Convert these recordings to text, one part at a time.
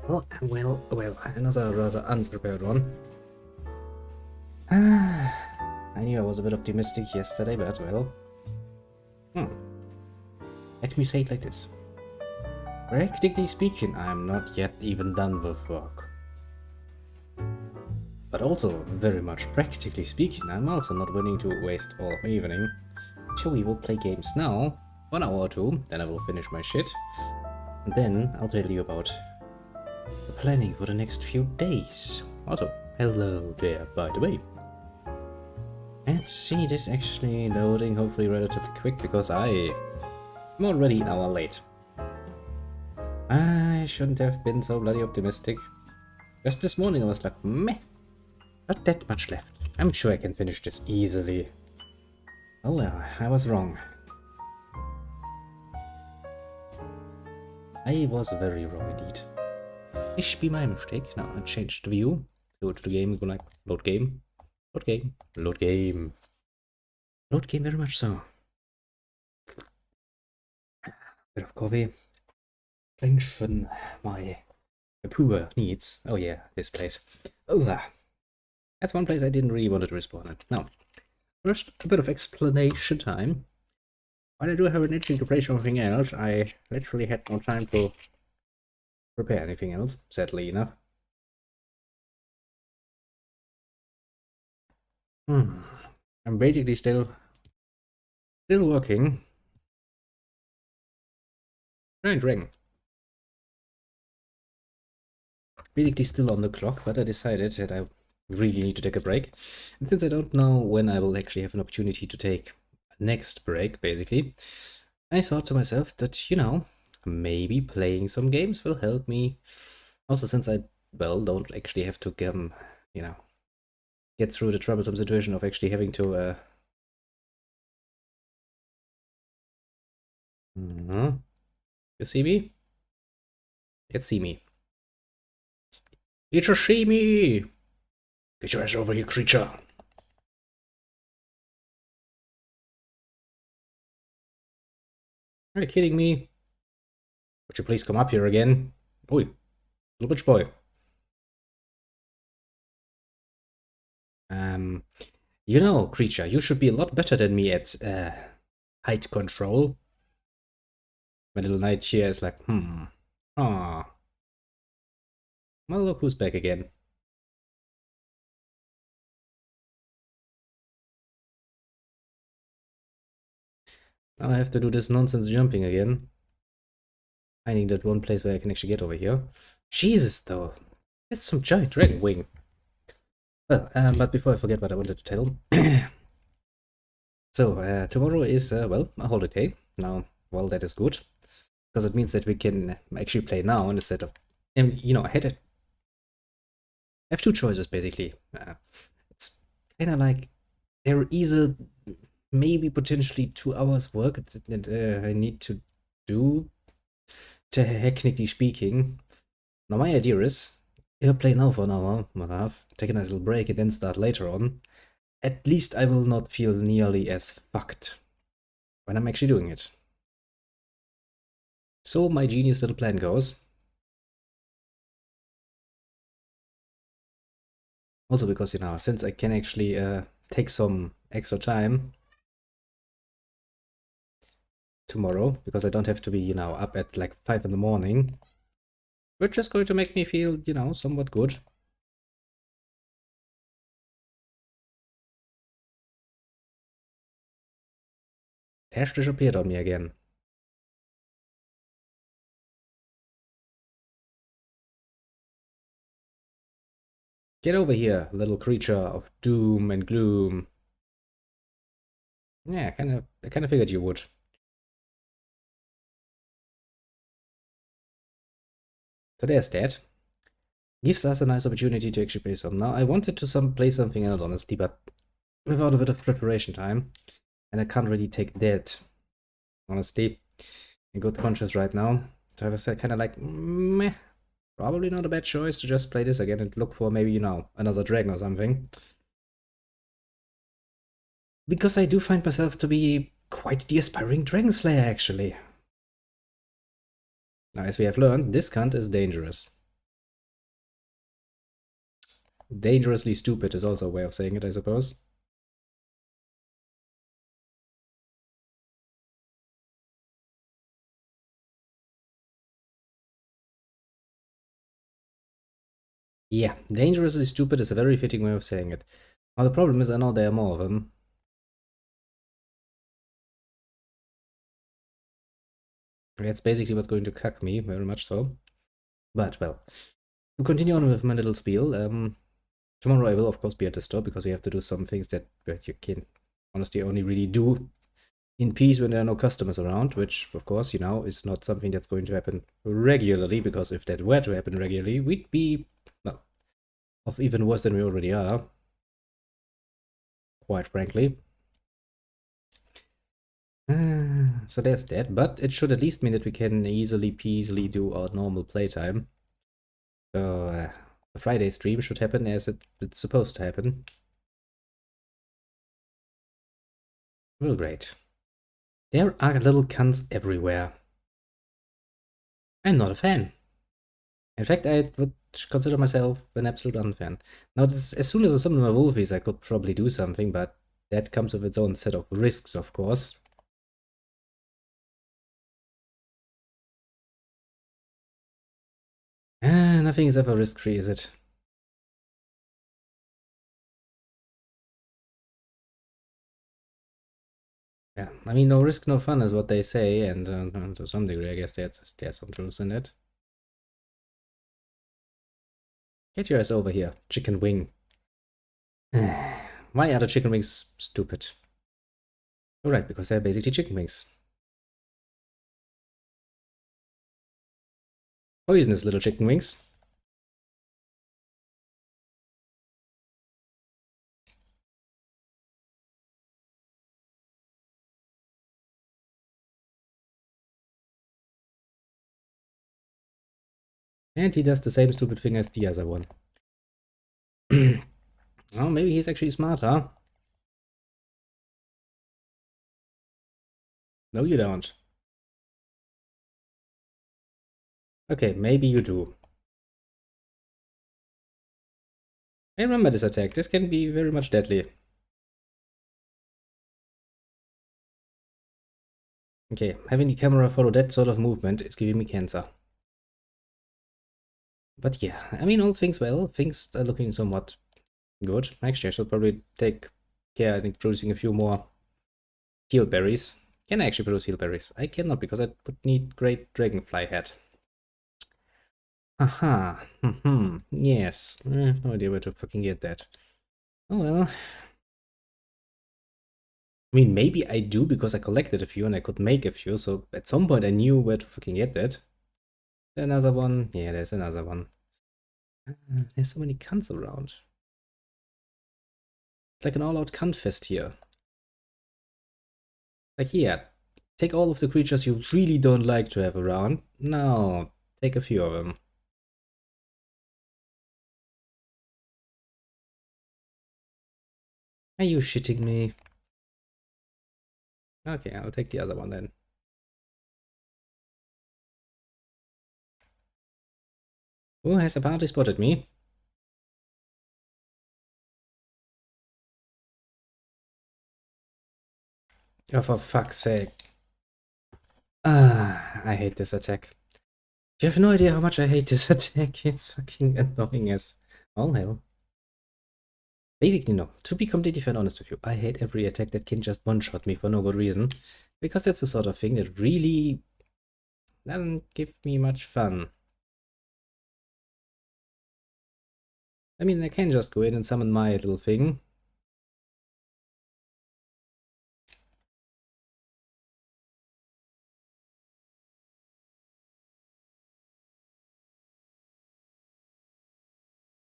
Well, another rather unprepared one. I knew I was a bit optimistic yesterday, but well. Let me say it like this. Practically speaking, I'm not yet even done with work. But also, very much practically speaking, I'm also not willing to waste all of my evening. So we will play games now, 1 hour or two, then I will finish my shit. And then I'll tell you about the planning for the next few days. Also, hello there, by the way. Let's see this actually loading, hopefully relatively quick, because I'm already an hour late. I shouldn't have been so bloody optimistic. Just this morning I was like, meh, not that much left. I'm sure I can finish this easily. Oh well, I was wrong. I was very wrong indeed. It be my mistake. Now I changed the view. Go to the game, go like load game. Load game. Load game. Load game very much so. Bit of coffee. Tension my poor needs. Oh yeah, this place. Oh, that's one place I didn't really want to respawn at. Now, first a bit of explanation time. While I do have an itching to play something else, I literally had no time to prepare anything else, sadly enough. I'm basically still working. Elden Ring. Basically still on the clock, but I decided that I really need to take a break. And since I don't know when I will actually have an opportunity to take a next break, basically, I thought to myself that, you know, maybe playing some games will help me. Also, since I, well, don't actually have to, you know, get through the troublesome situation of actually having to, You see me? You see me. You just see me! Get your ass over here, creature! Are you kidding me? Would you please come up here again? Oi, little bitch boy. You know, creature, you should be a lot better than me at, height control. My little knight here is like, Aw. Well, look who's back again. Now I have to do this nonsense jumping again. Finding that one place where I can actually get over here. Jesus, though. It's some giant dragon wing. Well, but before I forget what I wanted to tell. So, tomorrow is, well, a holiday. Now, well, that is good. Because it means that we can actually play now instead of... And, you know, I have two choices, basically. It's kind of like... There is a... Maybe potentially 2 hours work that I need to do, technically speaking. Now, my idea is, if I play now for an hour and a half, take a nice little break, and then start later on, at least I will not feel nearly as fucked when I'm actually doing it. So my genius little plan goes. Also because, you know, since I can actually take some extra time tomorrow, because I don't have to be, you know, up at like 5 in the morning, which is going to make me feel, you know, somewhat good. Tash disappeared on me again. Get over here, little creature of doom and gloom. Yeah, I kind of figured you would. So there's that. Gives us a nice opportunity to actually play some. Now, I wanted to play something else, honestly, but without a bit of preparation time. And I can't really take that, honestly, in good conscience right now. So I was kind of like, meh, probably not a bad choice to just play this again and look for maybe, you know, another dragon or something. Because I do find myself to be quite the aspiring dragon slayer, actually. Now, as we have learned, this cunt is dangerous. Dangerously stupid is also a way of saying it, I suppose. Yeah, dangerously stupid is a very fitting way of saying it. Well, the problem is I know there are more of them. That's basically what's going to cuck me, very much so. But, well, to continue on with my little spiel, tomorrow I will of course be at the store because we have to do some things that you can honestly only really do in peace when there are no customers around, which of course, you know, is not something that's going to happen regularly, because if that were to happen regularly, we'd be, well, of even worse than we already are, quite frankly. So there's that, but it should at least mean that we can easily peasily do our normal playtime. So the Friday stream should happen as it's supposed to happen. Well, great. There are little cunts everywhere. I'm not a fan. In fact, I would consider myself an absolute unfan. Now, as soon as I summon my Wolfies, I could probably do something, but that comes with its own set of risks, of course. Nothing is ever risk-free, is it? Yeah, I mean, no risk, no fun is what they say, and to some degree, I guess there's some truth in it. Get your ass over here, chicken wing. Why are the chicken wings stupid? Alright, because they're basically chicken wings. Poisonous little chicken wings. And he does the same stupid thing as the other one. Well, maybe he's actually smart, huh? No, you don't. Okay, maybe you do. I remember this attack. This can be very much deadly. Okay, having the camera follow that sort of movement is giving me cancer. But yeah, I mean, all things well. Things are looking somewhat good. Actually, I should probably take care in producing a few more heal berries. Can I actually produce heal berries? I cannot, because I would need great dragonfly head. Aha. Yes. I have no idea where to fucking get that. Oh well. I mean, maybe I do because I collected a few and I could make a few, so at some point I knew where to fucking get that. Another one? Yeah, there's another one. There's so many cunts around. It's like an all-out cunt fest here. Like, yeah, take all of the creatures you really don't like to have around. No, take a few of them. Are you shitting me? Okay, I'll take the other one then. Who has apparently spotted me? Oh, for fuck's sake. Ah, I hate this attack. You have no idea how much I hate this attack. It's fucking annoying as all hell. Basically, no. To be completely fair and honest with you, I hate every attack that can just one-shot me for no good reason. Because that's the sort of thing that really doesn't give me much fun. I mean, I can just go in and summon my little thing.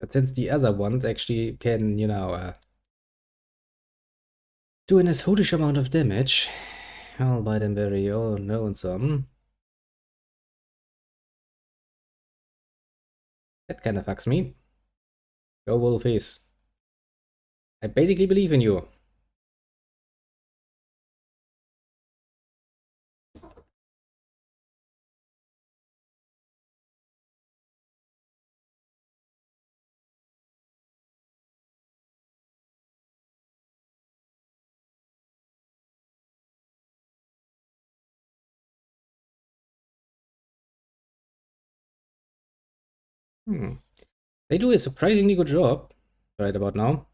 But since the other ones actually can, you know, do an assholish amount of damage, I'll buy them very lonesome. That kind of fucks me. Go Wolfies. I basically believe in you. They do a surprisingly good job right about now.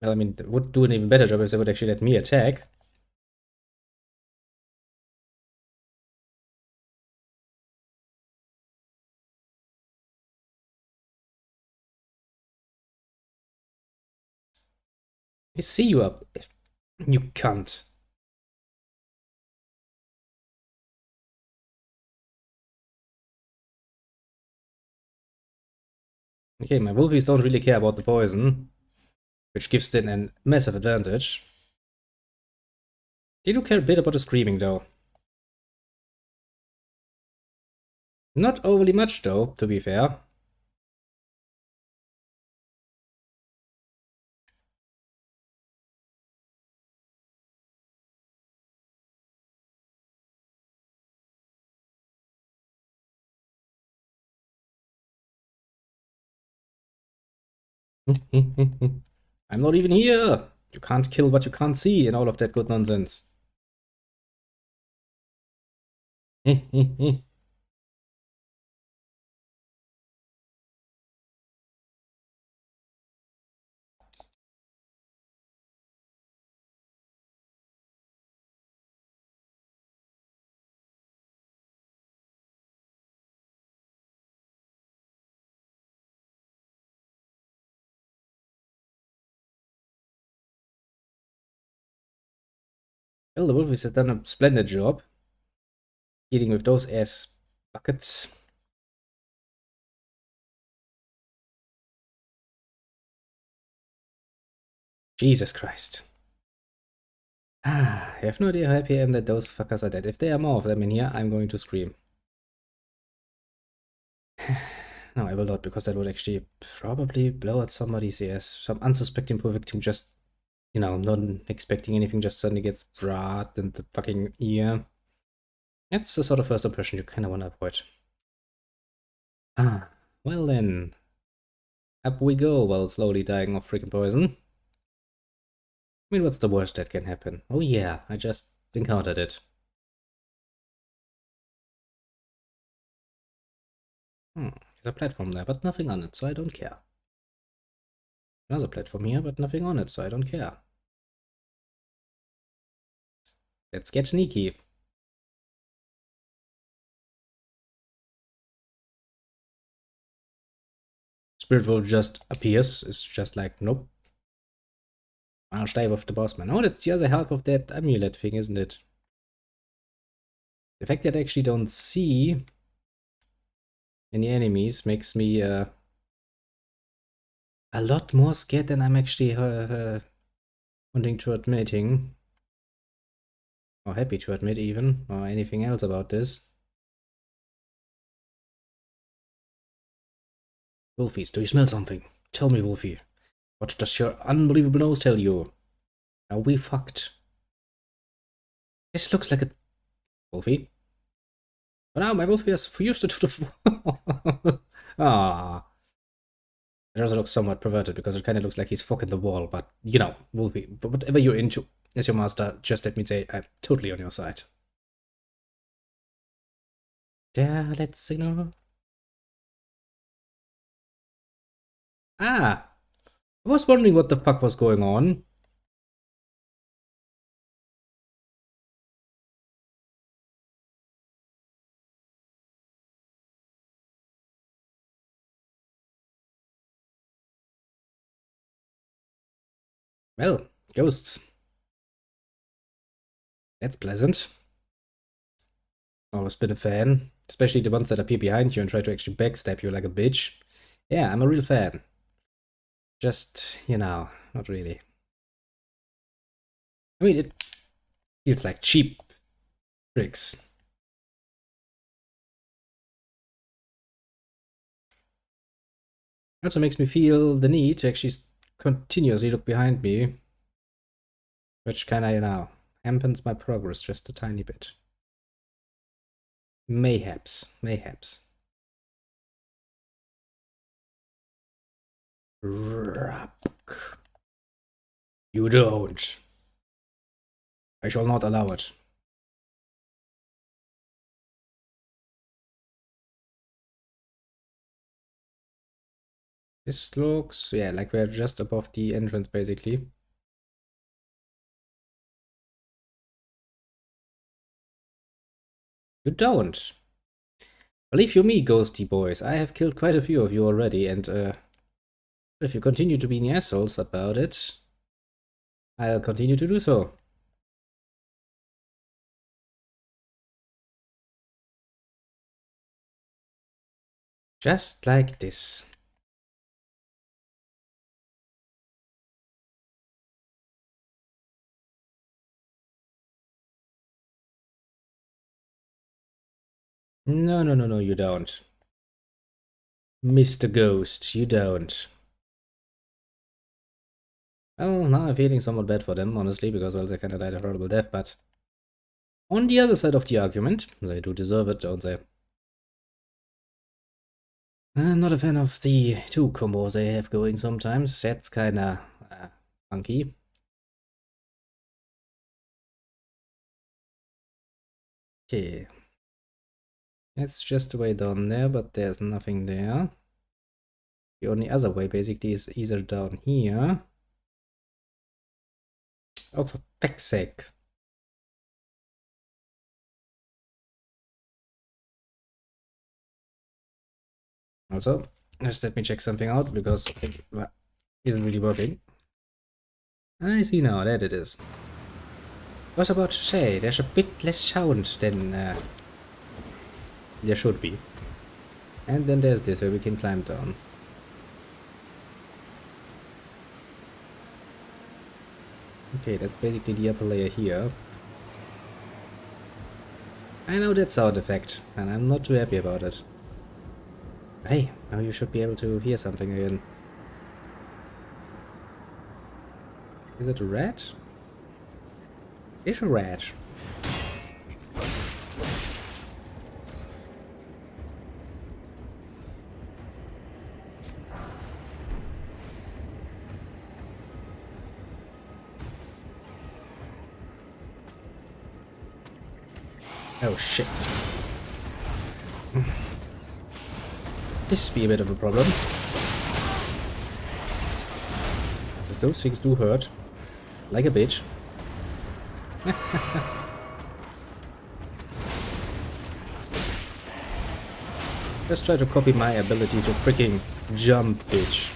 Well, I mean, they would do an even better job if they would actually let me attack. I see you up. You cunt. Okay, my Wolfies don't really care about the poison, which gives them a massive advantage. They do care a bit about the screaming, though. Not overly much, though, to be fair. I'm not even here! You can't kill what you can't see and all of that good nonsense. Well, the Wolfies has done a splendid job dealing with those ass buckets. Jesus Christ. I have no idea how happy I am that those fuckers are dead. If there are more of them in here, I'm going to scream. No, I will not, because that would actually probably blow out somebody's ears. Some unsuspecting poor victim just, you know, not expecting anything, just suddenly gets brought in the fucking ear. That's the sort of first impression you kind of want to avoid. Ah, well then. Up we go while slowly dying of freaking poison. I mean, what's the worst that can happen? Oh yeah, I just encountered it. There's a platform there, but nothing on it, so I don't care. Another platform here, but nothing on it, so I don't care. Let's get sneaky. Spiritual just appears. It's just like, nope. I'll stay with the boss man. Oh, that's the other half of that amulet thing, isn't it? The fact that I actually don't see any enemies makes me a lot more scared than I'm actually wanting to admitting. Or happy to admit even, or anything else about this. Wolfies, do you smell something? Tell me, Wolfie. What does your unbelievable nose tell you? Are we fucked? This looks like a Wolfie. But now my Wolfie has fused it to the Ah. It also looks somewhat perverted because it kind of looks like he's fucking the wall, but you know, Wolfie, whatever you're into as your master, just let me say I'm totally on your side. Yeah, let's see now. Ah, I was wondering what the fuck was going on. Well, ghosts. That's pleasant. Always been a fan. Especially the ones that appear behind you and try to actually backstab you like a bitch. Yeah, I'm a real fan. Just, you know, not really. I mean, it feels like cheap tricks. It also makes me feel the need to actually continuously look behind me. Which kinda, you know, hampens my progress just a tiny bit. Mayhaps. Mayhaps. You don't. I shall not allow it. This looks, yeah, like we're just above the entrance, basically. You don't. Believe you me, ghosty boys, I have killed quite a few of you already, and if you continue to be assholes about it, I'll continue to do so. Just like this. No, no, no, no, you don't. Mr. Ghost, you don't. Well, now I'm feeling somewhat bad for them, honestly, because, well, they kind of died a horrible death, but on the other side of the argument, they do deserve it, don't they? I'm not a fan of the two combos they have going sometimes. That's kinda funky. Okay. It's just the way down there, but there's nothing there. The only other way, basically, is either down here. Oh, for feck's sake. Also, just let me check something out, because that isn't really working. I see now, that it is. I was about to say, there's a bit less sound than there should be. And then there's this, where we can climb down. Okay, that's basically the upper layer here. I know that sound effect, and I'm not too happy about it. Hey, now you should be able to hear something again. Is it a rat? It's a rat. Oh shit. This be a bit of a problem. Because those things do hurt. Like a bitch. Just try to copy my ability to freaking jump, bitch.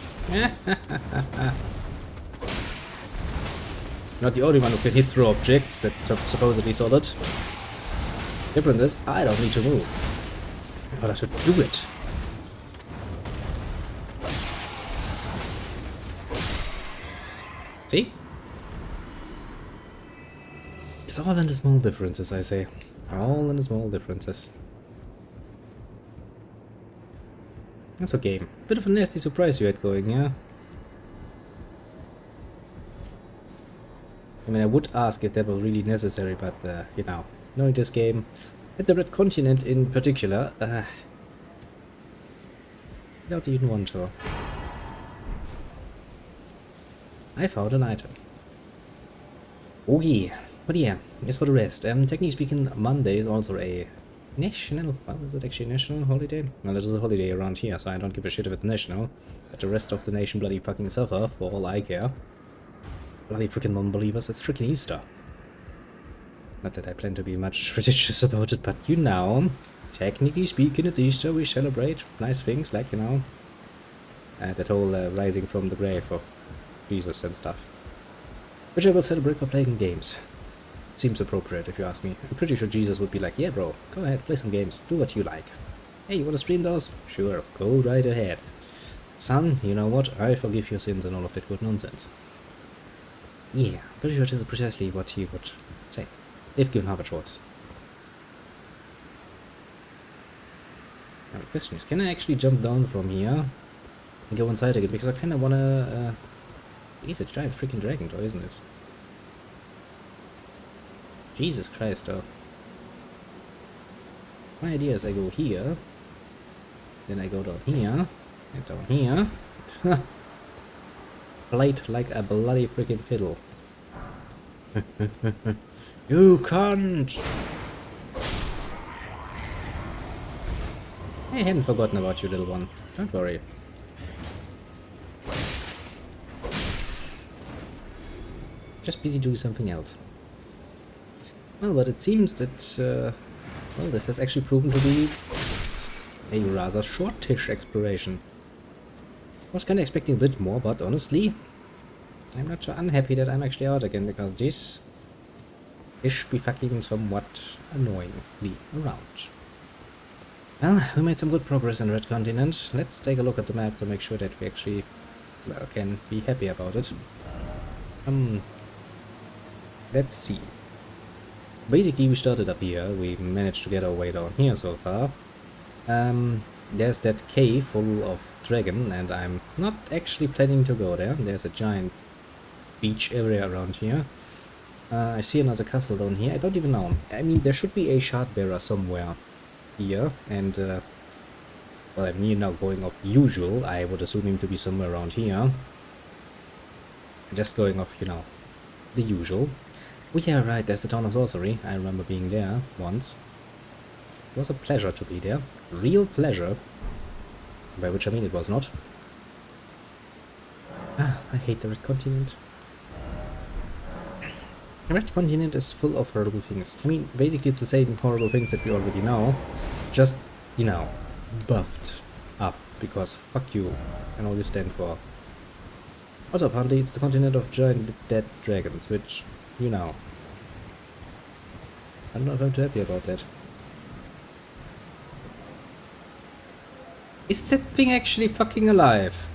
Not the only one who can hit through objects that are supposedly solid. Difference is, I don't need to move. But I should do it. See? It's all in the small differences, I say. All in the small differences. That's okay. Bit of a nasty surprise you had going, yeah? I mean, I would ask if that was really necessary, but, you know, knowing this game, and the Red Continent in particular, I don't even want to. I found an item. Oh yeah. But yeah, as for the rest, technically speaking, Monday is also a national, well, is it actually a national holiday? Well, it is a holiday around here, so I don't give a shit if it's national. But the rest of the nation bloody fucking suffer, for all I care. Bloody freaking non-believers, it's freaking Easter. Not that I plan to be much religious about it, but you know, technically speaking, it's Easter, we celebrate nice things, like, you know, that whole rising from the grave of Jesus and stuff. Which I will celebrate by playing games. Seems appropriate, if you ask me. I'm pretty sure Jesus would be like, yeah bro, go ahead, play some games, do what you like. Hey, you wanna stream those? Sure, go right ahead. Son, you know what, I forgive your sins and all of that good nonsense. Yeah, pretty sure this is precisely what he would say, if given half a choice. Now the question is, can I actually jump down from here and go inside again? Because I kinda wanna, it's a giant freaking dragon though, isn't it? Jesus Christ, though. My idea is I go here, then I go down here, and down here. Played like a bloody freaking fiddle. You can't! I hadn't forgotten about you, little one. Don't worry. Just busy doing something else. Well, but it seems that, well, this has actually proven to be a rather shortish exploration. I was kinda expecting a bit more, but honestly, I'm not so unhappy that I'm actually out again, because this ish be fucking somewhat annoyingly around. Well, we made some good progress in the Red Continent. Let's take a look at the map to make sure that we actually, well, can be happy about it. Let's see. Basically, we started up here. We managed to get our way down here so far. There's that cave full of dragon, and I'm not actually planning to go there. There's a giant beach area around here. I see another castle down here. I don't even know. I mean, there should be a shard bearer somewhere here, and well, I mean, now going off usual, I would assume him to be somewhere around here. Just going off, you know, the usual. Oh yeah, right, there's the Town of Sorcery. I remember being there once. It was a pleasure to be there. Real pleasure. By which I mean it was not. Ah, I hate the Red Continent. The Red Continent is full of horrible things. I mean, basically it's the same horrible things that we already know. Just, you know, buffed up. Because fuck you and all you stand for. Also, apparently it's the continent of giant dead dragons, which, you know, I'm not very happy about that. Is that thing actually fucking alive?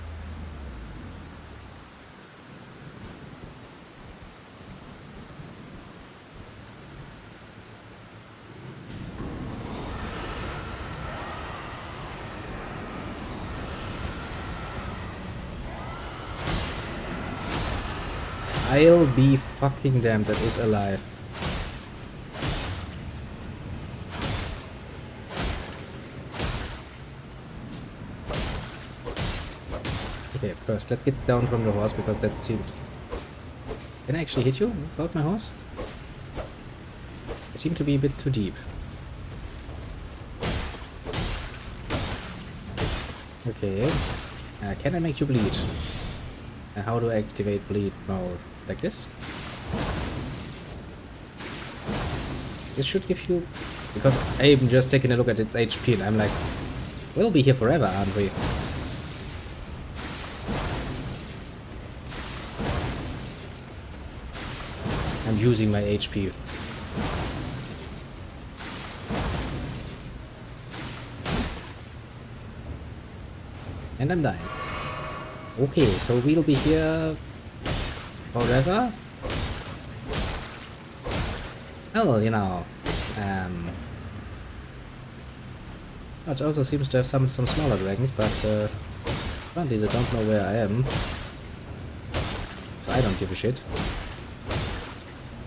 I'll be fucking damned, that is alive. Okay, first let's get down from the horse, because that seemed... Can I actually hit you without my horse? It seemed to be a bit too deep. Okay. Can I make you bleed? How do I activate bleed mode? Like this? This should give you... Because I'm just taking a look at its HP and I'm like, we'll be here forever, aren't we? I'm using my HP. And I'm dying. Okay, so we'll be here forever? Well, you know, it also seems to have some smaller dragons, but apparently they don't know where I am. So I don't give a shit.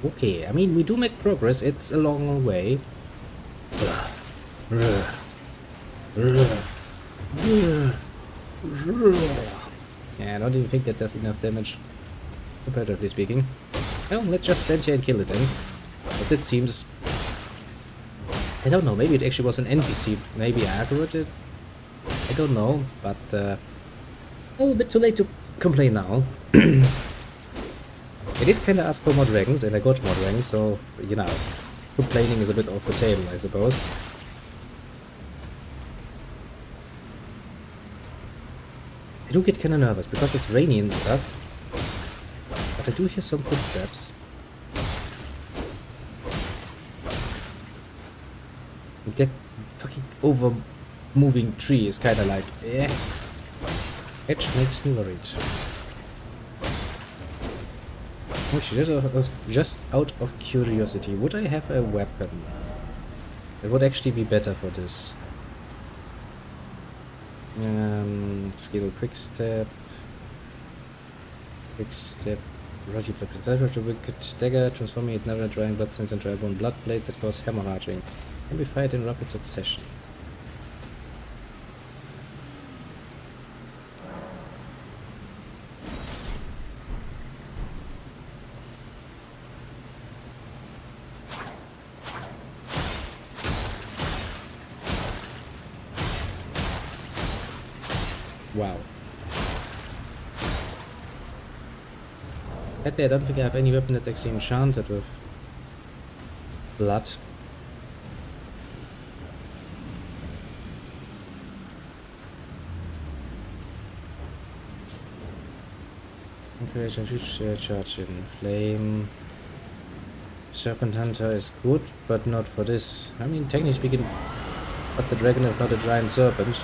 Okay, I mean, we do make progress, it's a long way. Yeah, I don't even think that does enough damage, comparatively speaking. Well, let's just stand here and kill it then. But it seems... I don't know, maybe it actually was an NPC. Maybe I aggroed it? I don't know, but... well, a bit too late to complain now. I did kinda ask for more dragons, and I got more dragons, so, you know, complaining is a bit off the table, I suppose. I do get kinda nervous, because it's rainy and stuff. But I do hear some footsteps. That fucking over-moving tree is kinda like, eh. Which makes me worried. Actually, just out of curiosity, would I have a weapon? It would actually be better for this. Skill quick step, Rocky blood, to wicked dagger, transforming it never drying bloodstains into airborne blood blades that cause hemorrhaging. Can be fired in rapid succession. Wow. Sadly, I don't think I have any weapon that's actually enchanted with blood. Inclination charge in flame. Serpent Hunter is good, but not for this. I mean, technically speaking, what's a dragon if not a giant serpent?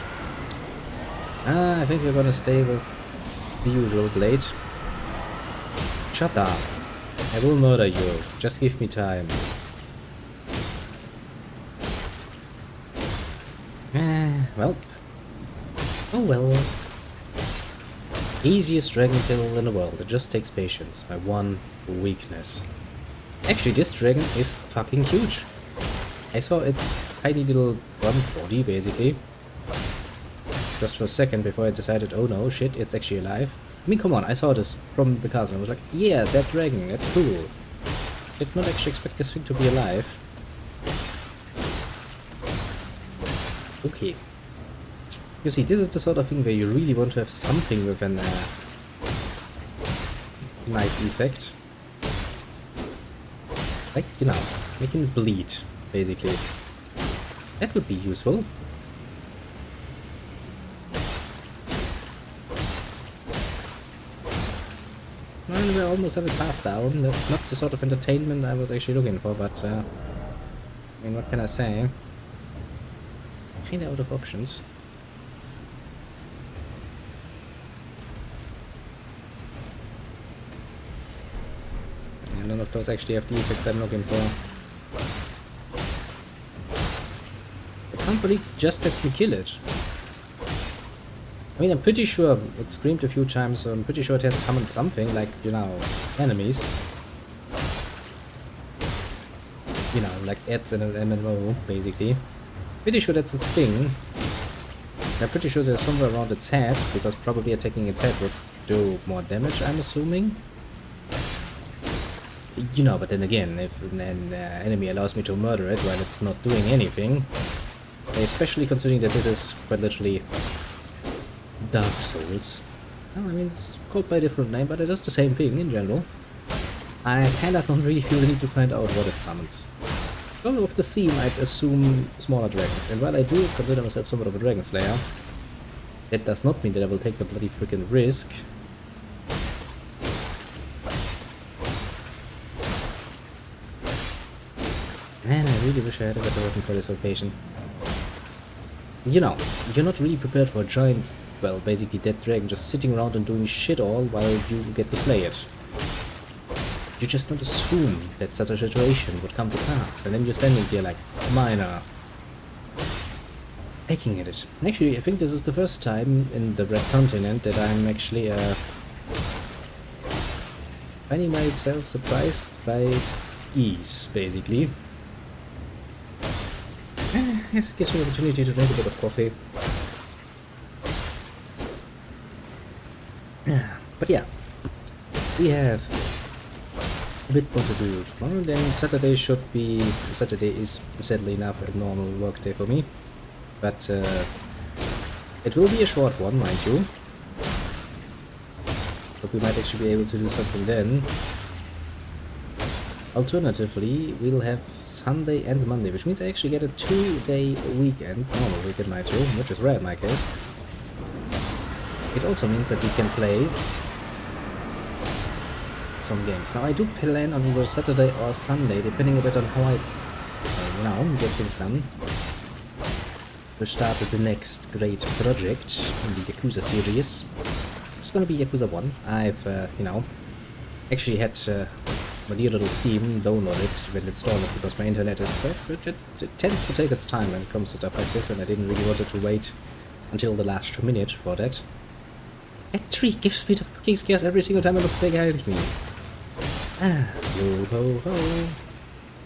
I think we're gonna stay with the usual blade. Shut up. I will murder you. Just give me time. Well. Oh well. Easiest dragon kill in the world. It just takes patience. My one weakness. Actually, this dragon is fucking huge. I saw its tiny little front body, basically. Just for a second before I decided, oh no, shit, it's actually alive. I mean, come on, I saw this from the castle. I was like, yeah, that dragon, that's cool. Did not actually expect this thing to be alive. Okay. You see, this is the sort of thing where you really want to have something with an nice effect. Like, you know, making it bleed, basically. That would be useful. Well, we almost have a path down. That's not the sort of entertainment I was actually looking for, but, I mean, what can I say? Kinda out of options. And none of those actually have the effects I'm looking for. I can't believe it just lets me kill it. I mean, I'm pretty sure it screamed a few times, so I'm pretty sure it has summoned something, like, you know, enemies. You know, like ads in an MMO, basically. Pretty sure that's a thing. I'm pretty sure there's somewhere around its head, because probably attacking its head would do more damage, I'm assuming. You know, but then again, if an enemy allows me to murder it while it's not doing anything, especially considering that this is quite literally Dark Souls. Well, I mean, it's called by a different name, but it is the same thing in general. I kinda don't really feel the need to find out what it summons. Going off the scene, I'd assume smaller dragons, and while I do consider myself somewhat of a dragon slayer, that does not mean that I will take the bloody freaking risk. Man, I really wish I had a better weapon for this occasion. You know, you're not really prepared for a giant, well, basically dead dragon just sitting around and doing shit all while you get to slay it. You just don't assume that such a situation would come to pass, and then you're standing there like, minor, pecking at it. Actually, I think this is the first time in the Red Continent that I'm actually finding myself surprised by ease, basically. Yes, it gives me an opportunity to drink a bit of coffee. But yeah, we have a bit more to do. Well, then Saturday is sadly enough a normal work day for me. But it will be a short one, mind you. But we might actually be able to do something then. Alternatively, we'll have Sunday and Monday, which means I actually get a 2-day weekend, normal weekend mind you, which is rare in my case. It also means that we can play some games. Now I do plan on either Saturday or Sunday, depending a bit on how I get things done. We started the next great project in the Yakuza series. It's gonna be Yakuza 1. I've, actually had my dear little Steam downloaded when installed it because my internet is it tends to take its time when it comes to stuff like this, and I didn't really want to wait until the last minute for that. That tree gives me the fucking scares every single time I look behind me. Ah, yo ho ho.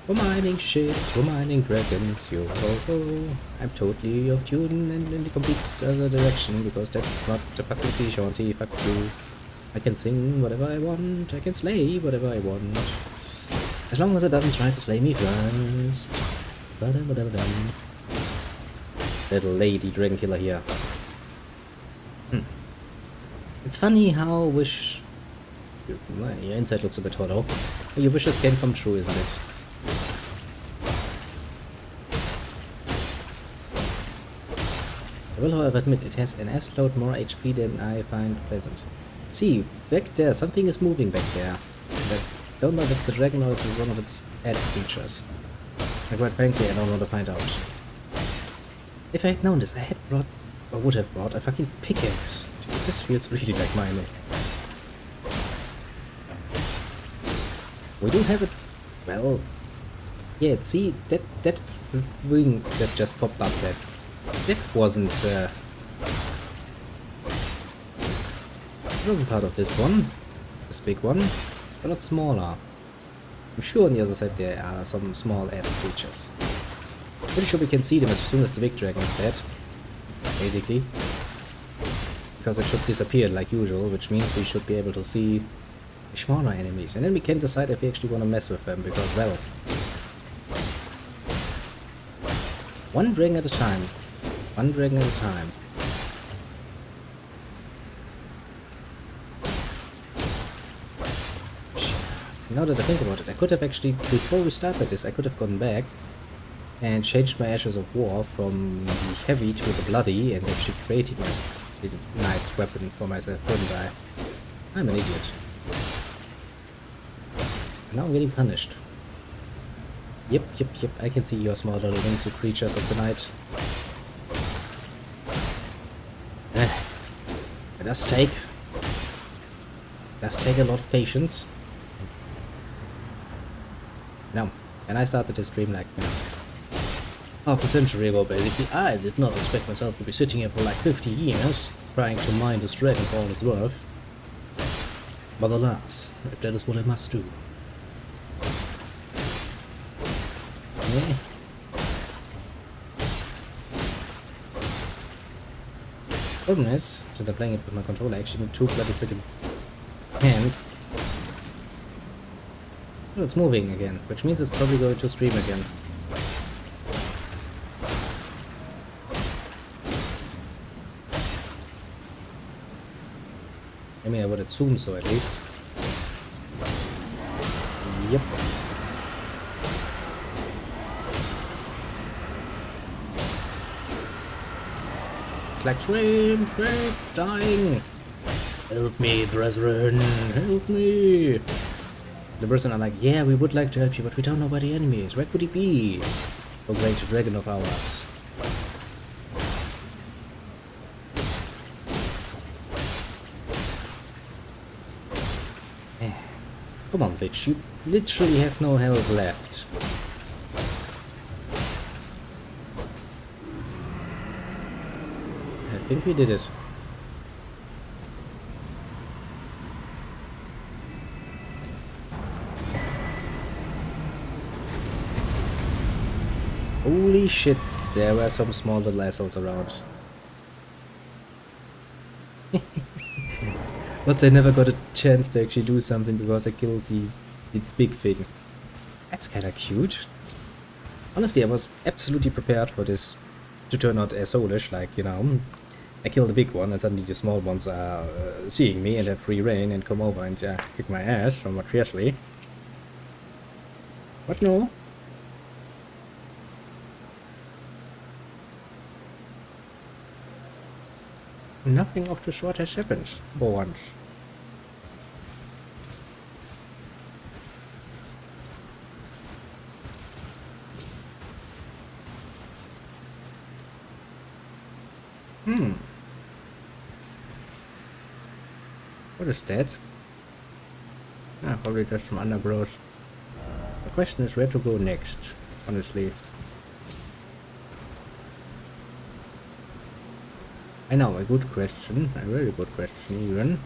We're mining shit, we're mining dragons, yo ho ho. I'm totally off tune and in the complete other direction because that's not the fucking sea shanty, fuck you. I can sing whatever I want, I can slay whatever I want. As long as it doesn't try to slay me first. Ba-dum-ba-dum-dum. Little lady dragon killer here. It's funny how Your inside looks a bit hollow. Your wishes can come true, isn't it? I will, however, admit it has an S-load more HP than I find pleasant. See, back there, something is moving back there. I don't know if it's the dragon or it's one of its added features. And quite frankly, I don't want to find out. If I had known this, I had brought, or would have brought, a fucking pickaxe. This feels really like mining. We do have it. Well, yeah. See that wing that just popped up. That wasn't. It wasn't part of this one. This big one, but not smaller. I'm sure on the other side there are some small added creatures. Pretty sure we can see them as soon as the big dragon is dead. Basically. Because it should disappear like usual, which means we should be able to see smaller enemies. And then we can decide if we actually want to mess with them, because, well... one dragon at a time. One dragon at a time. Now that I think about it, I could have actually, before we started this, I could have gone back and changed my Ashes of War from the heavy to the bloody and actually creating a nice weapon for myself, wouldn't I? I'm an idiot. So now I'm getting punished. Yep, I can see your small little wings, you creatures of the night. It does take a lot of patience. Now, and I started this stream like, you know, half a century ago basically. I did not expect myself to be sitting here for like 50 years trying to mine this dragon for all it's worth. But alas, that is what I must do. Yeah. Problem is, since I'm playing it with my controller, I actually need two bloody freaking hands. Oh, it's moving again, which means it's probably going to stream again. I mean, I would assume so at least. Yep. It's like shrimp, dying. Help me, brethren, help me. The person are like, yeah, we would like to help you, but we don't know where the enemy is. Where could he be? Oh, great dragon of ours. Come on, bitch, you literally have no health left. I think we did it. Holy shit, there were some small little assholes around. But I never got a chance to actually do something because I killed the big thing. That's kinda cute. Honestly, I was absolutely prepared for this to turn out as soulish, like, you know, I kill the big one and suddenly the small ones are seeing me and have free reign and come over and kick my ass somewhat fiercely. But no. Nothing of the sort has happened for once. What is that? Ah, probably just some undergrowth. The question is where to go next, honestly. I know, a good question, a very good question even.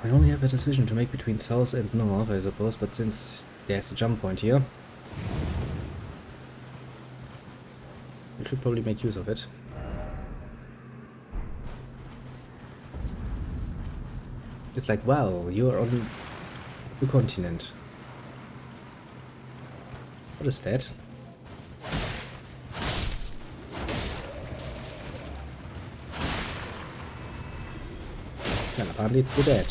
We only have a decision to make between south and north, I suppose, but since there's a jump point here, we should probably make use of it. It's like, wow, you're on the continent. What is that? Well, apparently it's the dead.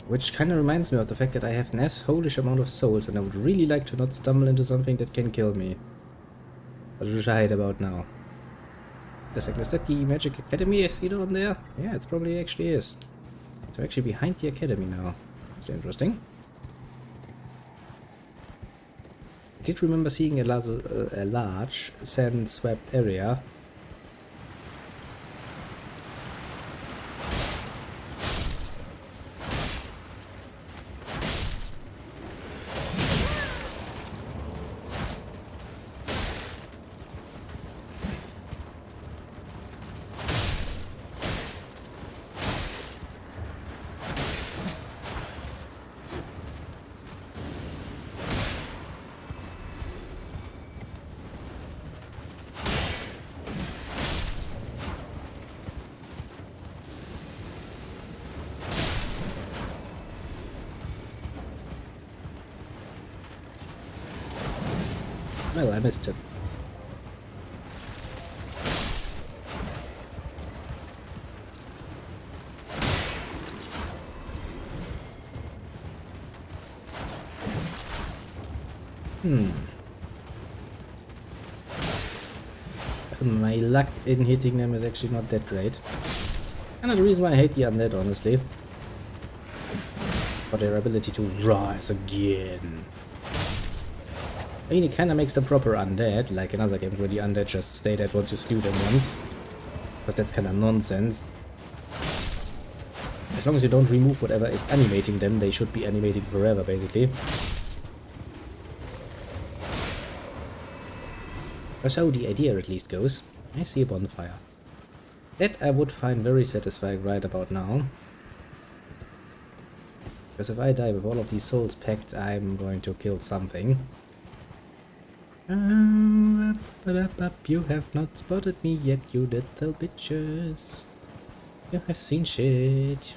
Which kind of reminds me of the fact that I have an assholish amount of souls and I would really like to not stumble into something that can kill me. What should I hide about now? A second, is that the Magic Academy I see down there? Yeah, it probably actually is. So actually behind the academy now. That's interesting. I did remember seeing a large sand-swept area. Well, I missed it. My luck in hitting them is actually not that great. And the reason why I hate the undead, honestly. For their ability to rise again. I mean, it kind of makes them proper undead, like in other games where the undead just stay dead once you slew them once. Because that's kind of nonsense. As long as you don't remove whatever is animating them, they should be animating forever, basically. Or so the idea at least goes. I see a bonfire. That I would find very satisfying right about now. Because if I die with all of these souls packed, I'm going to kill something. You have not spotted me yet, you little bitches. You have seen shit.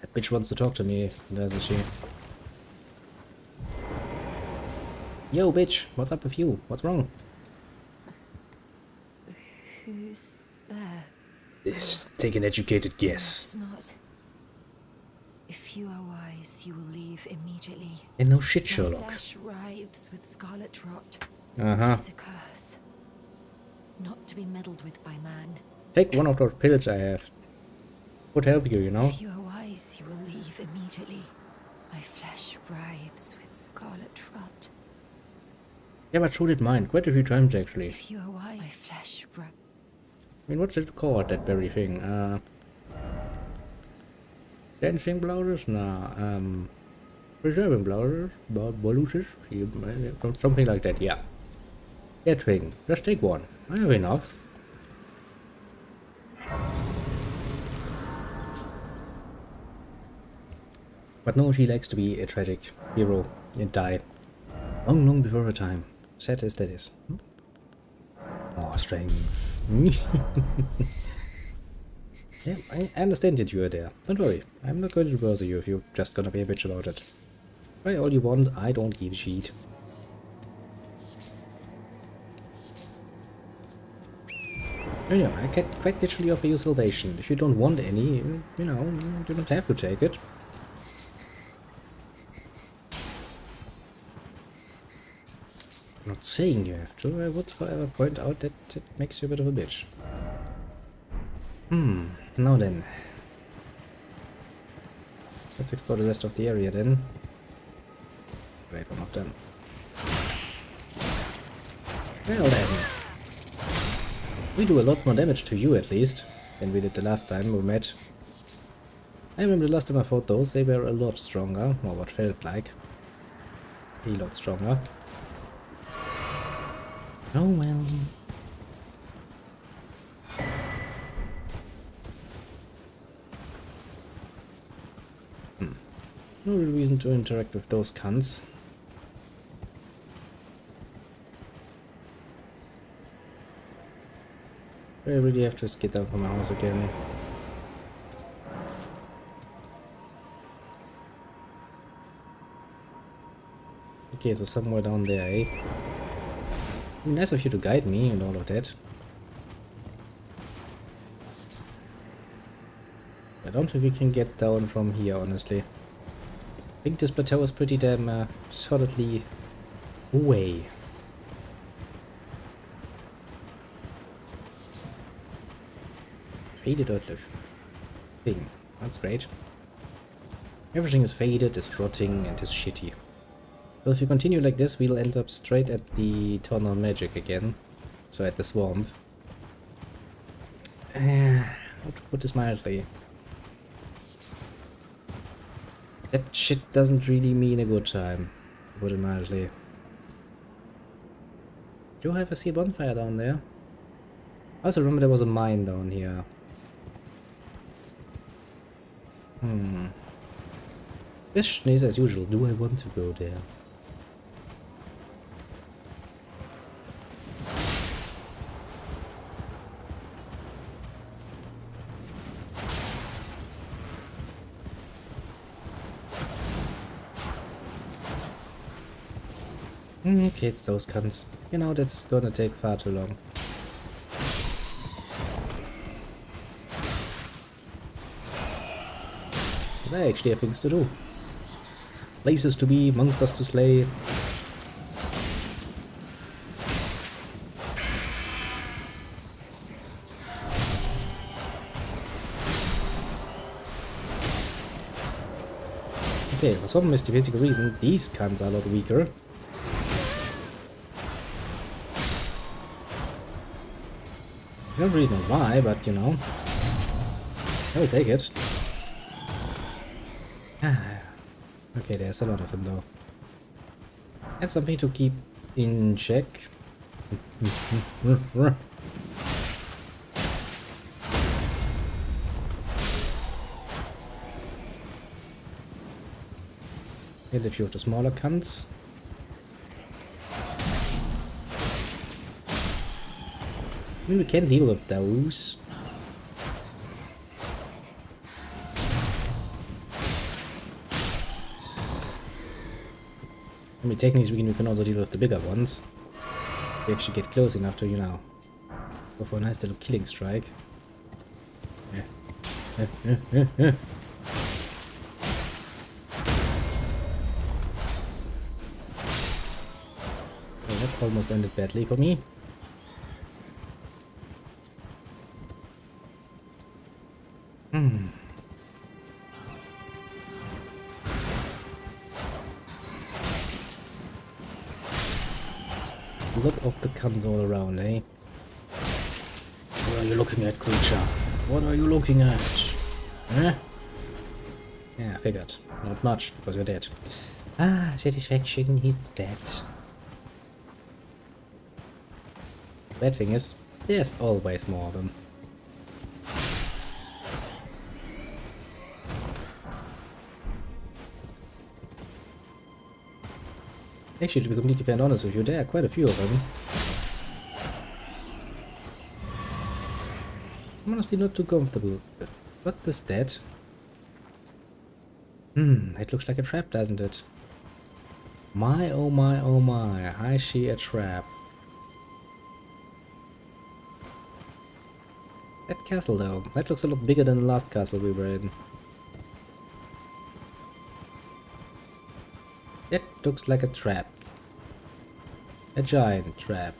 That bitch wants to talk to me, doesn't she? Yo, bitch, what's up with you? What's wrong? Who's there? Take an educated guess. It's not. If you are wise, you will leave immediately. And no shit, My Sherlock. flesh writhes with scarlet rot. Uh-huh. It is a curse. Not to be meddled with by man. Take one of those pills I have. Would help you, you know? If you are wise, you will leave immediately. My flesh writhes with scarlet rot. Yeah, but so did mine. Quite a few times, actually. If you are wise, my flesh writhes. I mean, what's it called, that very thing? Dancing blousers? Nah, preserving blousers? Boluses? Something like that, yeah. That thing. Just take one. I have enough. But no, she likes to be a tragic hero and die. Long, long before her time. Sad as that is. More strength. Yeah, I understand that you are there. Don't worry. I'm not going to bother you if you're just gonna be a bitch about it. Try all you want, I don't give a shit. Yeah, I can quite literally offer you salvation. If you don't want any, you know, you don't have to take it. I'm not saying you have to, I would however point out that it makes you a bit of a bitch. Now then. Let's explore the rest of the area then. Wait, one of them. Well then. We do a lot more damage to you at least than we did the last time we met. I remember the last time I fought those, they were a lot stronger, or what felt like. A lot stronger. Oh well. No real reason to interact with those cunts. I really have to skid down from my house again. Okay, so somewhere down there, eh? Nice of you to guide me and all of that. I don't think we can get down from here, honestly. I think this plateau is pretty damn solidly away. Faded outlive thing. That's great. Everything is faded, is rotting, and is shitty. Well, if we continue like this, we'll end up straight at the Eternal Magic again. So at the swamp. How to put this mildly? That shit doesn't really mean a good time, to put it mildly. Do I ever see a bonfire down there? I also remember there was a mine down here. Question is, as usual, do I want to go there? Okay, it's those cunts. You know, that's gonna take far too long. But I actually have things to do. Places to be, monsters to slay. Okay, for some mysterious reason, these cunts are a lot weaker. I don't really know why, but you know. I will take it. Okay, there's a lot of them though. That's something to keep in check. Hit a few of the smaller cunts. I mean, we can deal with those. I mean, technically we can also deal with the bigger ones. We actually get close enough to, you know, go for a nice little killing strike. Oh, that almost ended badly for me. A lot of the cunts all around, eh? What are you looking at, creature? What are you looking at? Huh? Yeah, I figured. Not much, because you're dead. Ah, satisfaction, he's dead. Bad thing is, there's always more of them. Actually, to be completely honest with you, there are quite a few of them. I'm honestly not too comfortable. What is that? It looks like a trap, doesn't it? My, oh my, oh my, I see a trap. That castle though, that looks a lot bigger than the last castle we were in. That looks like a trap. A giant trap.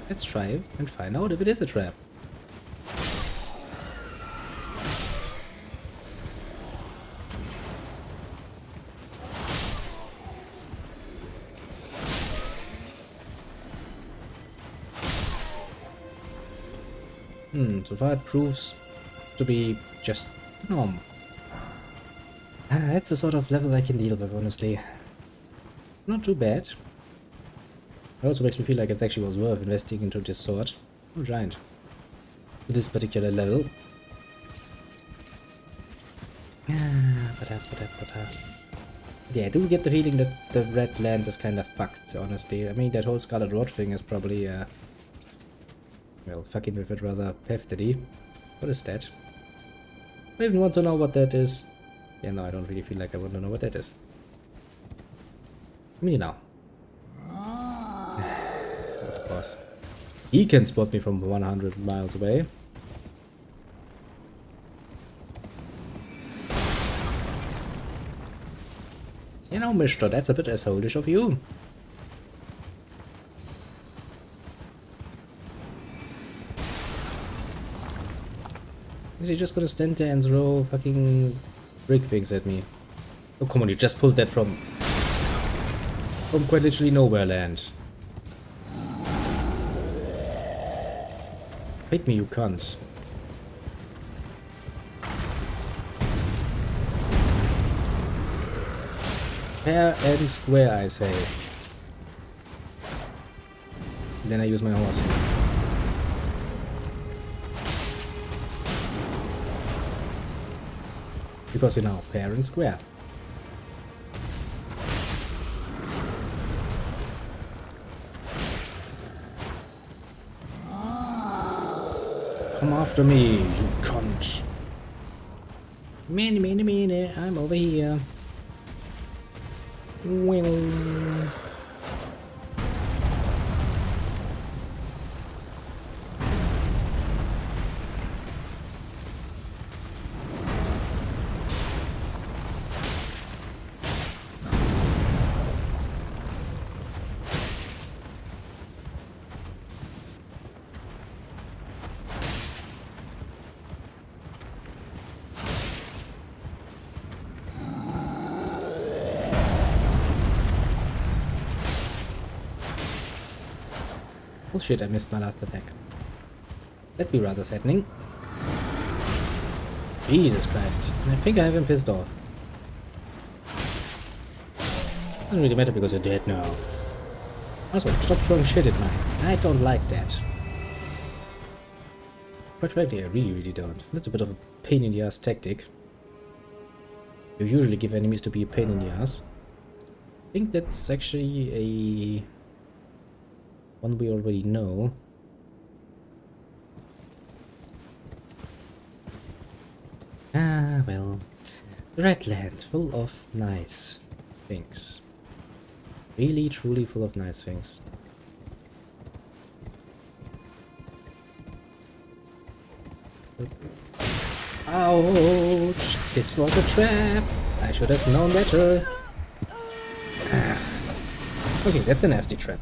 Let's try it and find out if it is a trap. So far it proves to be just norm. That's the sort of level I can deal with, honestly. Not too bad. It also makes me feel like it actually was worth investing into this sword. Oh, giant. To this particular level. Yeah, I do get the feeling that the red land is kind of fucked, honestly. I mean, that whole Scarlet Rot thing is probably, well, fucking with it rather heftily. What is that? I even want to know what that is. Yeah, no, I don't really feel like I want to know what that is. Me now. Of course. He can spot me from 100 miles away. You know, mister, that's a bit assholish of you. Is he just gonna stand there and throw fucking brick things at me? Oh, come on, you just pulled that from quite literally nowhere land. Fight me, you cunt. Fair and square, I say. Then I use my horse. Because, you know, fair and square. Come after me, you cunt. Many, I'm over here. Well. Oh shit, I missed my last attack. That'd be rather saddening. Jesus Christ. I think I have him pissed off. Doesn't really matter because you're dead now. Also, stop throwing shit at me. I don't like that. Quite frankly, I really don't. That's a bit of a pain in the ass tactic. You usually give enemies to be a pain in the ass. I think that's actually a one we already know. Ah, well. Red land, full of nice things. Really, truly full of nice things. Ouch! This was a trap! I should have known better. Ah. Okay, that's a nasty trap.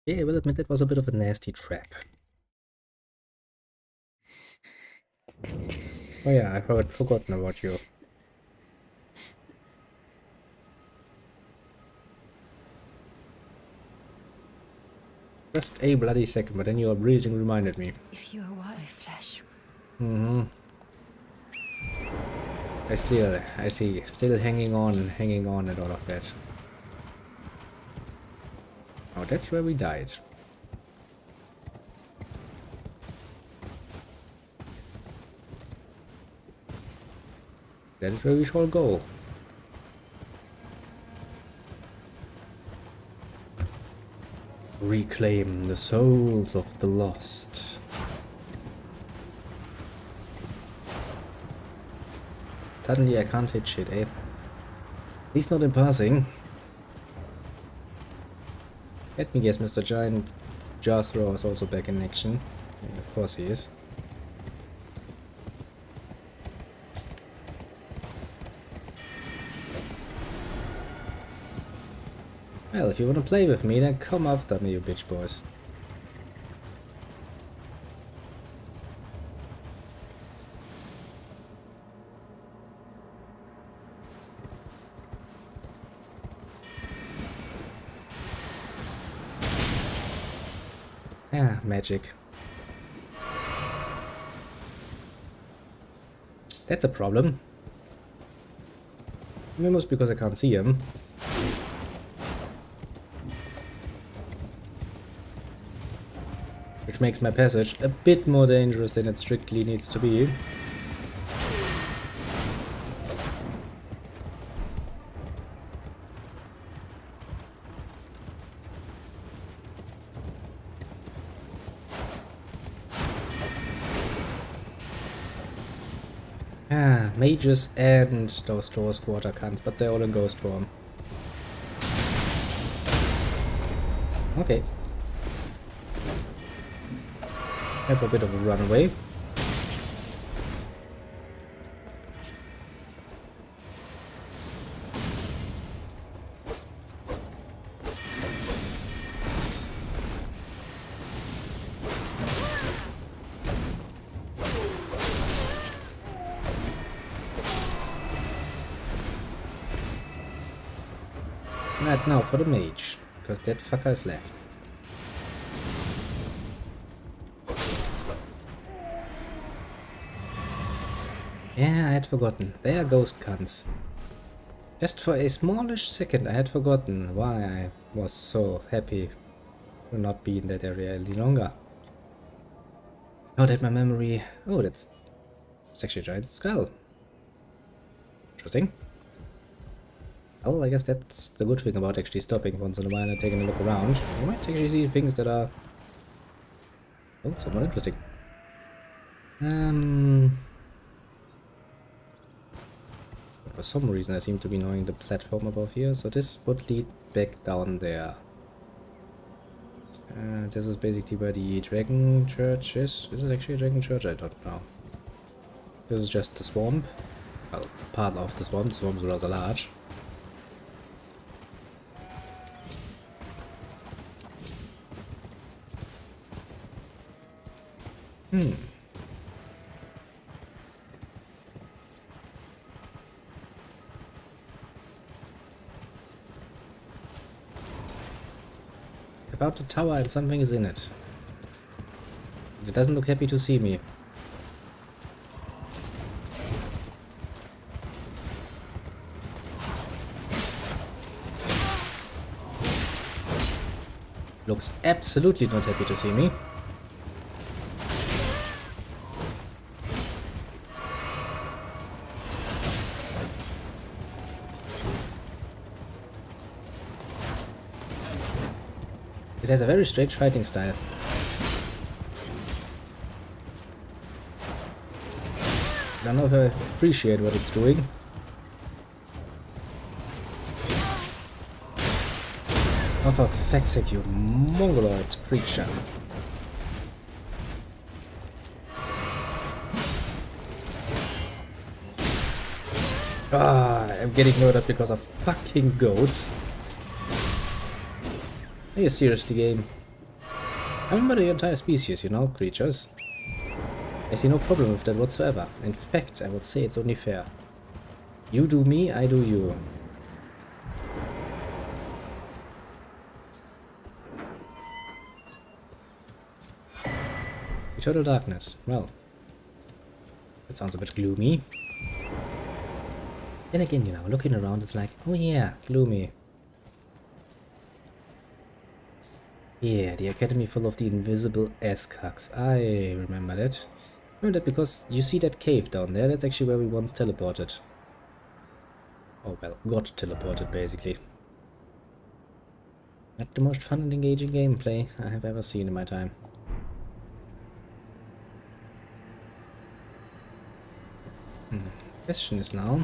Yeah, I will admit that was a bit of a nasty trap. Oh yeah, I had forgotten about you. Just a bloody second, but then your breathing reminded me. If you are what I flesh. I see, still hanging on and all of that. Oh, that's where we died. That is where we shall go. Reclaim the souls of the lost. Suddenly I can't hit shit, eh? At least not in passing. Let me guess, Mr. Giant Jar Thrower is also back in action. Yeah, of course he is. Well, if you want to play with me, then come after me, you bitch boys. Ah, magic. That's a problem. Maybe mostly because I can't see him. Which makes my passage a bit more dangerous than it strictly needs to be. Ah, mages and those close quarter cunts, but they're all in ghost form. Okay. Have a bit of a runaway. Right now for the mage, because that fucker is left. Yeah, I had forgotten. They are ghost cunts. Just for a smallish second I had forgotten why I was so happy to not be in that area any longer. Now that my memory... Oh, it's actually a giant skull. Interesting. Well, I guess that's the good thing about actually stopping once in a while and taking a look around. You might actually see things that are... Oh, somewhat interesting. But for some reason I seem to be knowing the platform above here, so this would lead back down there. This is basically where the dragon church is. This is actually a dragon church, I don't know. This is just the swamp. Well, part of the swamp. The swamp is rather large. About the tower and something is in it. It doesn't look happy to see me. Looks absolutely not happy to see me. It has a very strange fighting style. I don't know if I appreciate what it's doing. Oh, for fuck's sake, you mongoloid creature. Ah, I'm getting murdered because of fucking goats. Are you seriously, game? I remember the entire species, you know, creatures. I see no problem with that whatsoever. In fact, I would say it's only fair. You do me, I do you. Eternal darkness. Well, that sounds a bit gloomy. Then again, you know, looking around, it's like, oh yeah, gloomy. Yeah, the academy full of the invisible ass-cucks. I remember that. Remember that because you see that cave down there? That's actually where we once teleported. Oh well, got teleported basically. Not the most fun and engaging gameplay I have ever seen in my time. Question is now...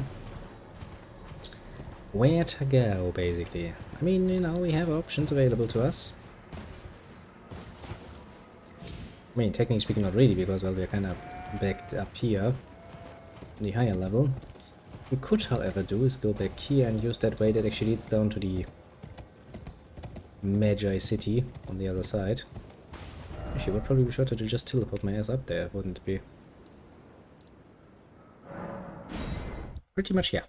where to go, basically? I mean, you know, we have options available to us. I mean, technically speaking, not really, because, well, we're kind of backed up here, in the higher level. What we could, however, do is go back here and use that way that actually leads down to the Magi City on the other side. Actually, would probably be sure to just teleport my ass up there, wouldn't it be? Pretty much, yeah.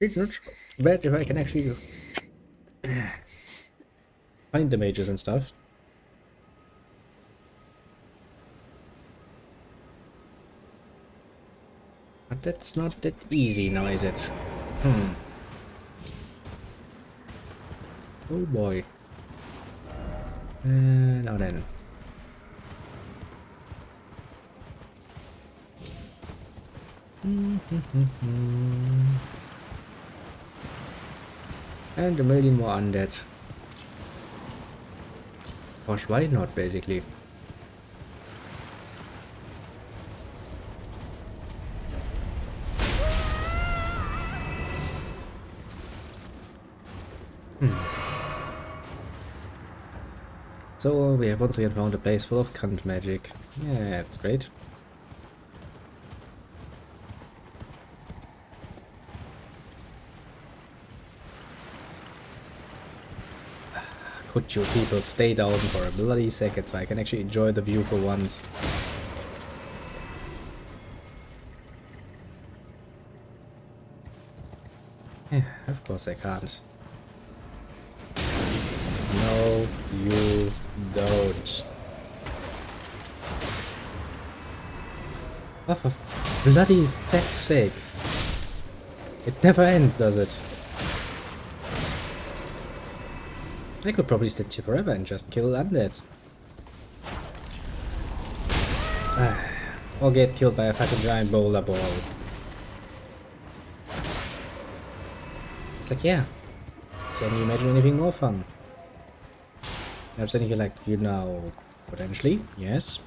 It's not bad if I can actually find the mages and stuff. But that's not that easy now, is it? Hmm. Oh boy. Now then. And a million more undead. Gosh, why not, basically? So we have once again found a place full of cunt magic. Yeah, that's great. Could you people stay down for a bloody second so I can actually enjoy the view for once? Yeah, of course I can't. No, you don't. Oh, for bloody feck's sake. It never ends, does it? I could probably stand here forever and just kill undead. Or get killed by a fucking giant boulder ball. It's like, yeah. Can you imagine anything more fun? Perhaps anything like, you know, potentially, yes.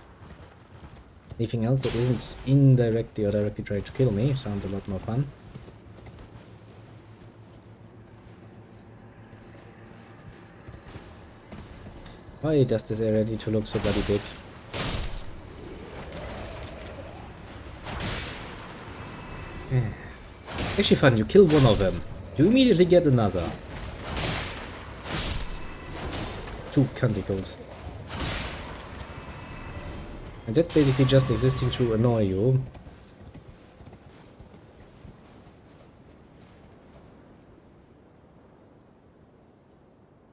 Anything else that isn't indirectly or directly trying to kill me sounds a lot more fun. Why does this area need to look so bloody big? Actually fun, you kill one of them. You immediately get another. 2 canticles. And that's basically just existing to annoy you.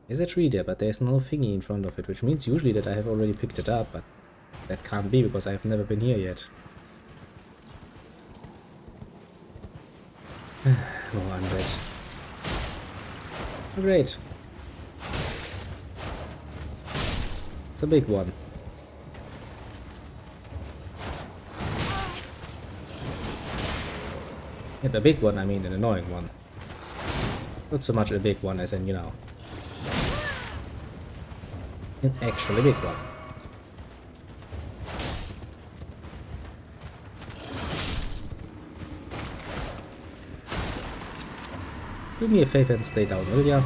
There's a tree there, but there's no thingy in front of it, which means usually that I have already picked it up, but that can't be because I have never been here yet. More undead. Oh, great. It's a big one. Yeah, the big one, I mean an annoying one. Not so much a big one as in, you know, an actually big one. Do me a favor and stay down, will ya?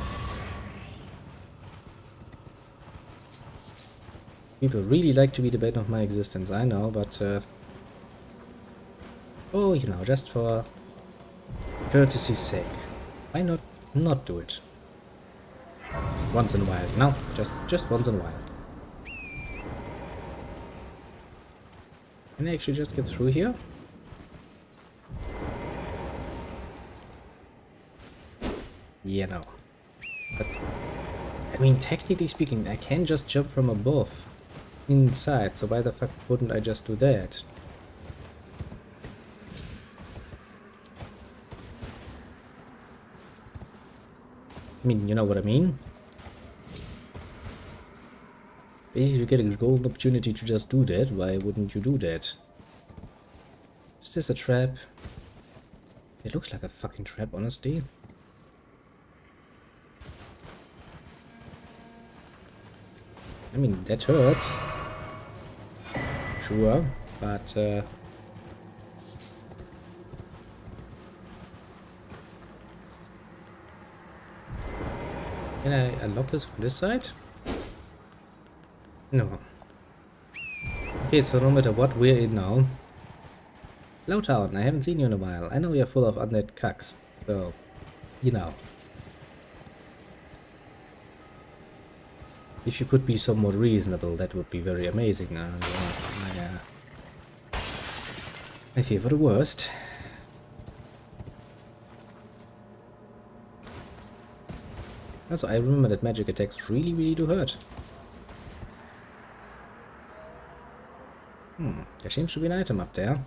People really like to be the bane of my existence, I know, but oh, you know, just for courtesy's sake. Why not do it? Once in a while. No, just once in a while. Can I actually just get through here? Yeah, no. But, I mean, technically speaking, I can just jump from above. Inside, so why the fuck wouldn't I just do that? I mean, you know what I mean? Basically, you get a golden opportunity to just do that. Why wouldn't you do that? Is this a trap? It looks like a fucking trap, honestly. I mean, that hurts. Sure, but can I unlock this from this side? No. Okay, so no matter what, we're in now. Hello town, I haven't seen you in a while. I know you're full of undead cucks, so, you know. If you could be somewhat reasonable, that would be very amazing. I fear for the worst. Also, I remember that magic attacks really do hurt. There seems to be an item up there.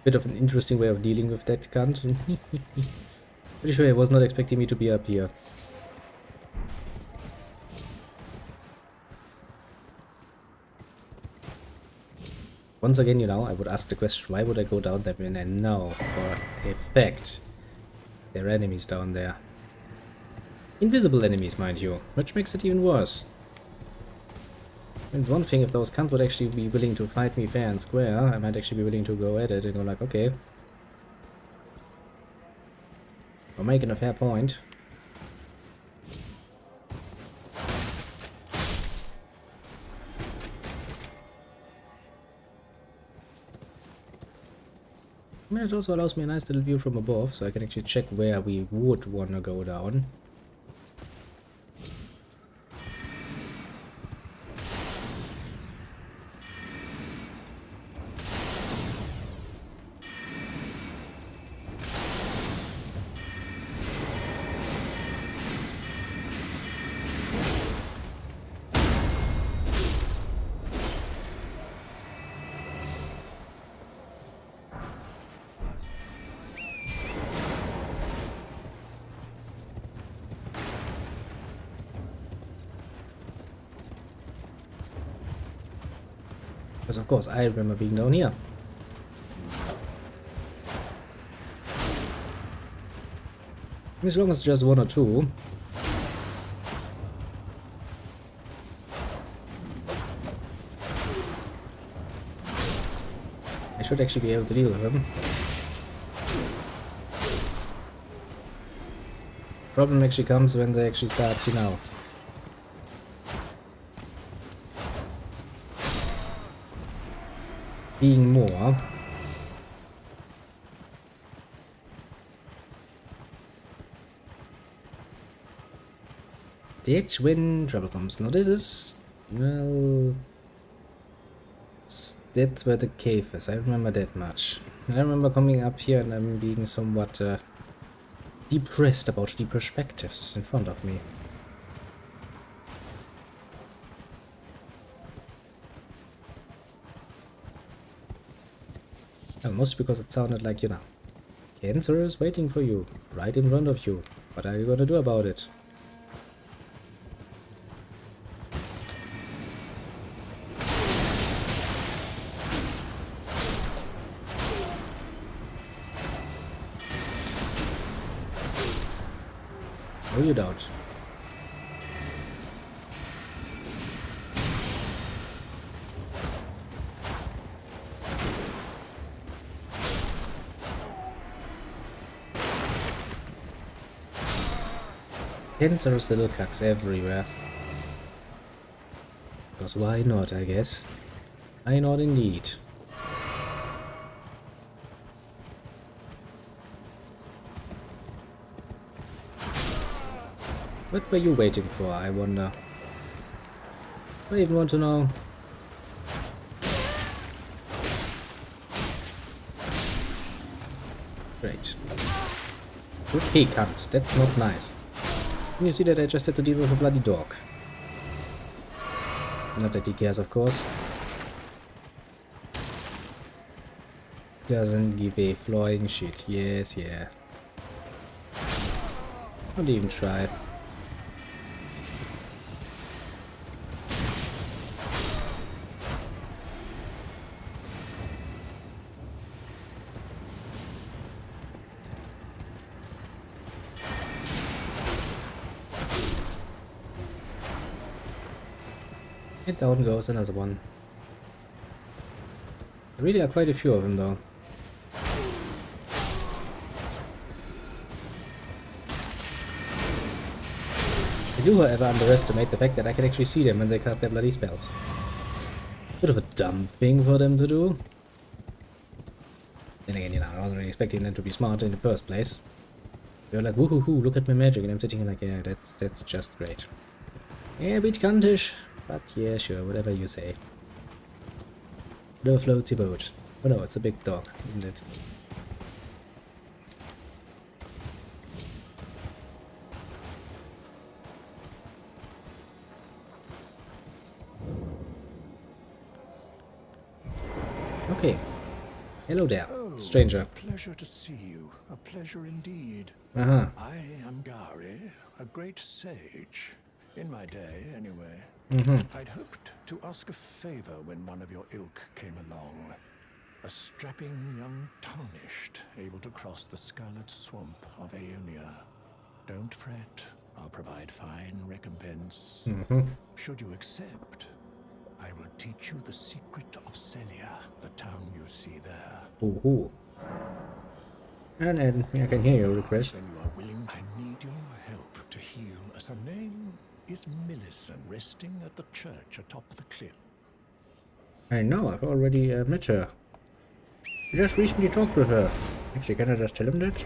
Bit of an interesting way of dealing with that cunt. Pretty sure he was not expecting me to be up here. Once again, you know, I would ask the question, why would I go down there when I know for a fact there are enemies down there? Invisible enemies, mind you, which makes it even worse. And one thing, if those cunts would actually be willing to fight me fair and square, I might actually be willing to go at it and go like, okay. We're making a fair point. I mean, it also allows me a nice little view from above, so I can actually check where we would want to go down. Because of course I remember being down here. As long as it's just one or two. I should actually be able to deal with them. Problem actually comes when they actually start, you know. Being more. That's when trouble comes. Now this is, well, that's where the cave is. I remember that much. And I remember coming up here and then being somewhat depressed about the perspectives in front of me. Well, mostly because it sounded like, you know, cancer is waiting for you, right in front of you. What are you gonna do about it? No, you don't. Cancerous little cucks everywhere. Because why not, I guess. Why not indeed? What were you waiting for, I wonder? I even want to know. Great. Okay, cunt, that's not nice. Can you see that I just had to deal with a bloody dog? Not that he cares, of course. Doesn't give a flying shit. Yes, yeah. Don't even try. And down goes another one. There really are quite a few of them though. I do, however, underestimate the fact that I can actually see them when they cast their bloody spells. Bit of a dumb thing for them to do. Then again, you know, I wasn't really expecting them to be smart in the first place. They're like, woohoo, look at my magic, and I'm sitting here like, yeah, that's just great. Yeah, a bit cuntish. But yeah, sure, whatever you say. Whatever floats your boat. Oh no, it's a big dog, isn't it? Okay. Hello there. Oh, stranger. A pleasure to see you. A pleasure indeed. Uh-huh. I am Gari, a great sage. In my day, anyway. I'd hoped to ask a favor when one of your ilk came along. A strapping young tarnished, able to cross the scarlet swamp of Aeonia. Don't fret. I'll provide fine recompense. Should you accept, I will teach you the secret of Celia, the town you see there. Ooh. And then I can hear your request. When you are willing, I need your help to heal. Her name is Millicent, resting at the church atop the cliff. I know, I've already met her. I just recently talked with her. Actually, can I just tell him that?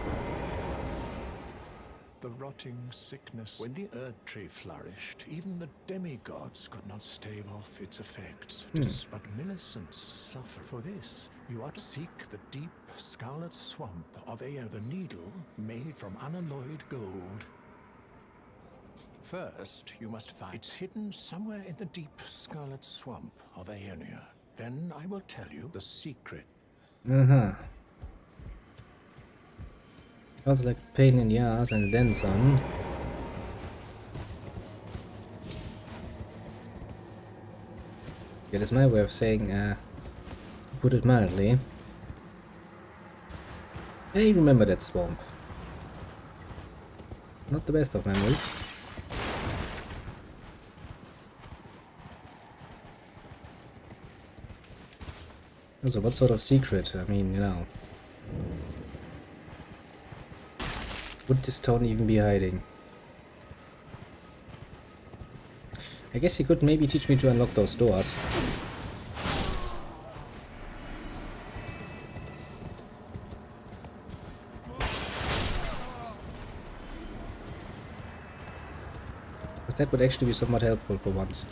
The rotting sickness. When the Erd tree flourished, even the demigods could not stave off its effects. But Millicent's suffer. For this, you are to seek the deep scarlet swamp of Aeonia, the needle made from unalloyed gold. First, you must find it's hidden somewhere in the deep scarlet swamp of Aeonia. Then I will tell you the secret. Sounds like a pain in the ass and then some. Yeah, that's my way of saying, put it mildly. I remember that swamp. Not the best of memories. So what sort of secret? I mean, you know. Would this town even be hiding? I guess he could maybe teach me to unlock those doors. Because that would actually be somewhat helpful for once.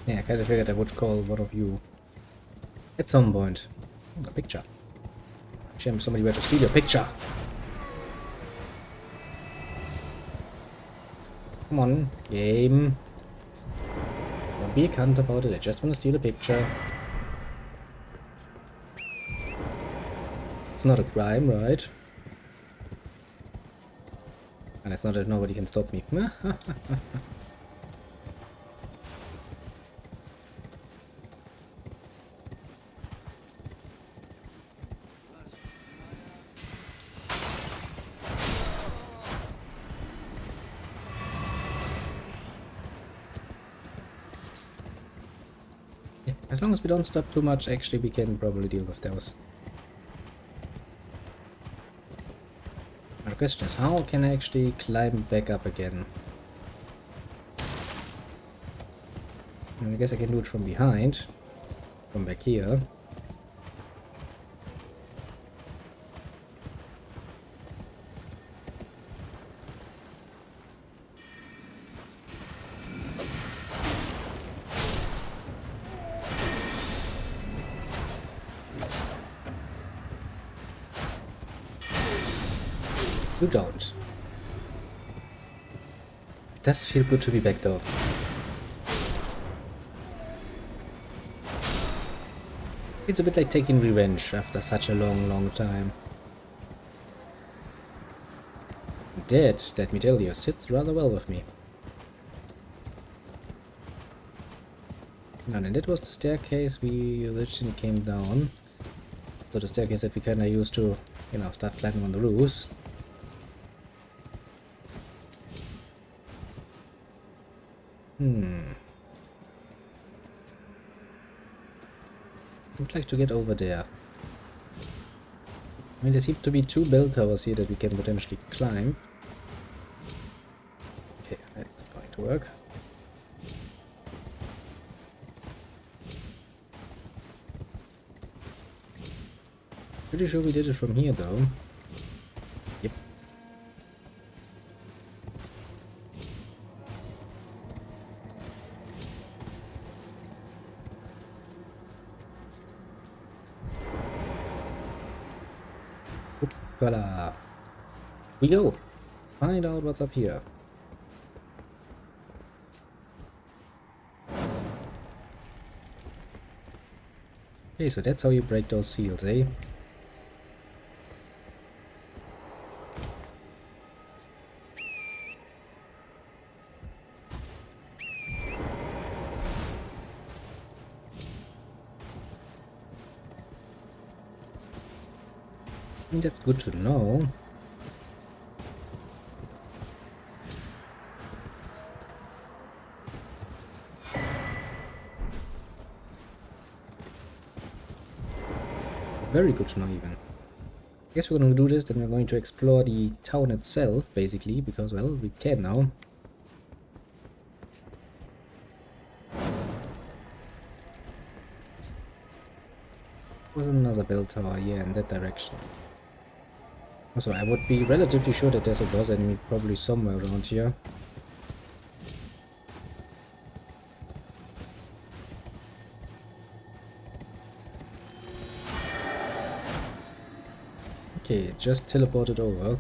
Yeah, I kind of figured I would call one of you at some point. A picture. Shame somebody were to steal your picture. Come on, game. Don't be a cunt about it, I just want to steal a picture. It's not a crime, right? And it's not that nobody can stop me. Yeah, as long as we don't stop too much, actually we can probably deal with those. The question is, how can I actually climb back up again? I guess I can do it from behind. From back here. You don't. It does feel good to be back though. It's a bit like taking revenge after such a long time. That, let me tell you, sits rather well with me. And that was the staircase we originally came down. So the staircase that we kinda used to, you know, start climbing on the roofs. I'd like to get over there. I mean, there seem to be two bell towers here that we can potentially climb. Okay, that's not going to work. Pretty sure we did it from here, though. Yep. Hoopala. We go. Find out what's up here. Okay, so that's how you break those seals, eh? I think that's good to know. Very good to know even. I guess we're going to do this, then we're going to explore the town itself, basically, because, well, we can now. Was another bell tower, yeah, in that direction. Also, I would be relatively sure that there's a boss enemy probably somewhere around here. Okay, just teleported over.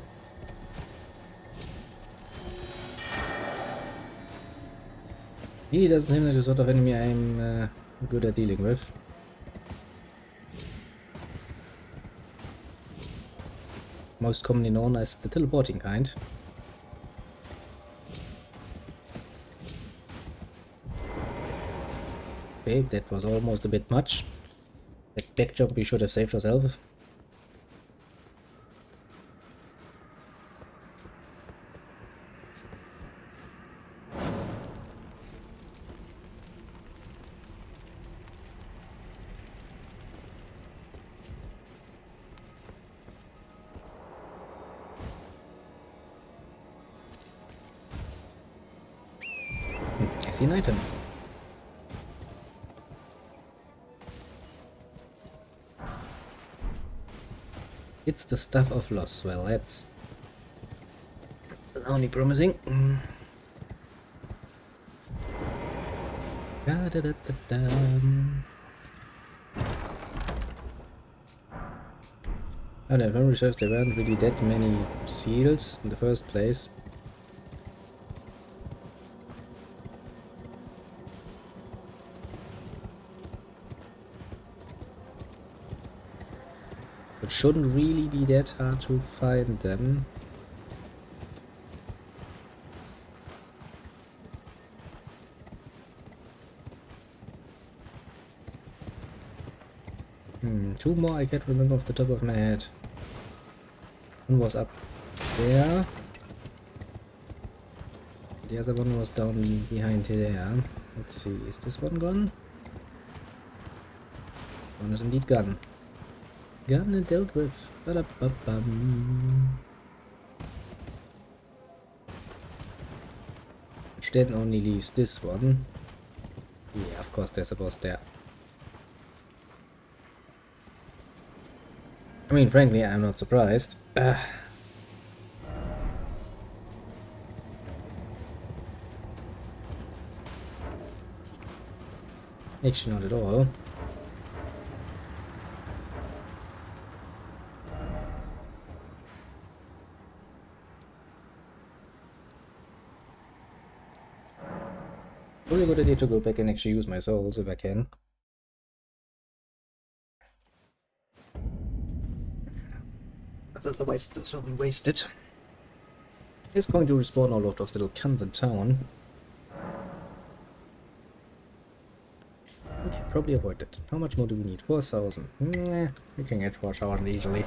He doesn't seem like the sort of enemy I'm good at dealing with. Most commonly known as the teleporting kind. Okay, that was almost a bit much. That back jump we should have saved ourselves. I see an item. It's the stuff of loss. Well, that's only promising. Da-da-da-da-dum. And if memory serves, there weren't really that many seals in the first place. It shouldn't really be that hard to find them. Two more I can't remember off the top of my head. One was up there. The other one was down behind here. Let's see, is this one gone? One is indeed gone. Gone and dealt with. Ba-da-ba-bum. Which then only leaves this one. Yeah, of course there's a boss there. I mean, frankly, I'm not surprised. Actually, not at all. Probably a good idea to go back and actually use my souls if I can. Because otherwise those will be wasted. It's going to respawn all of those little cunts in town. We can probably avoid it. How much more do we need? 4,000. Nah, we can get 4,000 easily.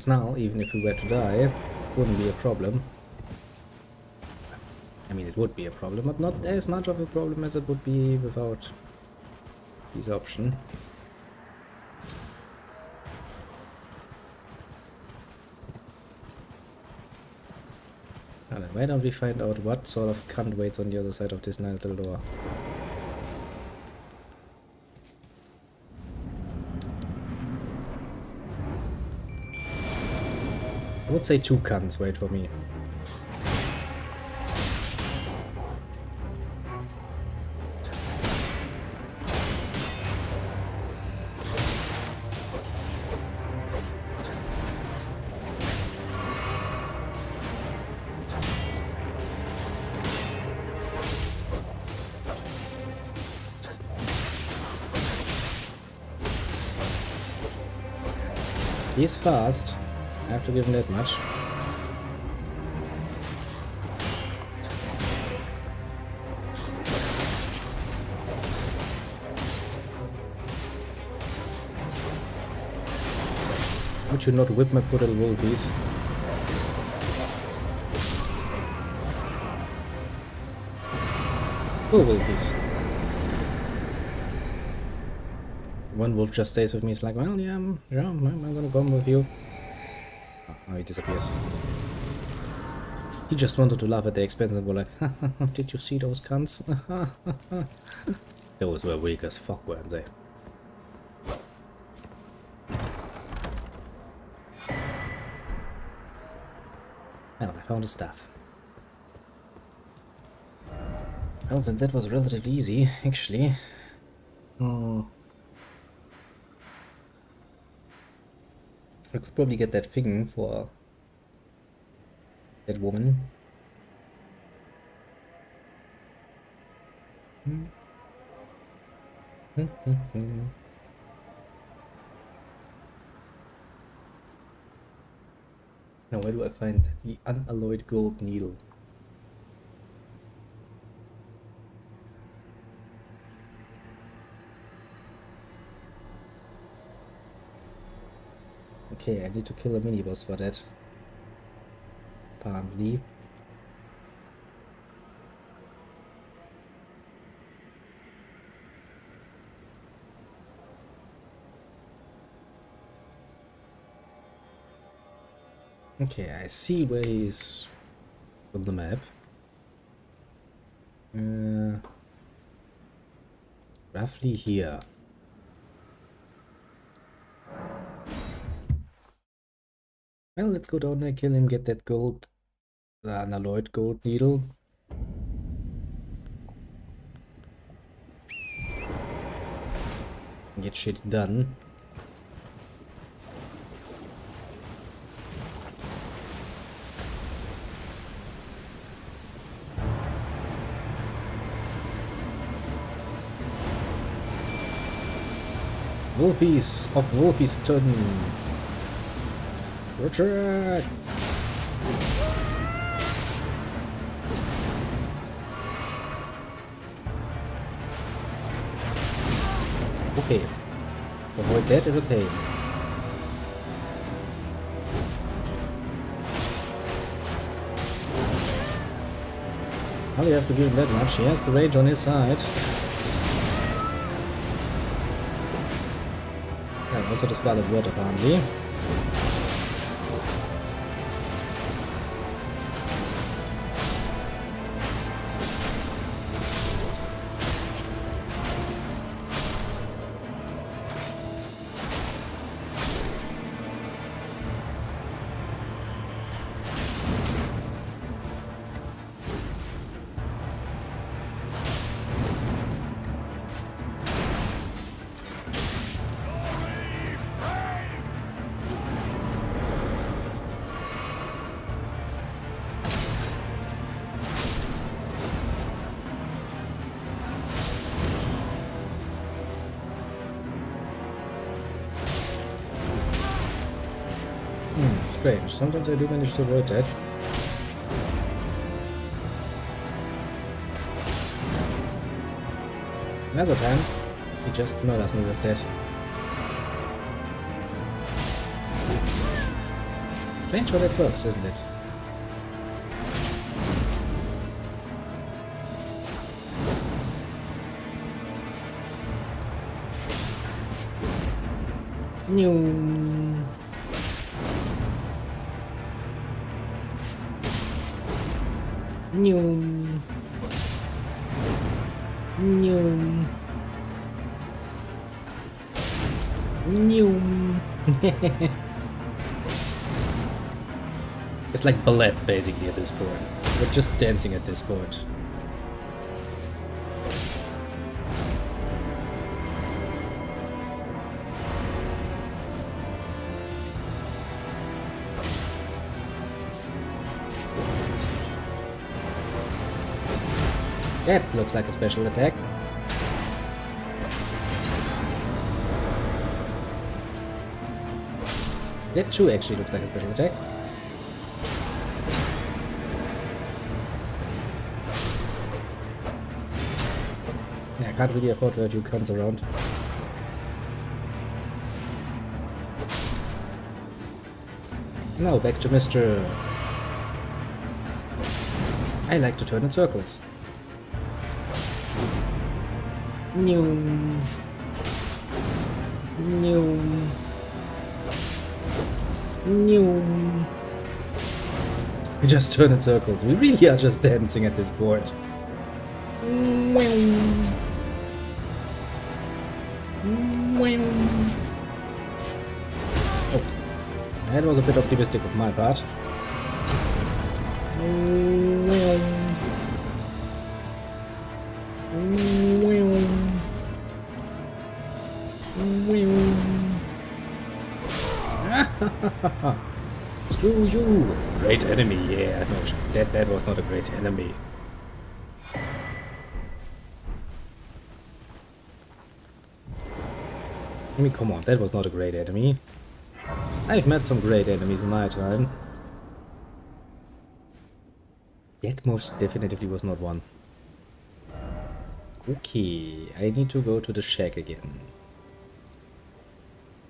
Because now, even if we were to die, it wouldn't be a problem. I mean, it would be a problem, but not as much of a problem as it would be without this option. Now then, why don't we find out what sort of cunt waits on the other side of this nice little door? I would say 2 cunts wait for me. He's fast. I have to give him that much. Would you not whip my poor little wolfies? Oh, wolfies. One wolf just stays with me. It's like, well, yeah, I'm gonna come with you. Oh, he disappears. He just wanted to laugh at the expense and go like, did you see those cunts? Those were weak as fuck, weren't they? Well, I found the stuff. Well, since that was relatively easy, actually. I could probably get that thing for that woman. Now, where do I find the unalloyed gold needle? Okay, I need to kill a mini-boss for that. Apparently. Okay, I see where he's on the map. Roughly here. Well, let's go down there, kill him, get that gold, the unalloyed gold needle. Get shit done. Wolfies of Wolfiston. Richard! Okay. Avoid that is a pain. How do you have to give him that much? He has the rage on his side. And also the Scarlet Word apparently. Strange. Sometimes I do manage to avoid that. And other times, he just murders me with that. Strange how that works, isn't it? New. New. New. New. It's like ballet, basically, at this point. We're just dancing at this point. That looks like a special attack. That too actually looks like a special attack. Yeah, I can't really afford to have you cons around. Now back to Mr. I like to turn in circles. New. New. New. We just turn in circles. We really are just dancing at this board. Oh, that was a bit optimistic of my part. Screw you! Great enemy, yeah. No, that was not a great enemy. I mean, come on, that was not a great enemy. I've met some great enemies in my time. That most definitely was not one. Okay, I need to go to the shack again.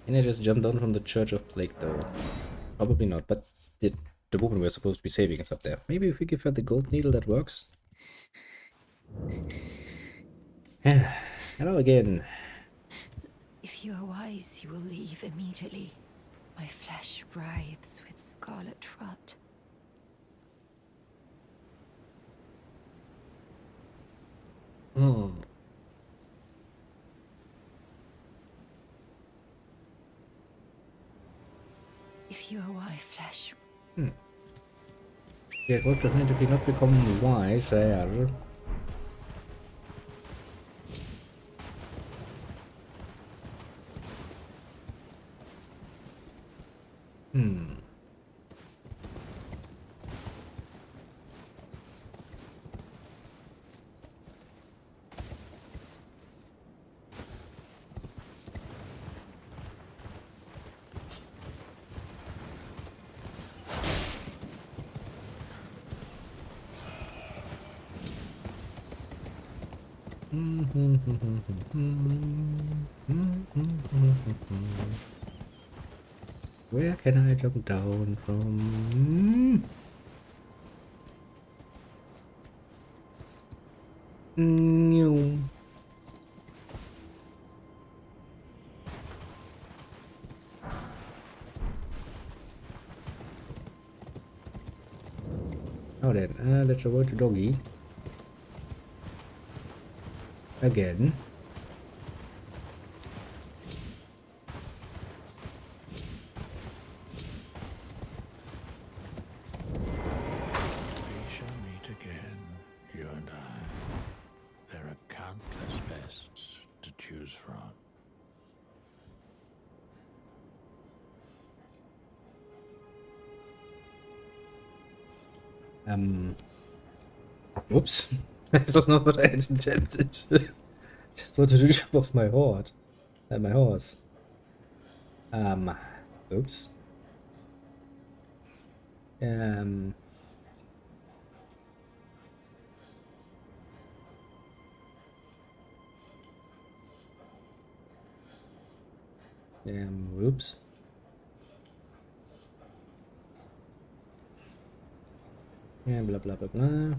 Can I just jump down from the Church of Plague though? Probably not, but the woman we're supposed to be saving is up there. Maybe if we give her the gold needle that works? Hello again. If you are wise, you will leave immediately. My flesh writhes with scarlet rot. If you are wise, flesh. Yeah, it would definitely not become wise there. Where can I jump down from? No. Now then, let's avoid the doggy. Again. We shall meet again, you and I. There are countless bests to choose from. Oops. That was not what I had intended. Just wanted to jump off my horse. My horse. Oops. Oops. Yeah, blah blah blah blah.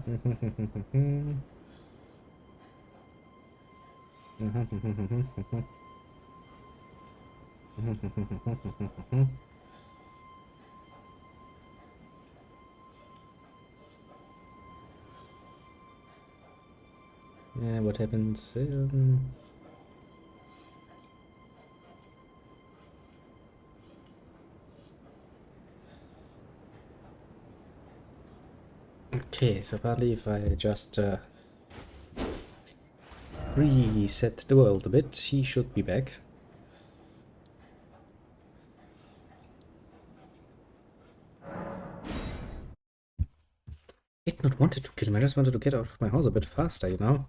Yeah, what happens? Okay, so apparently if I just reset the world a bit, he should be back. Did not wanted to kill him, I just wanted to get out of my house a bit faster, you know?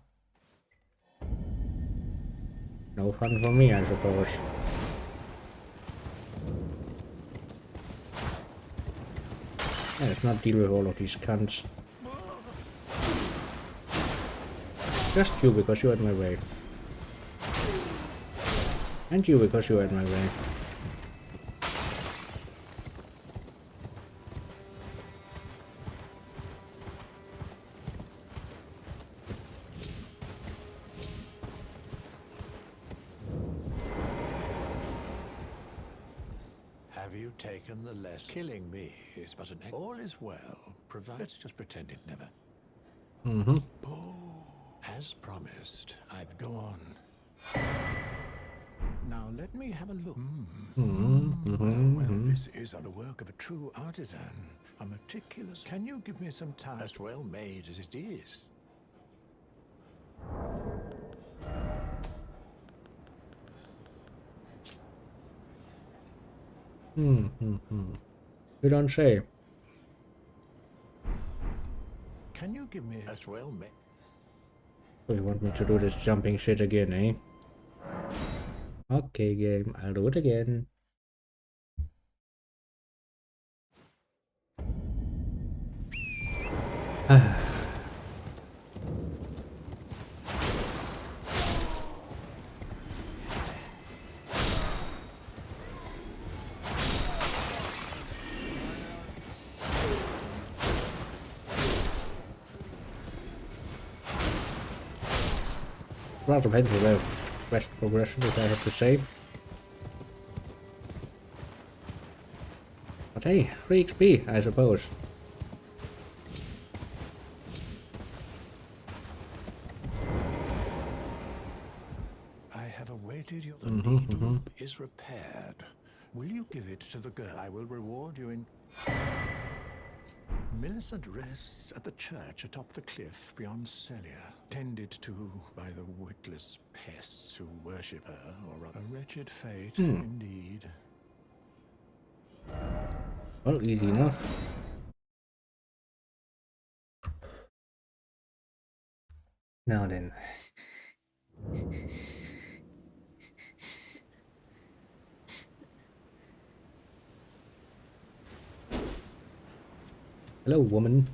No fun for me, I suppose. Yeah, let's not deal with all of these cunts. Just you, because you're in my way. And you, because you're in my way. Have you taken the lesson? Killing me is but an all is well, provided. Let's just pretend it never. Mm-hmm. Oh, as promised, I'd go on. Now let me have a look. Well, this is the work of a true artisan. A meticulous. Can you give me some time? As well made as it is. You don't say. Can you give me as well made? So you want me to do this jumping shit again, eh? Okay, game, I'll do it again. Rather painful though. Quest progression, if I have to say. But hey, 3 XP, I suppose. I have awaited you. The needle is repaired. Will you give it to the girl? I will reward you in. Millicent rests at the church atop the cliff beyond Celia, tended to by the witless pests who worship her, or a wretched fate, indeed. Well, easy enough. Now then. Hello, woman.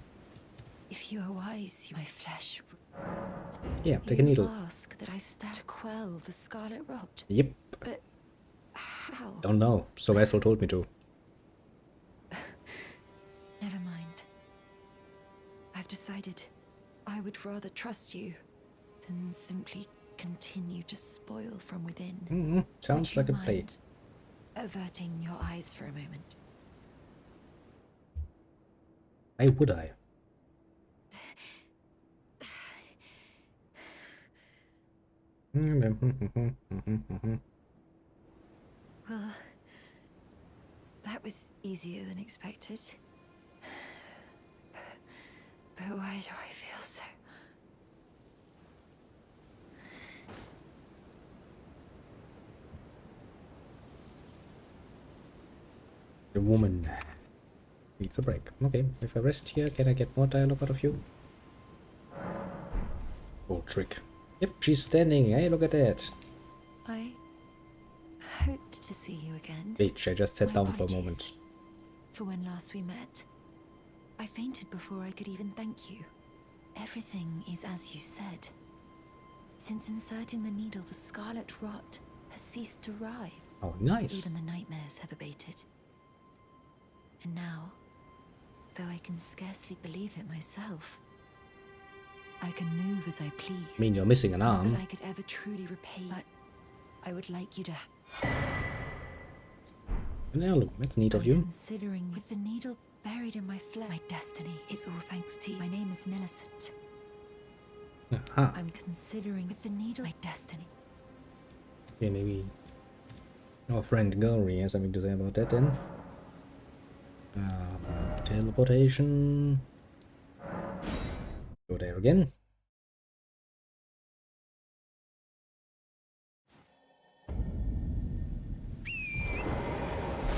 If you are wise, my flesh. Yeah, take a needle. Ask that I stand to quell the scarlet rot. Yep. But how? Don't know. So Vessel told me to. Never mind. I've decided I would rather trust you than simply continue to spoil from within. Sounds like a play. Mind averting your eyes for a moment? Why would I? Well, that was easier than expected. But why do I feel so? The woman needs a break. Okay, if I rest here, can I get more dialogue out of you? Oh, trick. Yep, she's standing. Hey, look at that. I hoped to see you again. Bitch, I just sat My down for a apologies moment. For when last we met. I fainted before I could even thank you. Everything is as you said. Since inserting the needle, the scarlet rot has ceased to writhe. Oh, nice. Even the nightmares have abated. And now, though I can scarcely believe it myself. I can move as I please. I mean, you're missing an Not arm. that I could ever truly repay, but I would like you to. An heirloom. That's neat of I'm you. considering with the needle buried in my flesh, my destiny. It's all thanks to you. My name is Millicent. Aha. I'm considering with the needle my destiny. Okay, maybe our friend Gory has something to say about that then. Teleportation. Go there again.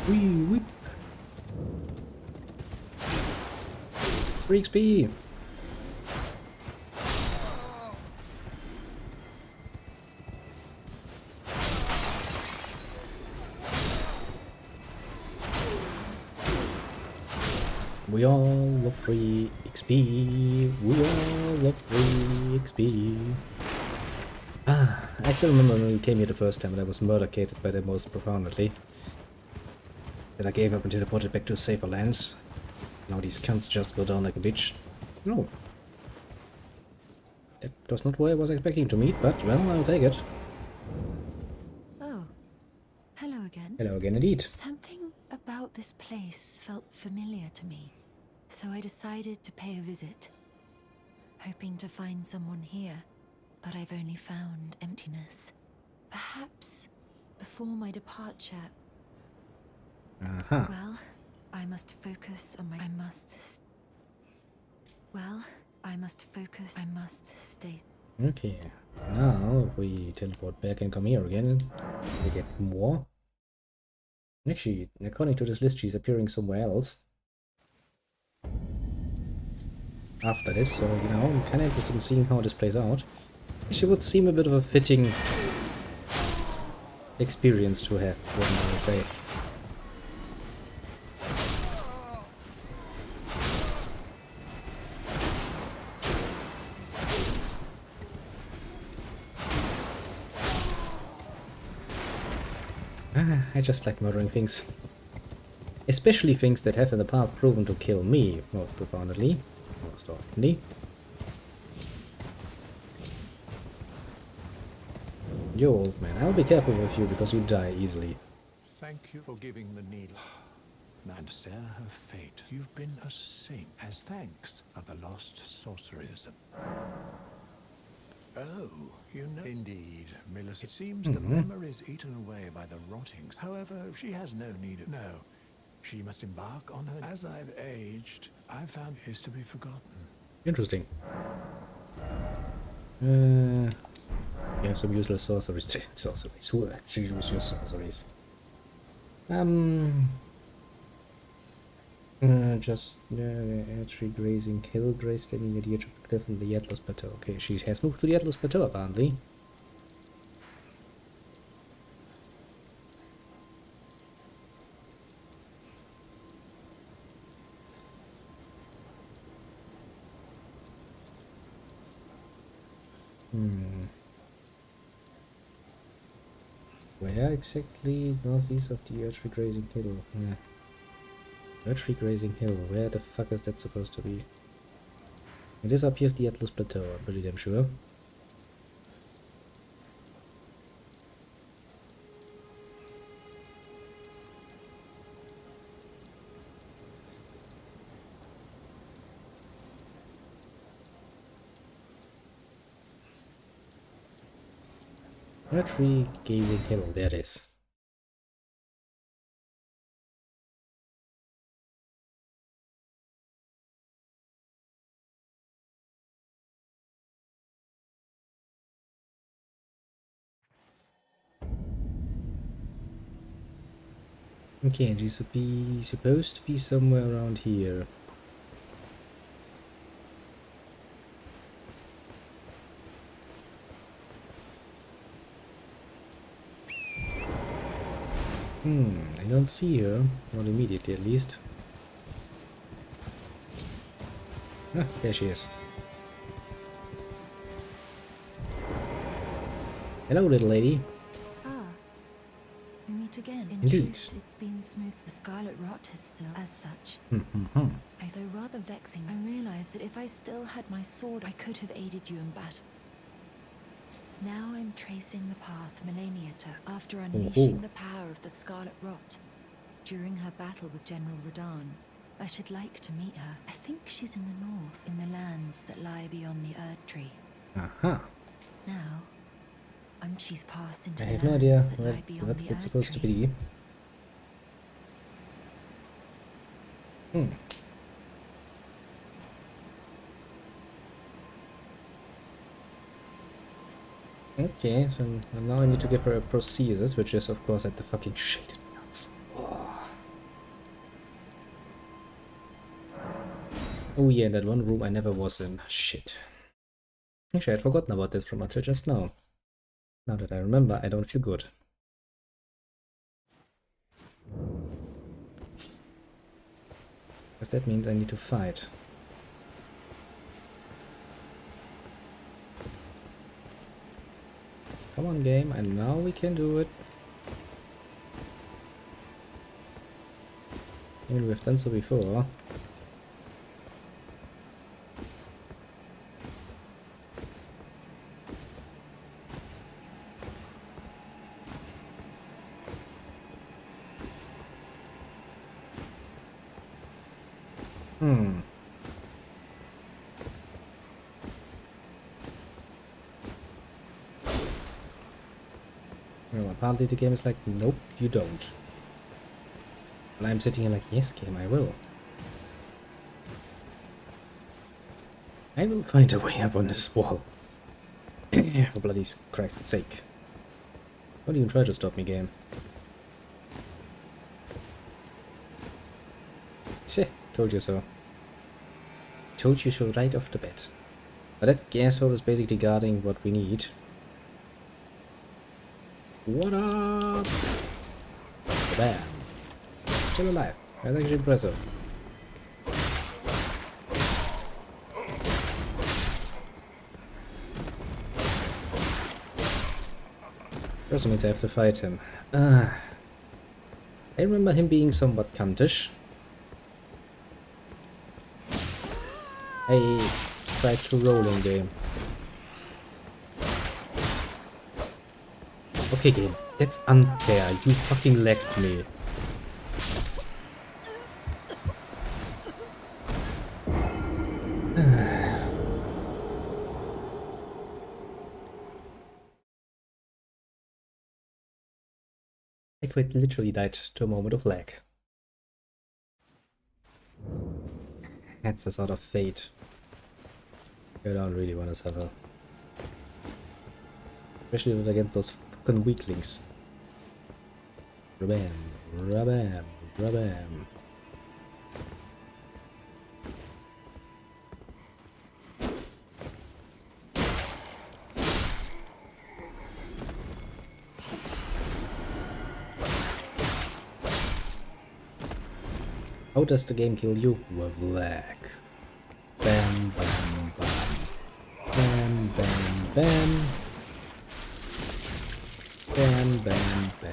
Wee whip. 3 XP. We all love free XP. We all love free XP. Ah, I still remember when we came here the first time and I was murder-cated by them most profoundly. That I gave up and teleported back to safer lands. Now these cunts just go down like a bitch. No. That was not where I was expecting to meet, but well, I'll take it. Oh, hello again. Hello again indeed. Something about this place felt familiar to me, so I decided to pay a visit, hoping to find someone here, but I've only found emptiness. Perhaps before my departure. Aha. Well, I must focus on my. I must stay. Okay. Now if we teleport back and come here again, we get more. Actually, according to this list, she's appearing somewhere else after this, so you know, I'm kind of interested in seeing how this plays out. She would seem a bit of a fitting experience to have, wouldn't I say? I just like murdering things. Especially things that have in the past proven to kill me, most profoundly. Most oftenly. You old man, I'll be careful with you because you die easily. Thank you for giving the needle. And stare her fate. You've been a saint as thanks of the lost sorceries. Oh, you know. Indeed, Millicent. It seems the memory is eaten away by the rottings. However, she has no need of. No. She must embark on her. As I've aged, I've found his to be forgotten. Interesting. You have some useless sorceries. Sorceries. Who actually use your sorceries? Tree grazing hill, graze standing at the edge of the cliff on the Atlas Plateau. Okay, she has moved to the Atlas Plateau apparently. Where exactly northeast of the Tree grazing hill? Yeah. Tree grazing hill, where the fuck is that supposed to be? This appears the Atlas Plateau, I'm pretty damn sure. Tree gazing hill, there it is. Okay, and she's supposed to be somewhere around here. I don't see her, not immediately at least. Ah, there she is. Hello, little lady. Ah, we meet rot again. In Indeed. truth, it's been smooth. The scarlet rot is still as such. Mm-hmm. Although rather vexing, I realized that if I still had my sword, I could have aided you in battle. Now I'm tracing the path Melania took after unleashing the power of the scarlet rot. During her battle with General Radahn, I should like to meet her. I think she's in the north, in the lands that lie beyond the Erd Tree. Aha. Now, she's passed into I the have no lands idea that lie beyond what's the it Erd supposed to Tree. be. Okay, so now I need to give her a prosthesis, which is of course at the fucking shaded nuts. Oh yeah, that one room I never was in. Shit. Actually, I'd forgotten about this from until just now. Now that I remember, I don't feel good. Because that means I need to fight. Come on, game, and now we can do it. I mean, we've done so before. Well, apparently the game is like, nope, you don't. And I'm sitting here like, yes, game, I will. I will find a way up on this wall. For bloody Christ's sake. Don't even try to stop me, game. See, told you so. Told you so right off the bat. But that asshole is basically guarding what we need. What up? Bam. Still alive. That's actually impressive. Also means I have to fight him. I remember him being somewhat cuntish. I tried to roll in game. Okay, game. That's unfair. You fucking lagged me. I quite literally died to a moment of lag. That's a sort of fate you don't really want to suffer. Especially not against those fucking weaklings. Rabam, rabam, rabam. How does the game kill you? With lag. Bam, bam, bam. Bam, bam, bam. Bam, bam, bam.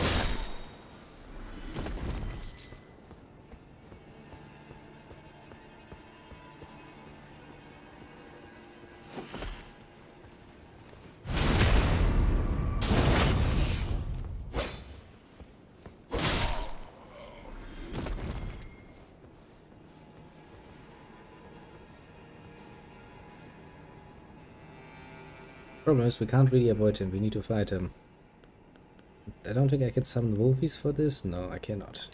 Problem is, we can't really avoid him. We need to fight him. I don't think I can summon Wolfies for this. No, I cannot.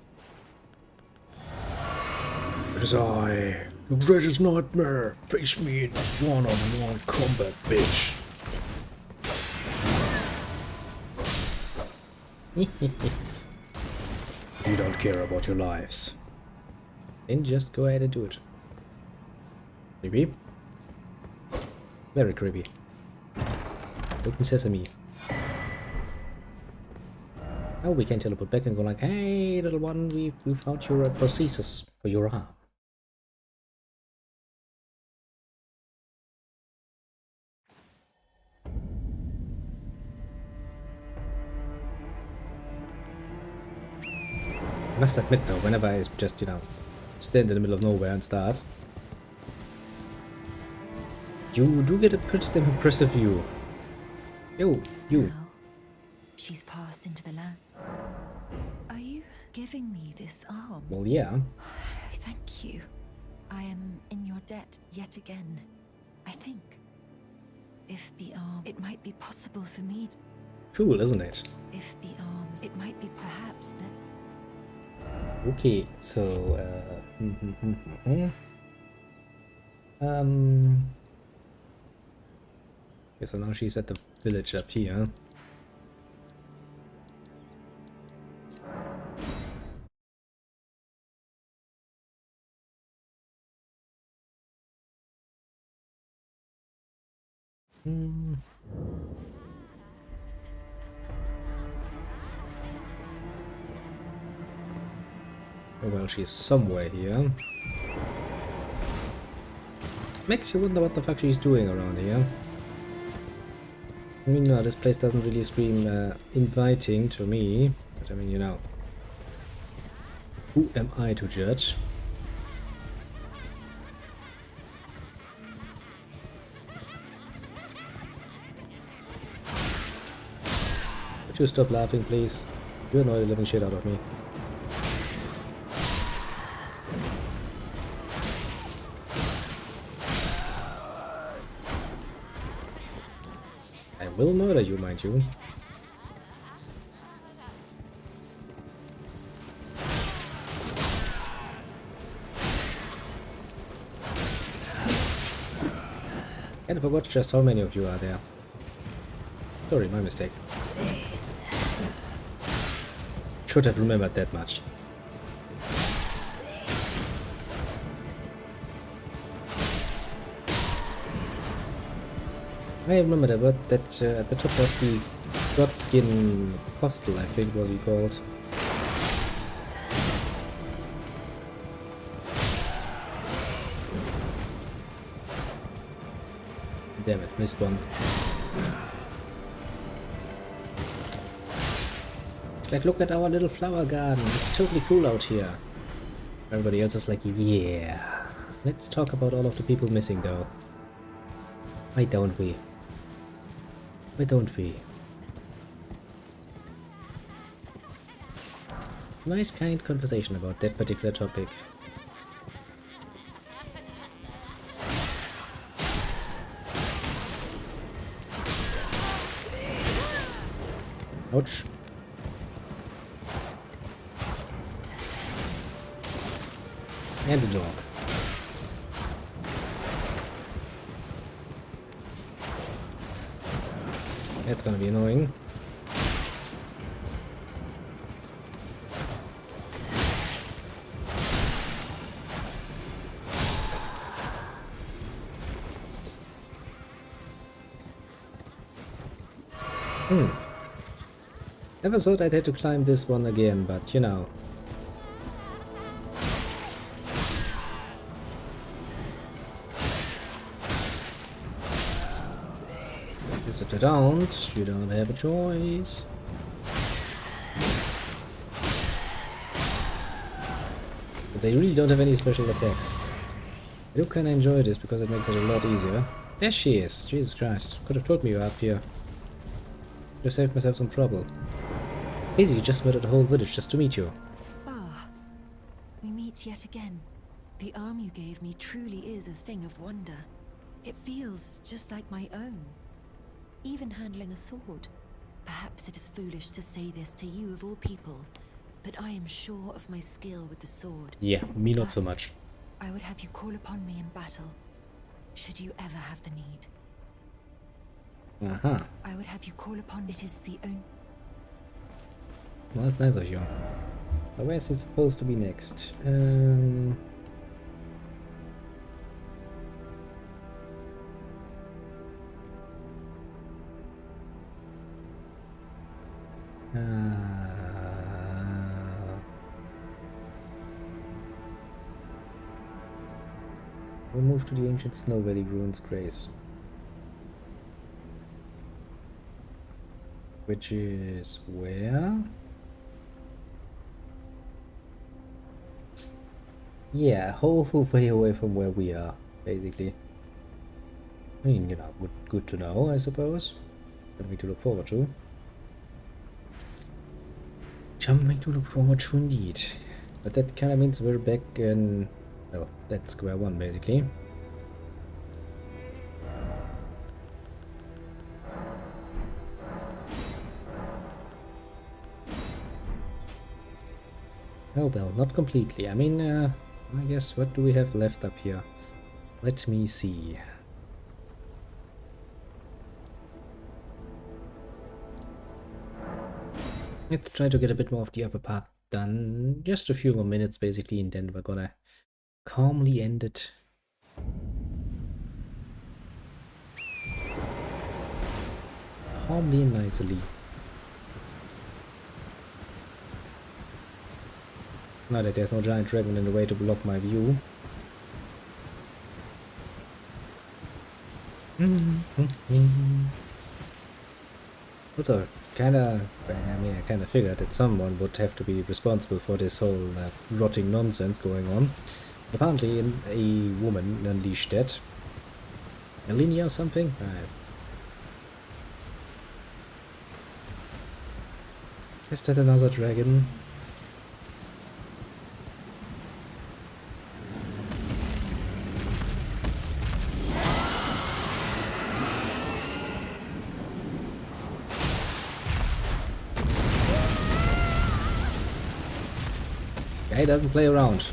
It is I, the greatest nightmare. Face me in one-on-one combat, bitch. You don't care about your lives. Then just go ahead and do it. Creepy. Very creepy. Open sesame. Now we can teleport back and go like, hey little one, we found your prosthesis for your arm. Must admit though, whenever I just, you know, stand in the middle of nowhere and start, you do get a pretty damn impressive view. Yo, you. Now, she's passed into the land. Are you giving me this arm? Well, yeah. Thank you. I am in your debt yet again. I think. If the arm... It might be possible for me... Cool, isn't it? If the arms... It might be perhaps that... Okay, so, okay, so now she's at the village up here. Oh, well, she's somewhere here. Makes you wonder what the fuck she's doing around here. I mean, no, this place doesn't really scream inviting to me, but I mean, you know, who am I to judge? Would you stop laughing, please? You annoy the living shit out of me. I will murder you, mind you. And I forgot just how many of you are there. Sorry, my mistake. Should have remembered that much. I remember that at the top was the Godskin Hostel, I think was he called. Damn it, missed one. Like, look at our little flower garden, it's totally cool out here. Everybody else is like, yeah. Let's talk about all of the people missing though. Why don't we? Why don't we? Nice kind conversation about that particular topic. Ouch. And a dog. That's gonna be annoying. Never thought I'd have to climb this one again, but you know. If you don't have a choice. But they really don't have any special attacks. I do kinda enjoy this because it makes it a lot easier. There she is! Jesus Christ. Could have told me you were up here. Could have saved myself some trouble. Basically just murdered the whole village just to meet you. Ah, we meet yet again. The arm you gave me truly is a thing of wonder. It feels just like my own. Even handling a sword. Perhaps it is foolish to say this to you of all people, but I am sure of my skill with the sword. Yeah, me not so Thus, much. I would have you call upon me in battle, should you ever have the need. Aha. I would have you call upon... It is the only... Well, that's nice of you. But where is it supposed to be next? We'll move to the ancient Snow Valley Ruins Grace. Which is where? Yeah, a whole way away from where we are, basically. I mean, you know, good to know, I suppose. Something to look forward to. Something to look forward to indeed. But that kind of means we're back in, well, that's square one, basically. Oh well, not completely. I mean, I guess what do we have left up here? Let me see. Let's try to get a bit more of the upper part done. Just a few more minutes basically, and then we're gonna calmly end it. Calmly and nicely. Now that there's no giant dragon in the way to block my view. Also, kinda, I mean, I kinda figured that someone would have to be responsible for this whole rotting nonsense going on. Apparently, a woman unleashed that. Alinea or something? Is that another dragon? Guy doesn't play around.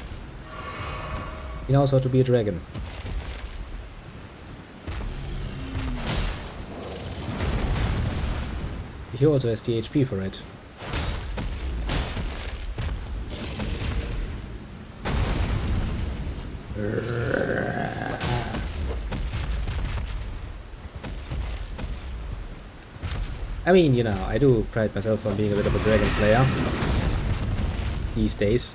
He knows how to be a dragon. He also has the HP for it. I mean, you know, I do pride myself on being a bit of a dragon slayer these days.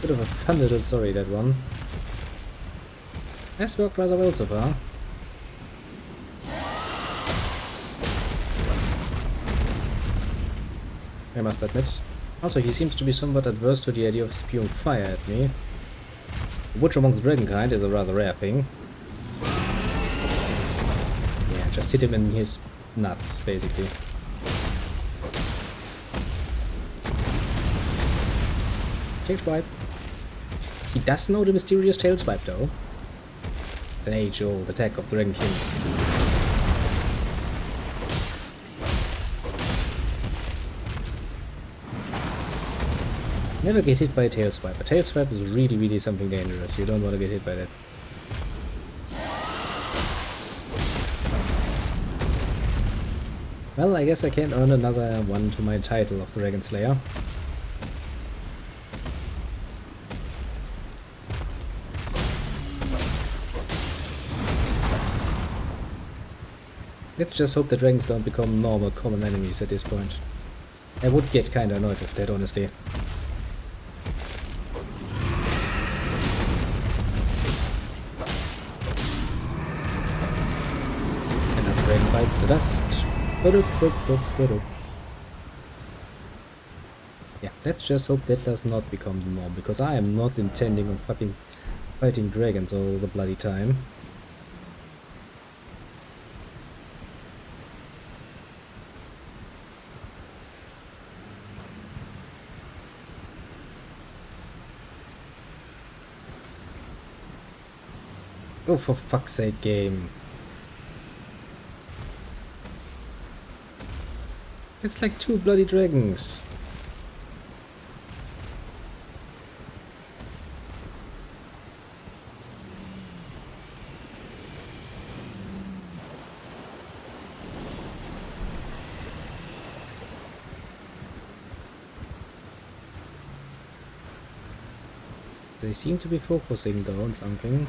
Bit of a fun little story, that one. Has worked rather well so far. I must admit. Also, he seems to be somewhat adverse to the idea of spewing fire at me. Which amongst dragonkind is a rather rare thing. Yeah, just hit him in his nuts, basically. Tail swipe. He does know the mysterious tail swipe, though. It's an age-old attack of Dragon King. Never get hit by a tail swipe. A tail swipe is really something dangerous. You don't want to get hit by that. Well, I guess I can earn another one to my title of Dragon Slayer. Let's just hope the dragons don't become normal common enemies at this point. I would get kinda annoyed with that, honestly. And as the dragon bites the dust. Yeah, let's just hope that does not become the norm, because I am not intending on fucking fighting dragons all the bloody time. Oh, for fuck's sake, game. It's like 2 bloody dragons. They seem to be focusing though on something.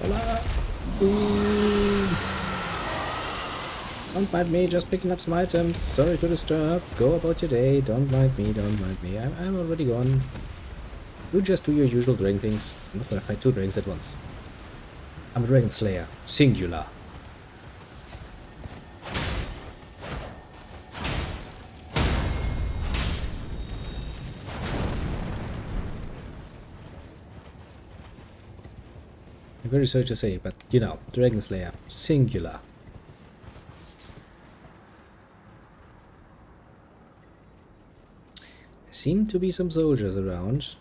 Hola. Don't mind me, just picking up some items. Sorry to disturb. Go about your day. Don't mind me, don't mind me. I'm already gone. You just do your usual dragon things. I'm not gonna fight 2 dragons at once. I'm a Dragon Slayer. Singular. I'm very sorry to say, but you know, Dragon Slayer. Singular. There seem to be some soldiers around.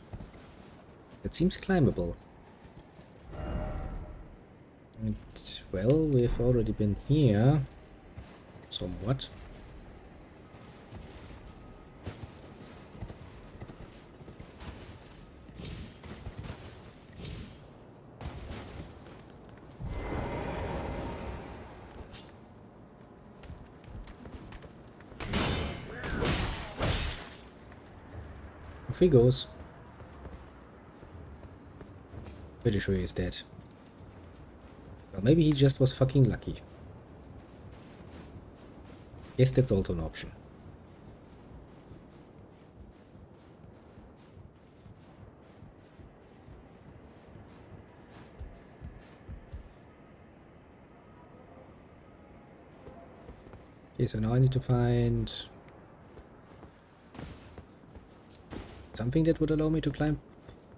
It seems climbable. And, well, we've already been here. Somewhat. Off he goes. Pretty sure he's dead. Well, maybe he just was fucking lucky. Guess that's also an option. Okay, so now I need to find something that would allow me to climb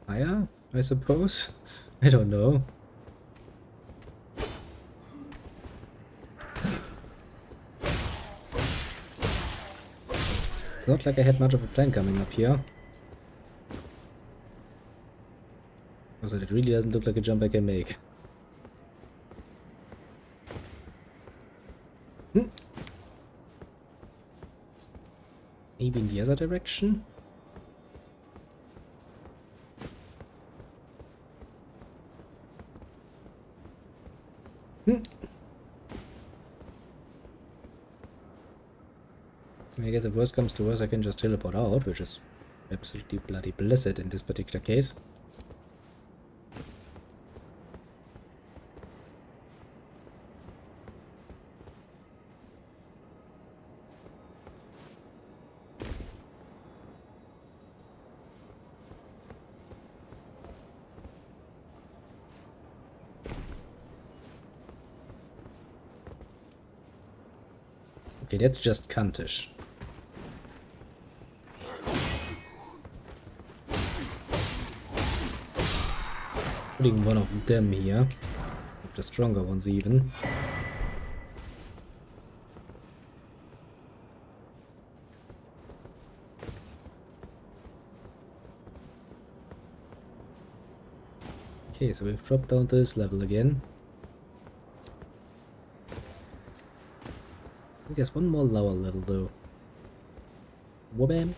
higher, I suppose. I don't know. It's not like I had much of a plan coming up here. Also, it really doesn't look like a jump I can make. Maybe in the other direction? I guess if worst comes to worst, I can just teleport out, which is absolutely bloody blessed in this particular case. Okay, that's just cuntish. Putting one of them here. The stronger ones even. Okay, so we've dropped down to this level again. I think there's one more lower level though. Wabam!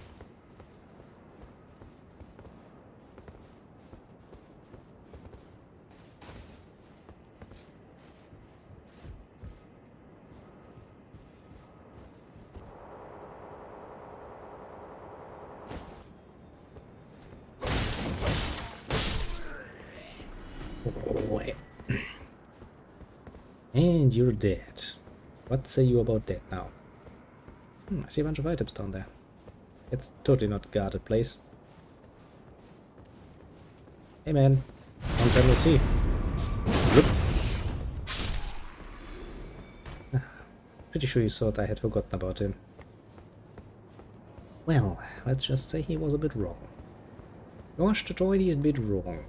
And you're dead. What say you about that now? I see a bunch of items down there. It's totally not a guarded place. Hey man, long time no see. Whoop. Pretty sure you thought I had forgotten about him. Well, let's just say he was a bit wrong. Gosh, the droid is a bit wrong.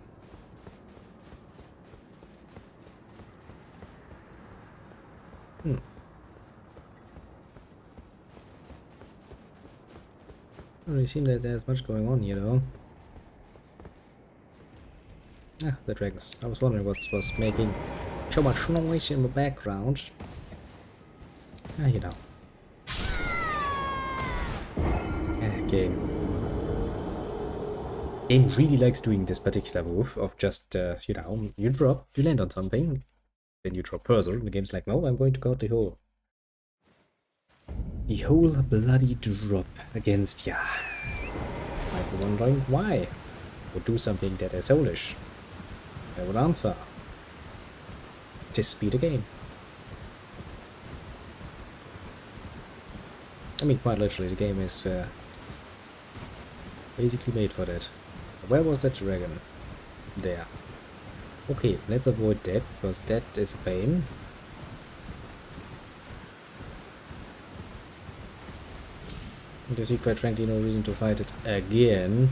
Doesn't really seem that there's much going on here though. Ah, the dragons. I was wondering what was making so much noise in the background. Ah, you know. Game. Game really likes doing this particular move of just, you know, you drop, you land on something, then you drop further, and the game's like, no, I'm going to guard the hole. The whole bloody drop against ya. Might be wondering why. Would do something that is soulish. I would answer. Just speed a game. I mean, quite literally, the game is basically made for that. Where was that dragon? There. Okay, let's avoid that, because that is a pain. I see quite frankly no reason to fight it again.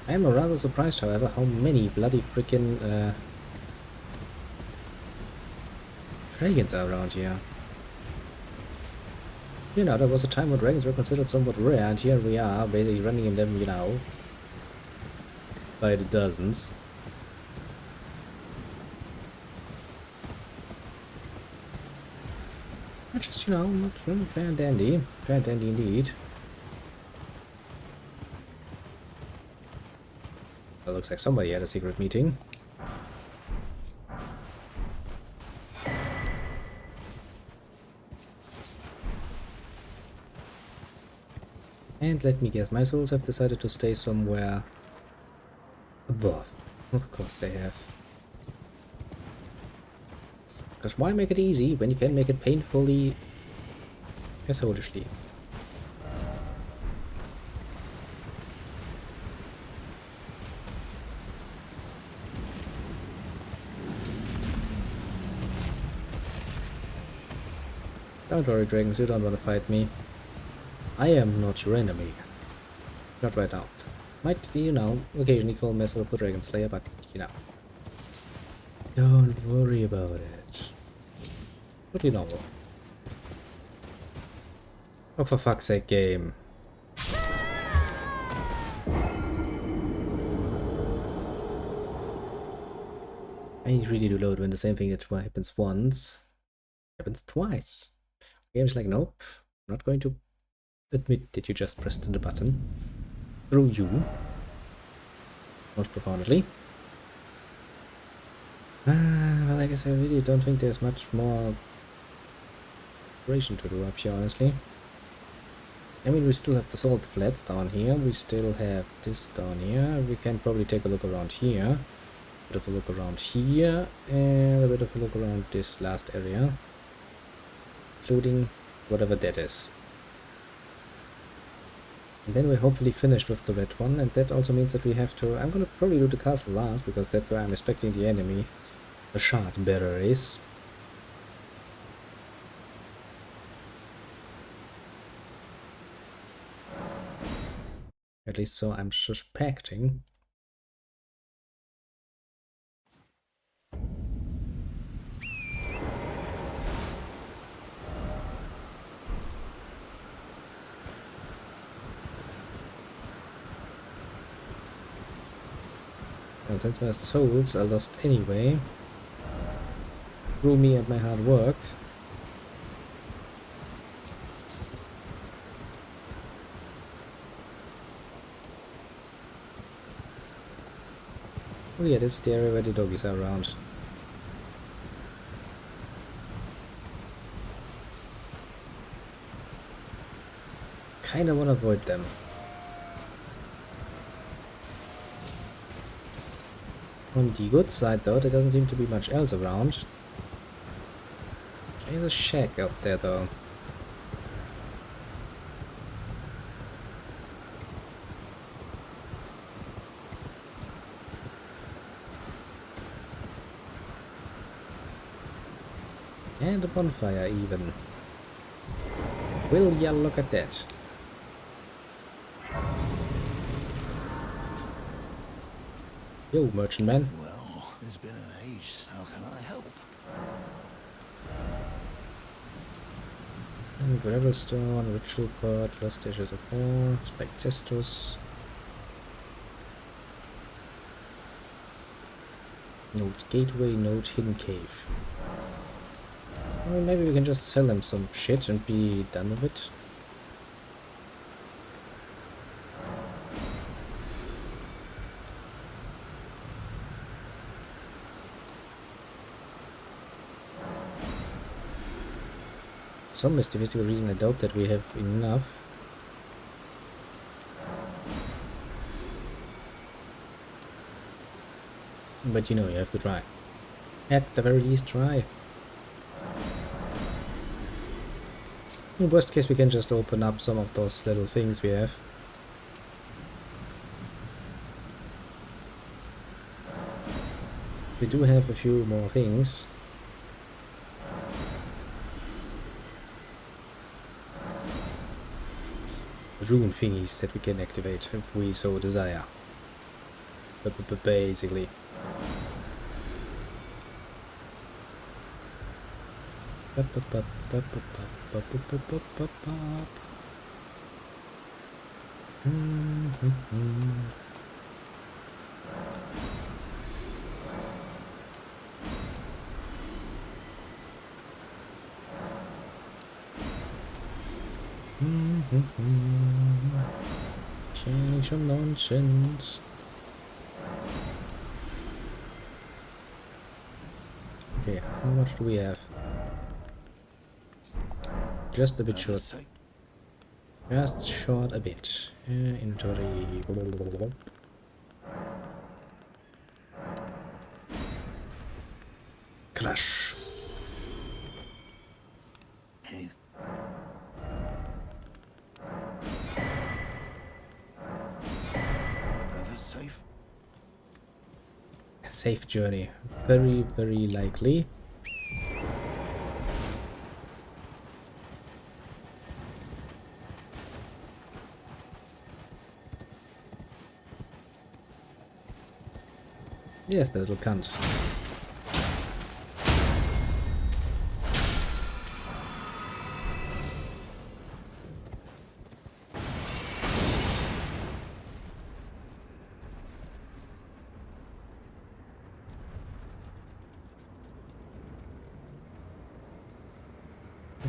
I am rather surprised, however, how many bloody freaking dragons are around here. You know, there was a time when dragons were considered somewhat rare, and here we are, basically running in them, you know, by the dozens. Just, you know, not fair and dandy. Fair and dandy indeed. It looks like somebody had a secret meeting. And let me guess, my souls have decided to stay somewhere above. Of course they have. Because why make it easy when you can make it painfully asshole-ishly? Don't worry, dragons, you don't want to fight me. I am not your enemy. Not right now. Might, you know, occasionally call myself the Dragon Slayer, but, you know. Don't worry about it. Pretty normal. Oh, for fuck's sake, game. I really do load when the same thing that happens once happens twice. The game's like, nope, I'm not going to admit that you just pressed the button. Through you. Most profoundly. Well, I guess I really don't think there's much more exploration to do up here, honestly. I mean, we still have the salt flats down here. We still have this down here. We can probably take a look around here. A bit of a look around here. And a bit of a look around this last area. Including whatever that is. And then we're hopefully finished with the red one. And that also means that we have to... I'm gonna probably do the castle last, because that's where I'm expecting the enemy. The shard bearer is. At least so I'm suspecting. And since my souls are lost anyway, through me and my hard work, oh yeah, this is the area where the doggies are around. Kinda wanna avoid them. On the good side though, there doesn't seem to be much else around. There's a shack up there though. And a bonfire even. Will ya look at that? Yo, merchant man. Well, it's been an age. How can I help? And Gravelstone, Ritual Pot, Lost Ashes of War, Spectestus. Note Gateway, Note Hidden Cave. Well, maybe we can just sell them some shit and be done with it. For some mystical reason I doubt that we have enough. But you know, you have to try. At the very least, try. In worst case, we can just open up some of those little things we have. We do have a few more things. Rune thingies that we can activate if we so desire. Basically. Change some nonsense. Okay, how much do we have? Just a bit short. Just short a bit. Inventory. Crash. Safe. A safe journey. Very, very likely. Yes, the little cunt.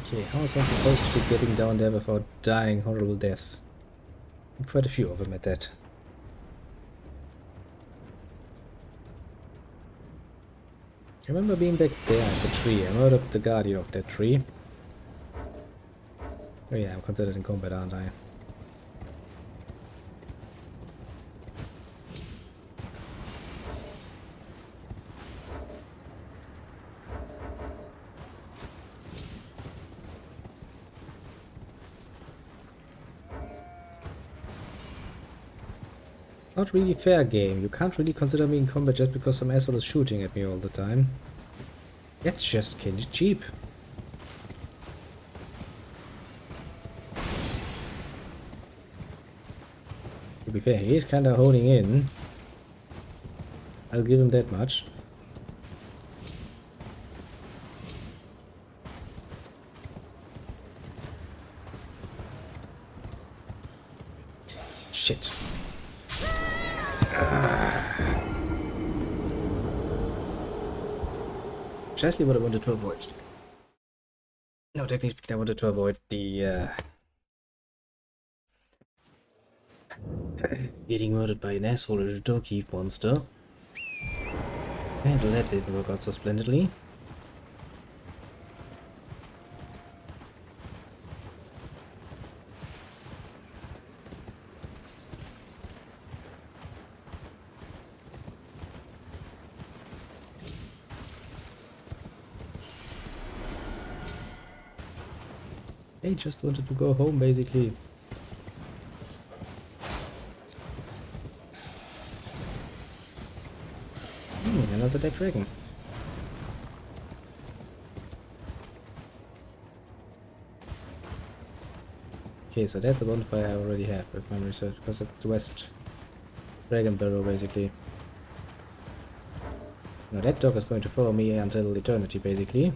Okay, how is one supposed to be getting down there without dying horrible deaths? Quite a few of them at that. I remember being back there at the tree. I'm not up the guardian of that tree. Oh yeah, I'm considered in combat, aren't I? Not really fair game. You can't really consider me in combat just because some asshole is shooting at me all the time. That's just kinda cheap. To be fair, he is kinda holding in. I'll give him that much. Shit. Precisely what I wanted to avoid. No, technically speaking, I wanted to avoid the getting murdered by an asshole or a doggy monster. And that didn't work out so splendidly. They just wanted to go home, basically. Another dead dragon. Okay, so that's the bonfire I already have with my research, because it's the West Dragon Barrow, basically. Now that dog is going to follow me until eternity, basically.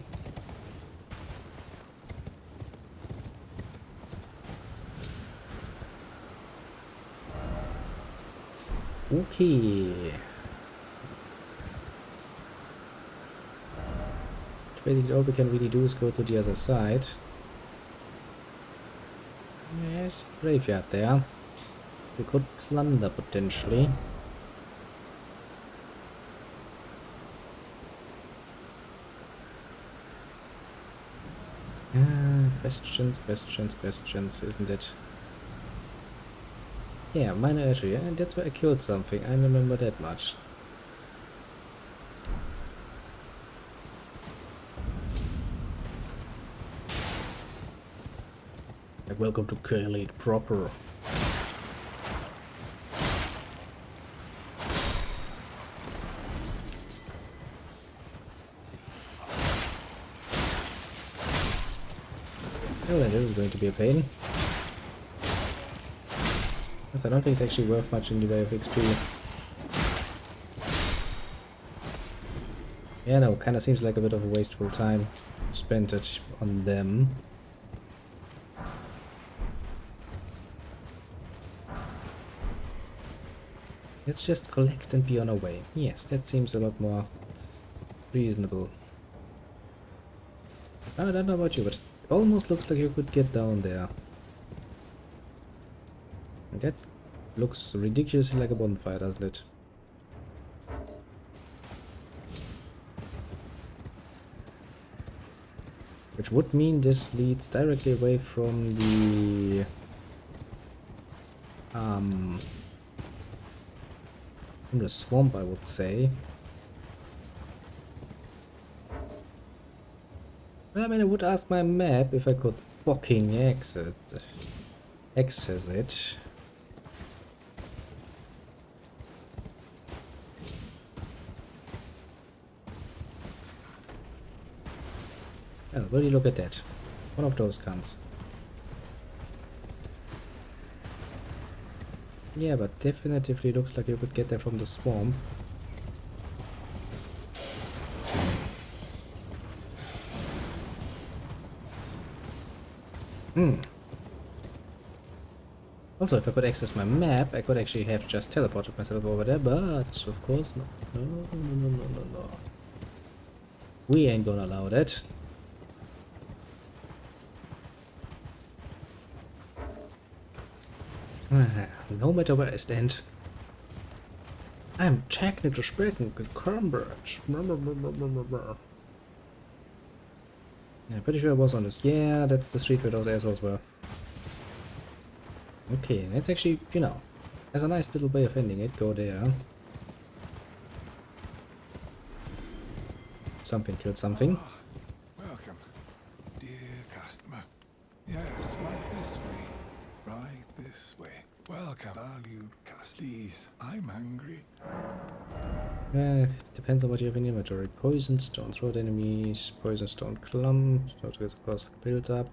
Okay. Basically all we can really do is go to the other side. Yes, graveyard there. We could plunder potentially. Questions, isn't it? Yeah, minor area, and that's where I killed something, I remember that much. Like, welcome to Kerlade proper. Oh, then this is going to be a pain. Because I don't think it's actually worth much in the way of XP. Yeah, no, kinda seems like a bit of a wasteful time spent it on them. Let's just collect and be on our way. Yes, that seems a lot more reasonable. I don't know about you, but it almost looks like you could get down there. And that looks ridiculously like a bonfire, doesn't it? Which would mean this leads directly away from the from the swamp, I would say. Well, I mean, I would ask my map if I could fucking access it. Oh, will you look at that? One of those guns. Yeah, but definitively looks like you could get there from the swamp. Also, if I could access my map, I could actually have just teleported myself over there, but of course not. No. We ain't gonna allow that. No matter where I stand, I'm technically speaking Cambridge. Yeah, pretty sure I was on this. Yeah, that's the street where those assholes were. Okay, that's actually, you know, as a nice little way of ending it, go there. Something killed something. Welcome, dear customer. Yes, right this way. Right this way. Welcome, valued customers. I'm hungry. Depends on what you have in your inventory. Poison stone, throat enemies, poison stone clump, so it's of course build up.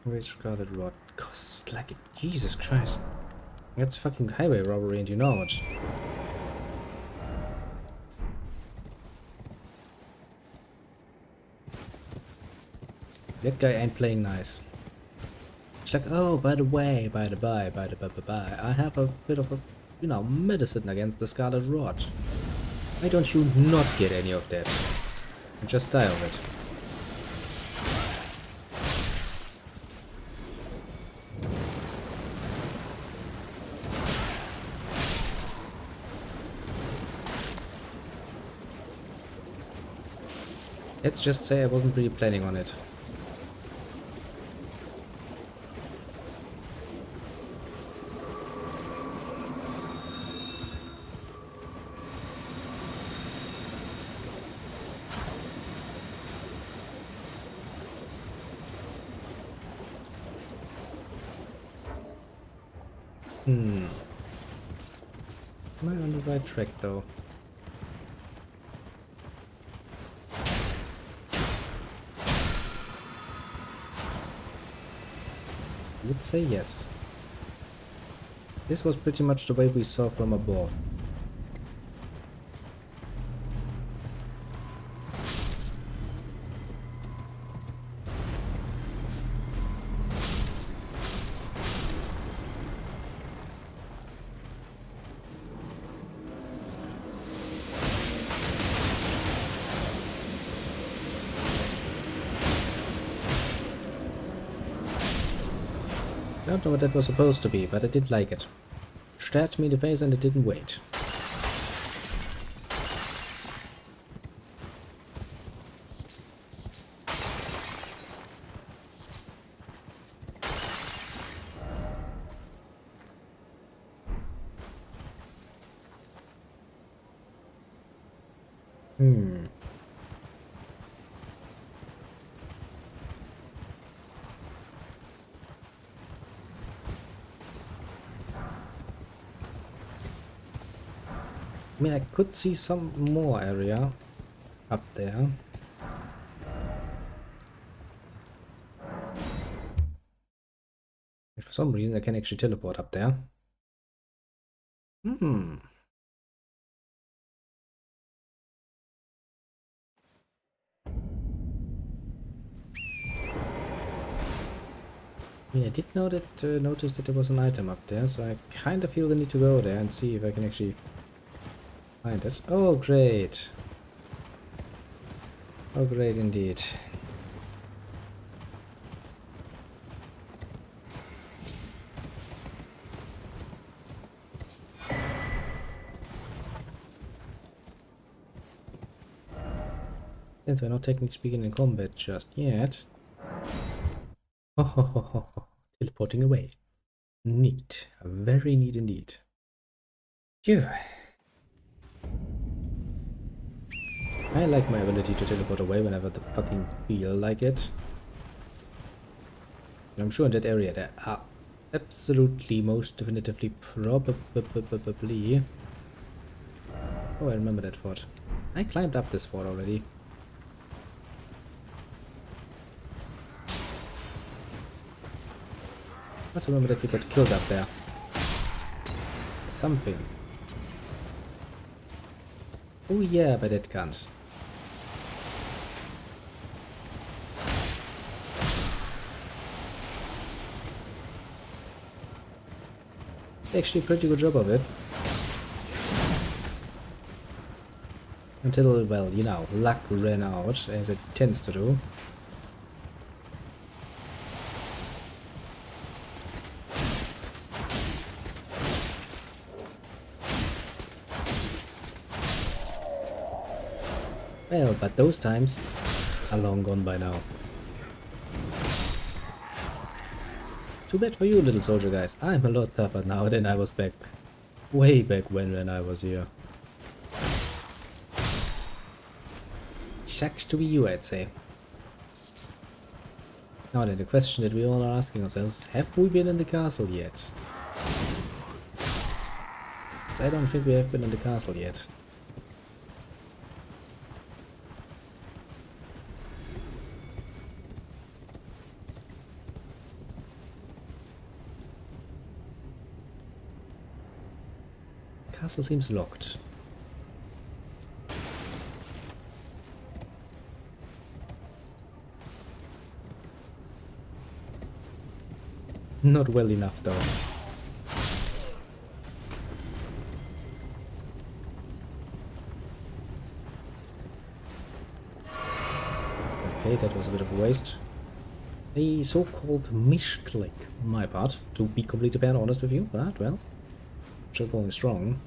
Where's Scarlet Rod? Costs like Jesus Christ. That's fucking highway robbery and you know it. That guy ain't playing nice. It's like, oh, by the way, by the by, I have a bit of a, you know, medicine against the Scarlet Rot. Why don't you not get any of that? And just die of it. Let's just say I wasn't really planning on it. Am I on the right track though? I would say yes. This was pretty much the way we saw from above. I don't know what that was supposed to be, but I did like it. Stabbed me in the face and it didn't wait. I mean, I could see some more area up there. For some reason I can actually teleport up there. Hmm. Yeah, I did know that, notice that there was an item up there, so I kind of feel the need to go there and see if I can actually find it. Oh, great. Oh, great indeed. Since we're not technically speaking in combat just yet. Oh, teleporting away. Neat. Very neat indeed. Phew. I like my ability to teleport away whenever the fucking feel like it. I'm sure in that area there are absolutely, most definitively, probably... Oh, I remember that fort. I climbed up this fort already. I also remember that we got killed up there. Something. Oh yeah, but that can't. Actually a pretty good job of it. Until, well, you know, luck ran out, as it tends to do. Well, but those times are long gone by now. Too bad for you, little soldier guys. I'm a lot tougher now than I was back, way back when I was here. Shucks to be you, I'd say. Now then, the question that we all are asking ourselves, have we been in the castle yet? 'Cause I don't think we have been in the castle yet. Castle seems locked. Not well enough though. Okay, that was a bit of a waste. A so-called misclick on my part, to be completely fair and honest with you, but well, still going strong.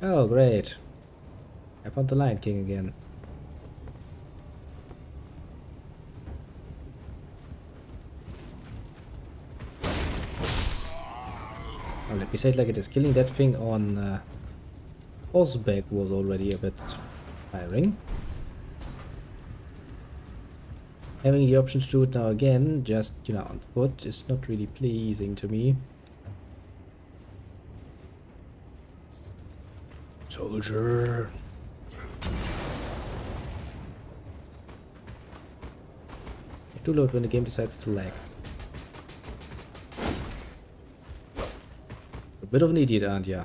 Oh, great. I found the Lion King again. Well, let me say it like it is. Killing that thing on Osbeck was already a bit tiring. Having the option to do it now again, just, you know, on foot, is not really pleasing to me. Soldier. Do load when the game decides to lag. A bit of an idiot, aren't ya?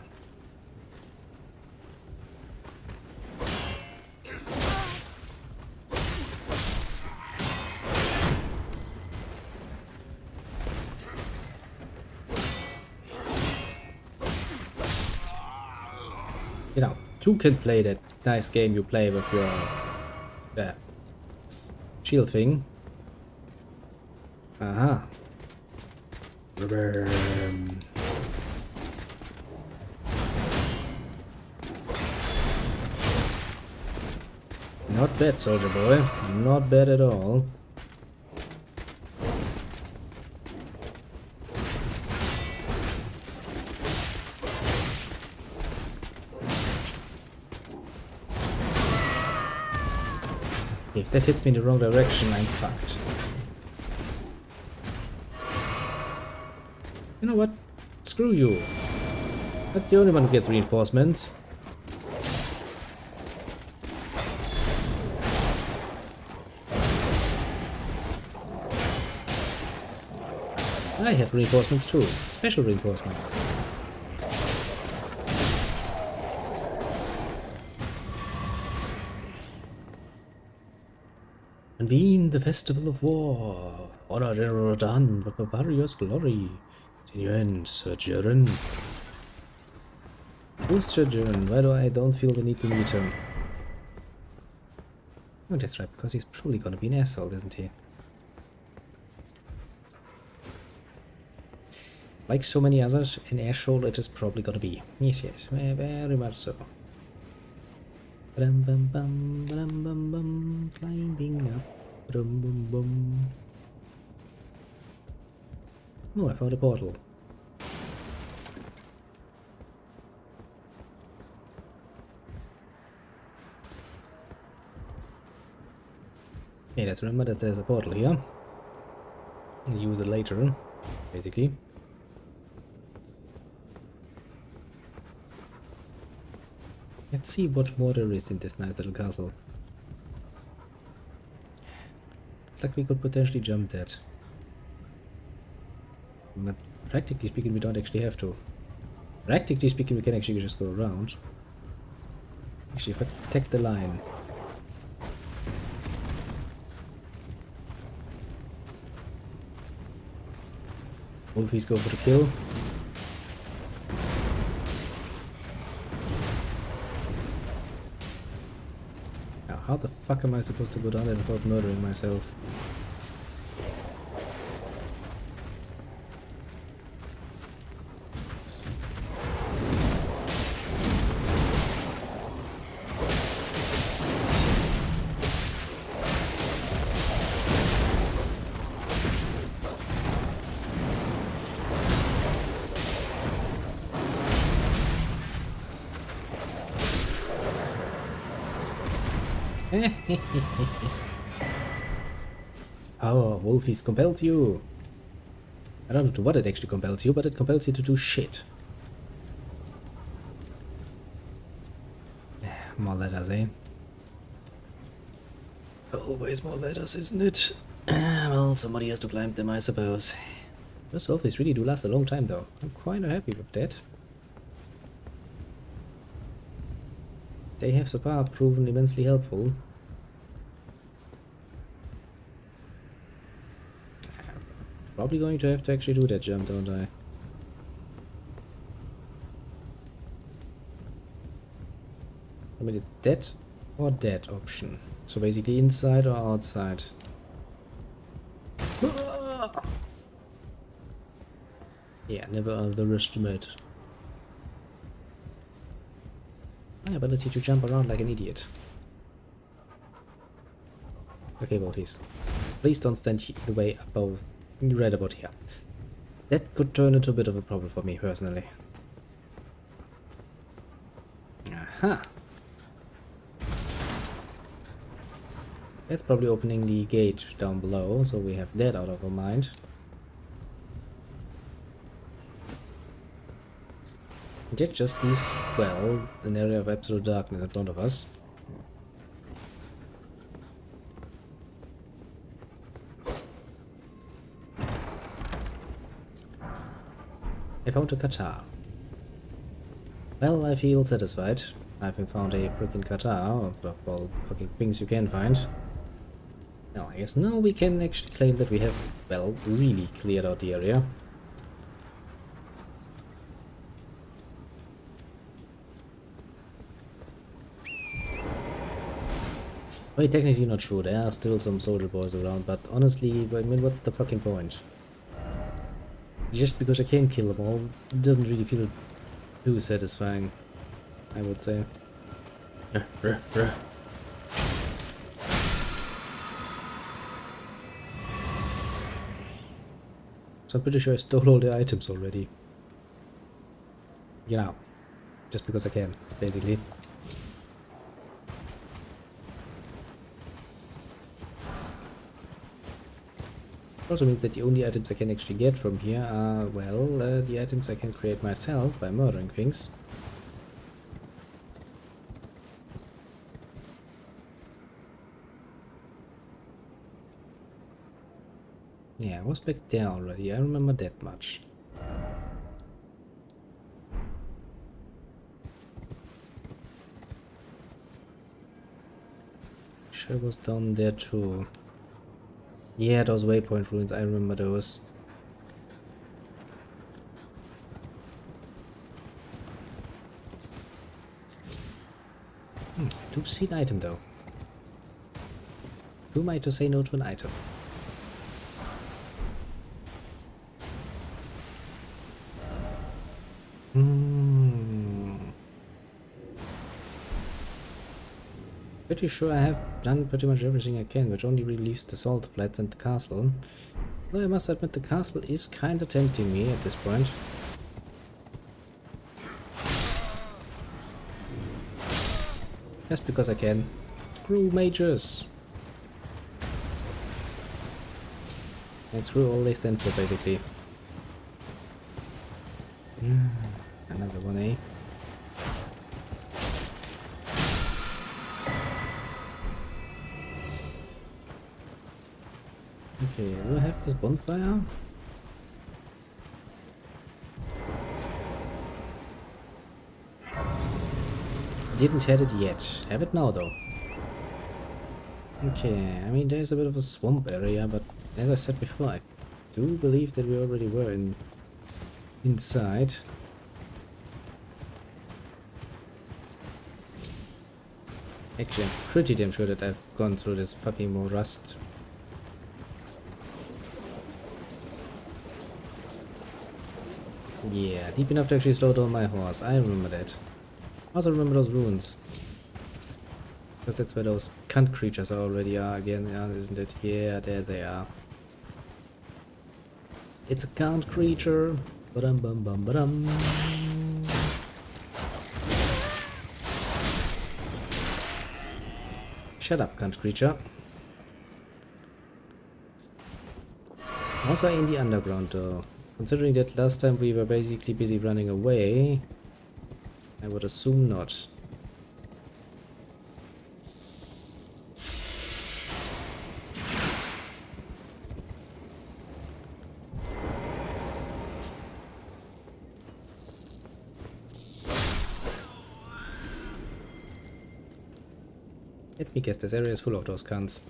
You know, two can play that nice game you play with your shield thing. Aha. Not bad, soldier boy. Not bad at all. If that hits me in the wrong direction, I'm fucked. You know what? Screw you. Not the only one who gets reinforcements. I have reinforcements too. Special reinforcements. Convene the Festival of War. Honor General Rodan with barbarous glory. Genuine Sojourn. Who's Sojourn? Why do I don't feel the need to meet him? Oh, that's right, because he's probably gonna be an asshole, isn't he? Like so many others, an asshole it is probably gonna be. Yes, yes, very much so. Bum bum bum bum bum bum, climbing up. Bum bum bum. Oh, I found a portal. Okay, let's remember that there's a portal here. I'll use it later, basically. Let's see what more there is in this nice little castle. Looks like we could potentially jump that. But practically speaking, we don't actually have to. Practically speaking, we can actually just go around. Actually, if I protect the line. Wolfies go for the kill. Now, how the fuck am I supposed to go down there without murdering myself? Oh, Wolfies compelled you. I don't know to what it actually compels you, but it compels you to do shit. More letters, eh? Always more letters, isn't it? Well, somebody has to climb them, I suppose. Those Wolfies really do last a long time, though. I'm quite happy with that. They have so far proven immensely helpful. Probably going to have to actually do that jump, don't I? I mean, that or that option. So basically inside or outside. Yeah, never underestimate my ability to jump around like an idiot. Okay, Wolfies. Please don't stand in the way above, right about here. That could turn into a bit of a problem for me, personally. Aha! That's probably opening the gate down below, so we have that out of our mind. That just leaves, well, an area of absolute darkness in front of us. I found a guitar. Well, I feel satisfied. Having found a freaking guitar, of all fucking things you can find. Well, I guess now we can actually claim that we have, well, really cleared out the area. Well, technically not true, there are still some soldier boys around, but honestly, I mean, what's the fucking point? Just because I can't kill them all, it doesn't really feel too satisfying, I would say. So I'm pretty sure I stole all the items already. You know, just because I can, basically. Also means that the only items I can actually get from here are, well, the items I can create myself by murdering things. Yeah, I was back there already. I remember that much. Sure was down there too. Yeah, those waypoint ruins, I remember those. I do see an item though. Who am I to say no to an item? Pretty sure I have done pretty much everything I can, which only really leaves the salt flats and the castle. Though I must admit the castle is kinda tempting me at this point. Just because I can. Screw mages! And screw all they stand for, basically. Another one, eh? Okay, do I have this bonfire? Didn't have it yet. Have it now, though. Okay, I mean, there's a bit of a swamp area, but as I said before, I do believe that we already were inside. Actually, I'm pretty damn sure that I've gone through this fucking more rust. Yeah, deep enough to actually slow down my horse. I remember that. Also remember those ruins. Because that's where those cunt creatures already are again, yeah, isn't it? Yeah, there they are. It's a cunt creature. Ba-dum bum bum ba-dum. Shut up, cunt creature. Also in the underground though. Considering that last time we were basically busy running away, I would assume not. Let me guess, this area is full of those cunts.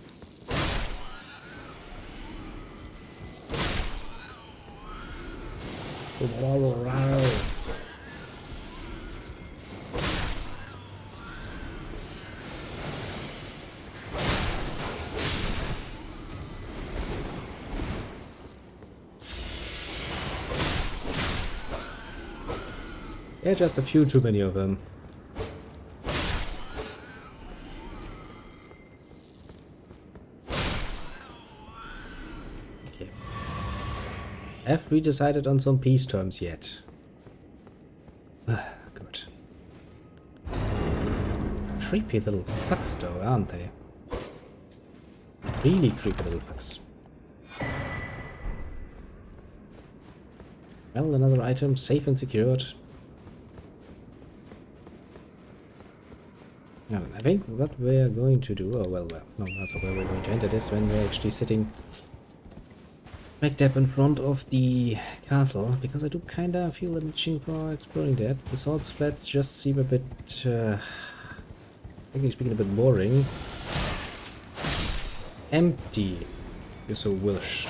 Yeah, just a few too many of them. Okay. Have we decided on some peace terms yet? Good. Creepy little fucks though, aren't they? Really creepy little fucks. Well, another item, safe and secured. Now, I think what we're going to do, oh well, no, that's not where we're going to enter this when we're actually sitting back up in front of the castle, because I do kinda feel an itching for exploring that. The swords flats just seem a bit, technically speaking, a bit boring. Empty, if you so wish.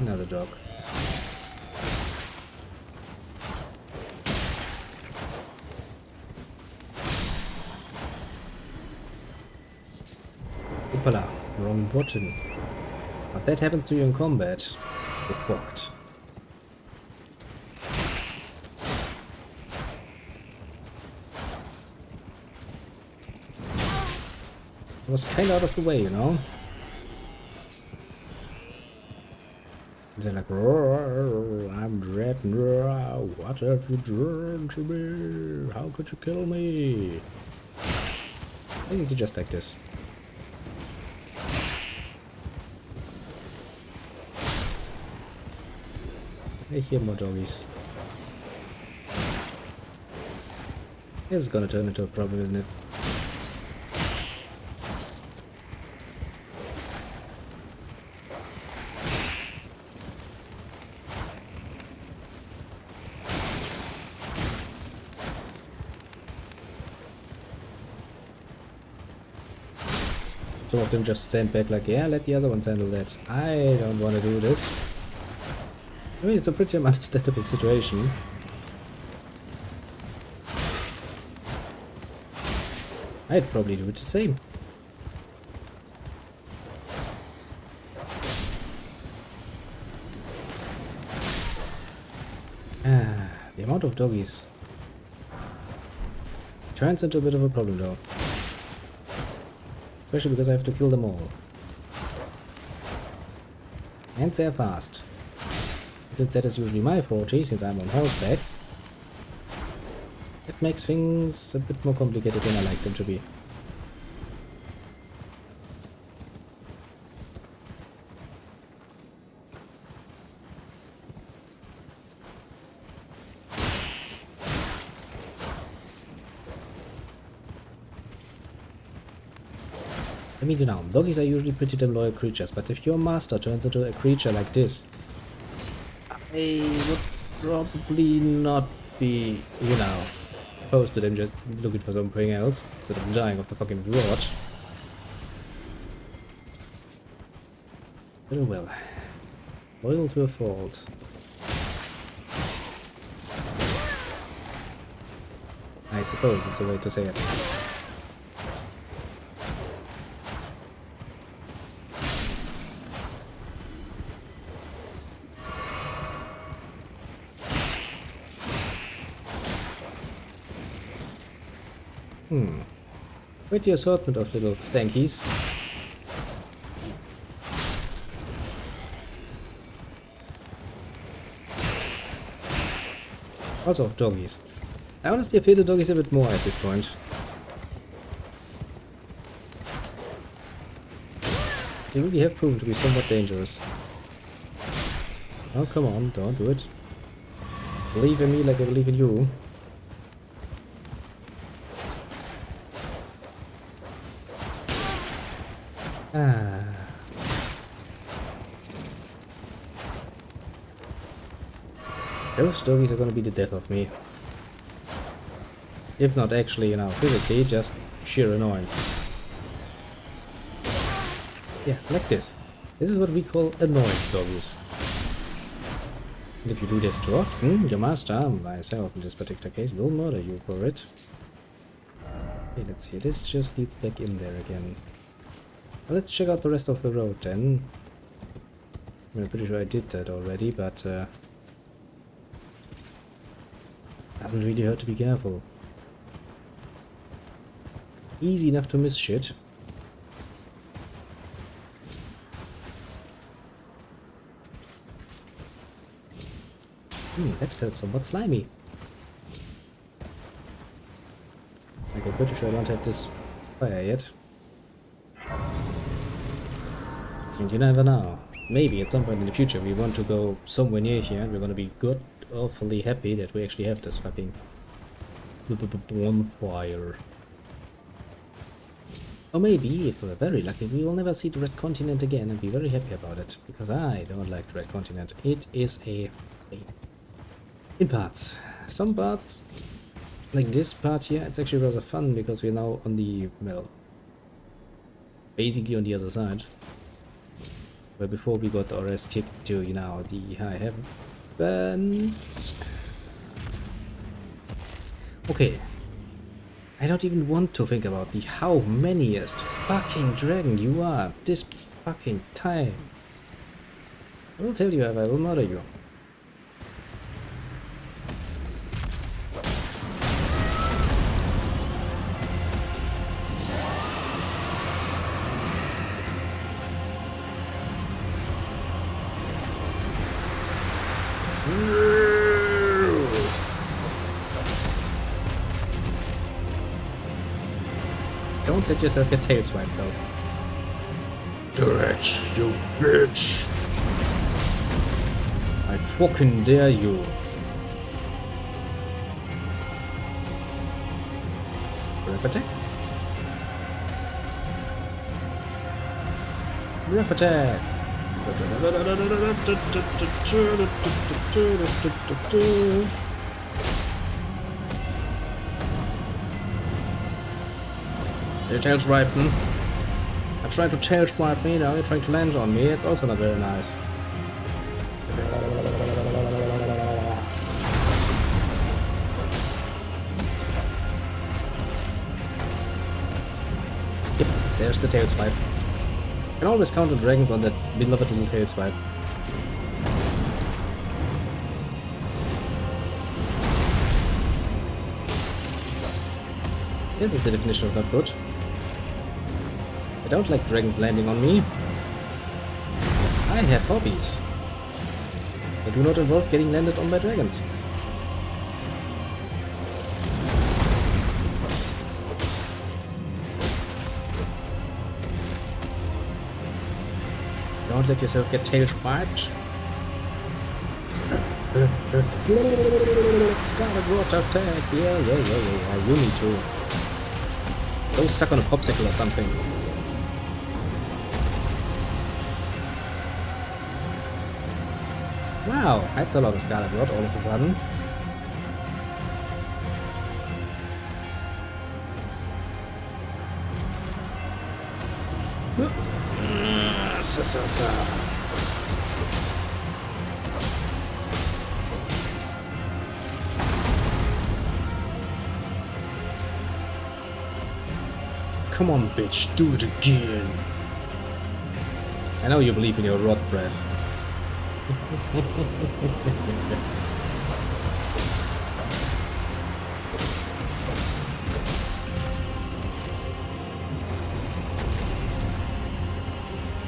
Another dog. Oopala, wrong button. If that happens to you in combat, you're fucked. I was kinda out of the way, you know? They're like, I'm dread, what have you done to me? How could you kill me? Basically just like this. I hear more doggies. This is gonna turn into a problem, isn't it? Some of them just stand back like, yeah, let the other ones handle that. I don't want to do this. I mean, it's a pretty understandable situation. I'd probably do it the same. The amount of doggies turns into a bit of a problem though. Especially because I have to kill them all. And they're fast. Since that is usually my forte, since I'm on horseback, it makes things a bit more complicated than I like them to be. I mean, you know, doggies are usually pretty damn loyal creatures, but if your master turns into a creature like this, I would probably not be, you know, opposed to them just looking for something else instead of dying of the fucking rot. But oh well. Loyal to a fault. I suppose is a way to say it. Pretty assortment of little stankies. Also of doggies. I honestly feel the doggies a bit more at this point. They really have proven to be somewhat dangerous. Oh, come on, don't do it. Believe in me like I believe in you. Those doggies are gonna be the death of me. If not actually, you know, physically, just sheer annoyance. Yeah, like this. This is what we call annoyance doggies. And if you do this too often, your master, myself in this particular case, will murder you for it. Okay, let's see. This just leads back in there again. Well, let's check out the rest of the road then. I'm pretty sure I did that already, but doesn't really hurt to be careful. Easy enough to miss shit. That felt somewhat slimy. Like, I'm pretty sure I don't have this fire yet. And you never know. Maybe at some point in the future we want to go somewhere near here and we're gonna be good, awfully happy that we actually have this fucking bonfire. Or maybe, if we're very lucky, we will never see the Red Continent again and be very happy about it. Because I don't like the Red Continent. It is a pain. In parts. Some parts, like this part here, it's actually rather fun because we're now on the, well, basically on the other side. Where before we got our ass kicked to, you know, the high heavens. Okay. I don't even want to think about the how manyest fucking dragon you are this fucking time. I will tell you if I will murder you. Don't let yourself get tail swiped though. Do it, you bitch! I fucking dare you. Breath attack. Breath attack. Your tail swipe. I'm trying to tail swipe me, now you're trying to land on me. It's also not very nice. Yep, there's the tail swipe. You can always count the dragons on that beloved little tail swipe. This is the definition of not good. I don't like dragons landing on me. I have hobbies. They do not involve getting landed on by dragons. Don't let yourself get tail swiped. Scarlet Rot attack! Yeah. You need to. Go suck on a popsicle or something. Wow, that's a lot of Scarlet Rot all of a sudden. Come on, bitch, do it again. I know you believe in your rot breath.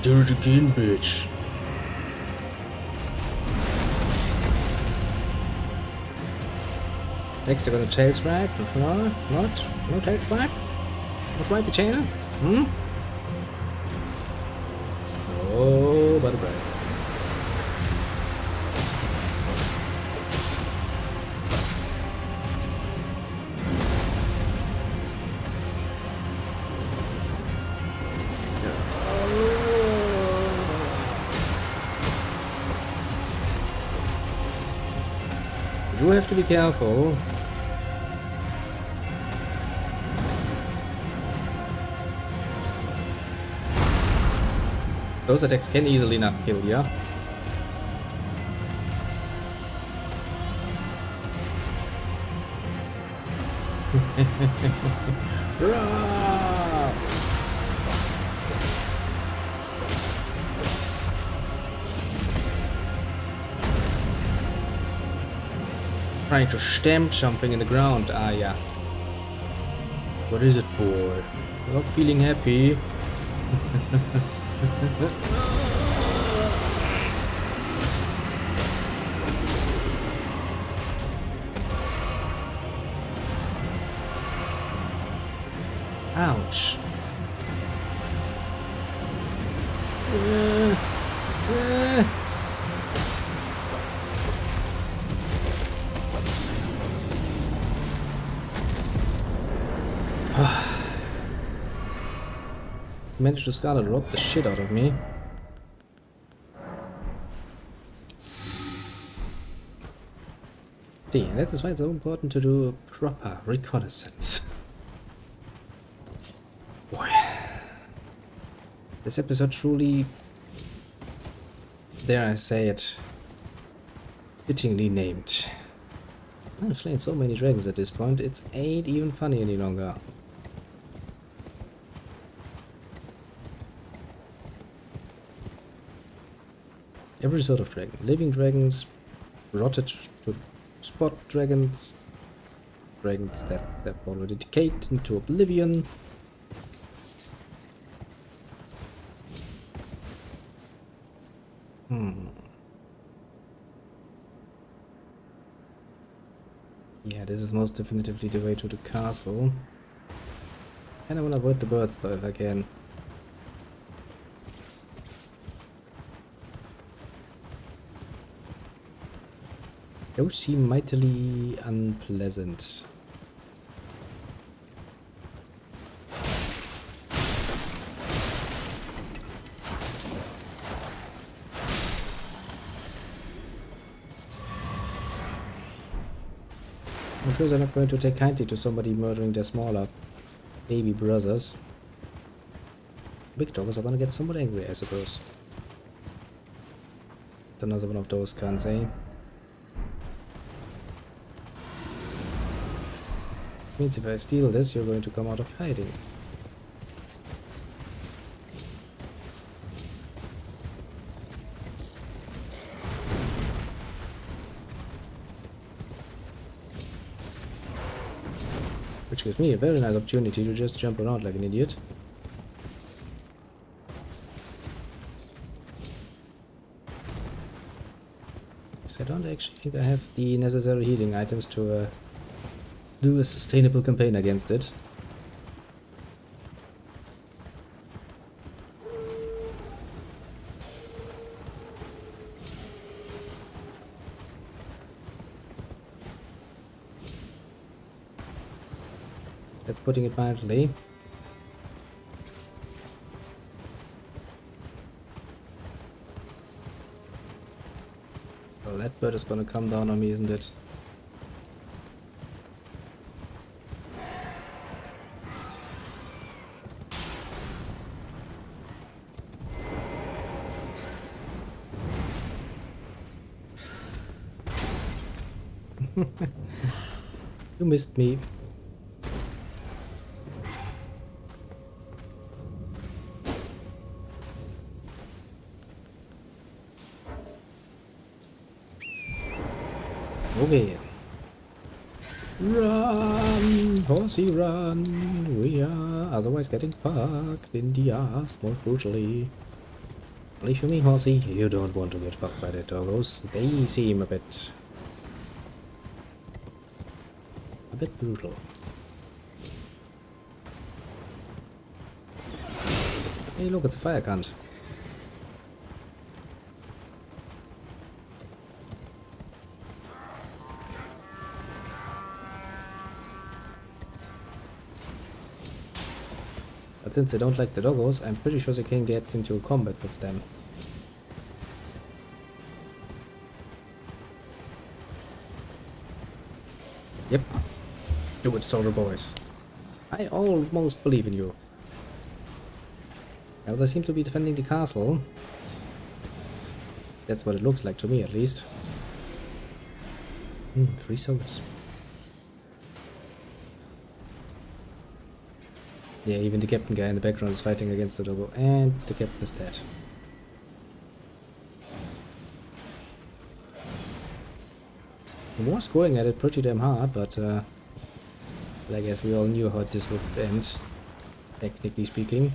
Do it again, bitch. Next, they're gonna tail swipe. No, not. No tail swipe. No swipe, China. Oh, butter bread. You have to be careful. Those attacks can easily not kill ya. Trying to stamp something in the ground. Ah, yeah. What is it, boy? You're not feeling happy. Ouch. Managed to Scarlet Rot the shit out of me. See, and that is why it's so important to do a proper reconnaissance. Boy. This episode truly, dare I say it, fittingly named. I've slain so many dragons at this point, it ain't even funny any longer. Every sort of dragon. Living dragons, rotted to spot dragons, dragons that have already decayed into oblivion. Yeah, this is most definitively the way to the castle. And I want to avoid the birds though if I can. Those seem mightily unpleasant. I'm sure they're not going to take kindly to somebody murdering their smaller baby brothers. Big dogs are gonna get somewhat angry, I suppose. It's another one of those cunts, eh? Means if I steal this, you're going to come out of hiding. Which gives me a very nice opportunity to just jump around like an idiot. I don't actually think I have the necessary healing items to do a sustainable campaign against it. That's putting it mildly. Well, that bird is gonna come down on me, isn't it? You missed me. Okay. Run, horsey, run. We are otherwise getting fucked in the ass, more brutally. Believe me, horsey, you don't want to get fucked by the doggos. They seem a bit brutal. Hey, look, it's a fire cunt. But since they don't like the doggos, I'm pretty sure they can get into combat with them. Yep. Do it, soldier boys. I almost believe in you. Well, they seem to be defending the castle. That's what it looks like to me, at least. 3 souls. Yeah, even the captain guy in the background is fighting against the doggo, and the captain is dead. The war's going at it pretty damn hard, but I guess we all knew how this would end, technically speaking.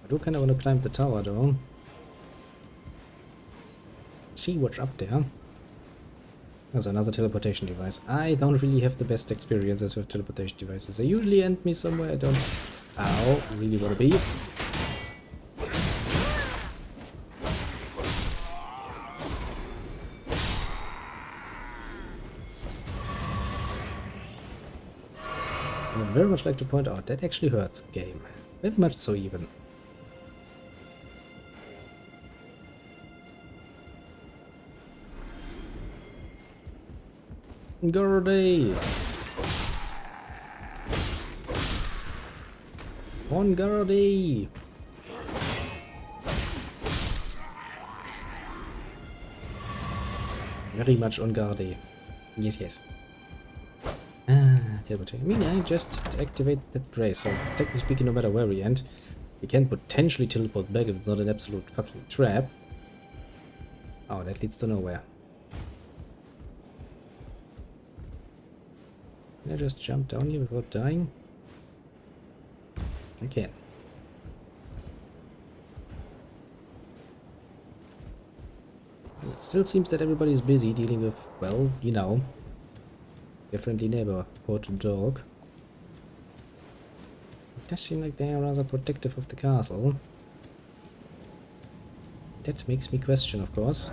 I do kind of want to climb the tower though. See what's up there. There's another teleportation device. I don't really have the best experiences with teleportation devices. They usually end me somewhere I don't really want to be. I would very much like to point out that actually hurts, game. Very much so even. Garde! On guard! Very much on guard. Yes, yes. Teleportation. I mean, I just activate that ray, so technically speaking, no matter where we end, we can potentially teleport back if it's not an absolute fucking trap. Oh, that leads to nowhere. Can I just jump down here without dying? I can. It still seems that everybody's busy dealing with, well, you know, your friendly neighborhood dog. It does seem like they are rather protective of the castle. That makes me question, of course.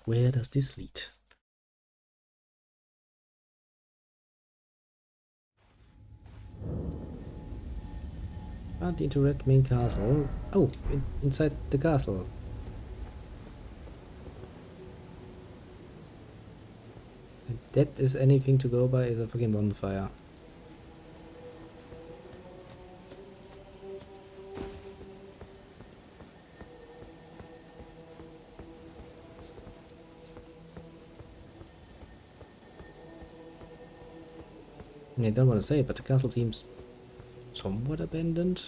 Where does this lead? Into Red Main Castle. Oh, inside the castle. If that is anything to go by, is a fucking bonfire. I don't want to say it, but the castle seems somewhat abandoned.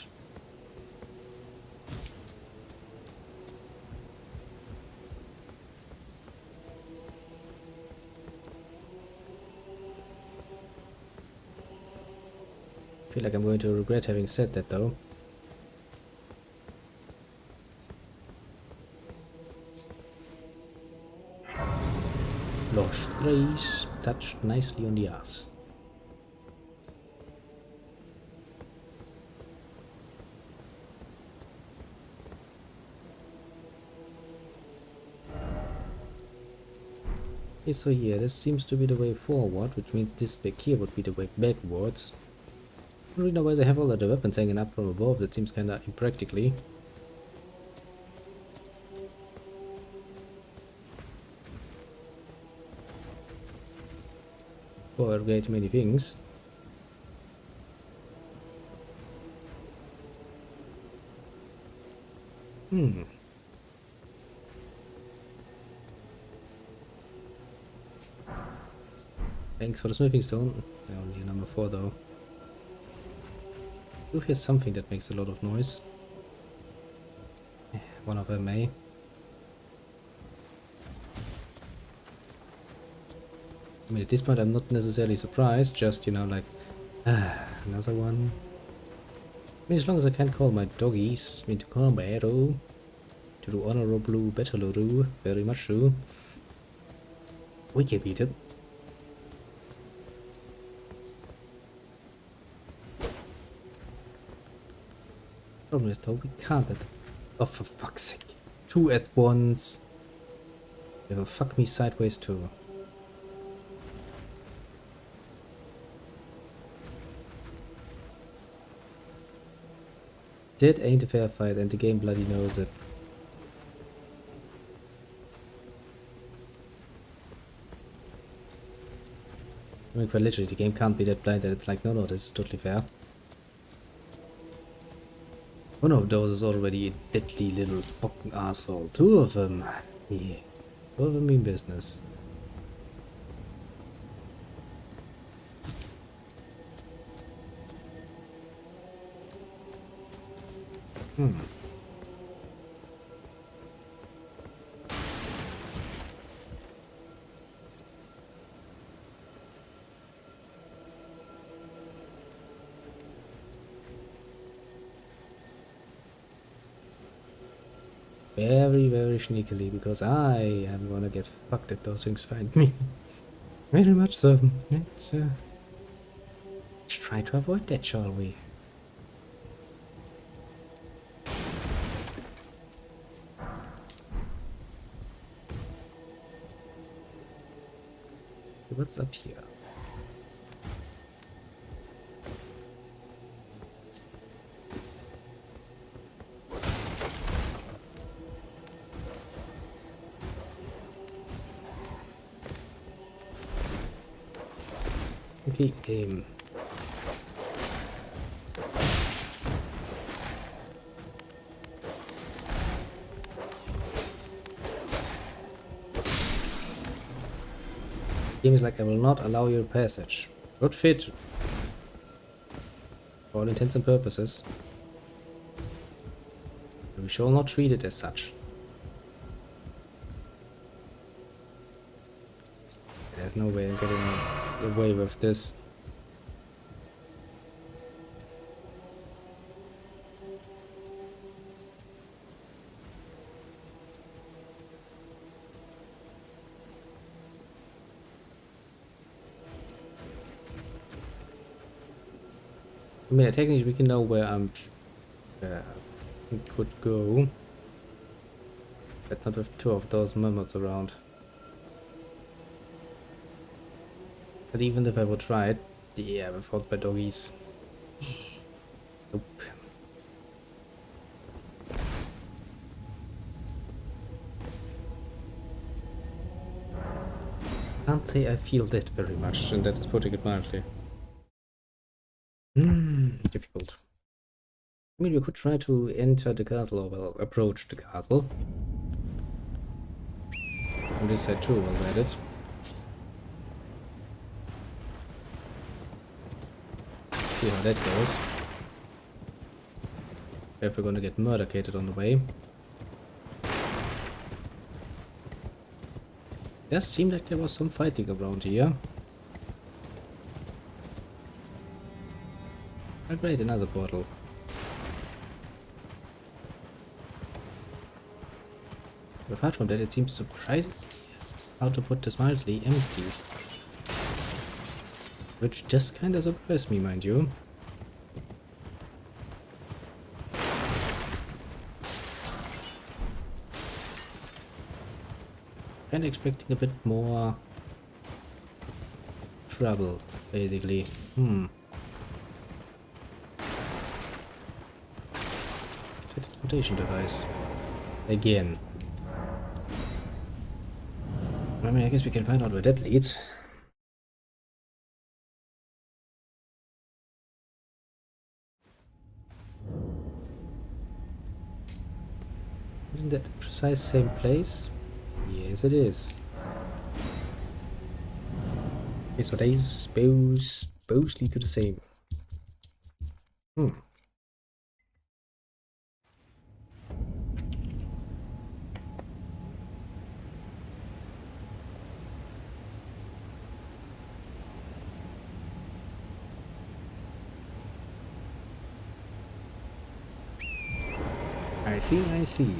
I feel like I'm going to regret having said that though. Lush trees touched nicely on the ass. Okay, so yeah, this seems to be the way forward, which means this back here would be the way backwards. I don't really know why they have all of the weapons hanging up from above. That seems kinda impractically. For a great many things. Thanks for the smithing stone. Only number 4 though. I do hear something that makes a lot of noise. One of them may. I mean, at this point I'm not necessarily surprised, just, you know, like, another one. I mean, as long as I can't call my doggies into combat, to do honorable battle, very much so. We can beat it. Problem is though, we can't oh, for fuck's sake. 2 at once. They will fuck me sideways too. That ain't a fair fight and the game bloody knows it. I mean, quite literally, the game can't be that blind that it's like, no, this is totally fair. One of those is already a deadly little fucking asshole. 2 of them. Yeah. 2 of them mean business. Very, very sneakily, because I am gonna get fucked if those things find me. Very much so. Let's try to avoid that, shall we? What's up here? Okay, game is like, I will not allow your passage. Good fit. For all intents and purposes. We shall not treat it as such. There's no way I'm getting away with this. I mean, technically we can know where I'm We could go, but not with two of those mammoths around. But even if I would try it, yeah, we're fought by doggies. Nope. Can't say I feel that very much, and that is putting it mildly. Difficult. I mean, we could try to enter the castle, or well, approach the castle. On this side too, while we're at it. See how that goes. If we're gonna get murdercated on the way. Does seem like there was some fighting around here. Oh great, another portal. Apart from that, it seems surprising how to put this mildly empty. Which just kinda surprised me, mind you. Kinda expecting a bit more trouble, basically. It's a teleportation device. Again. I mean, I guess we can find out where that leads. Isn't that the precise same place? Yes, it is. Okay, so they both lead to the same. I see.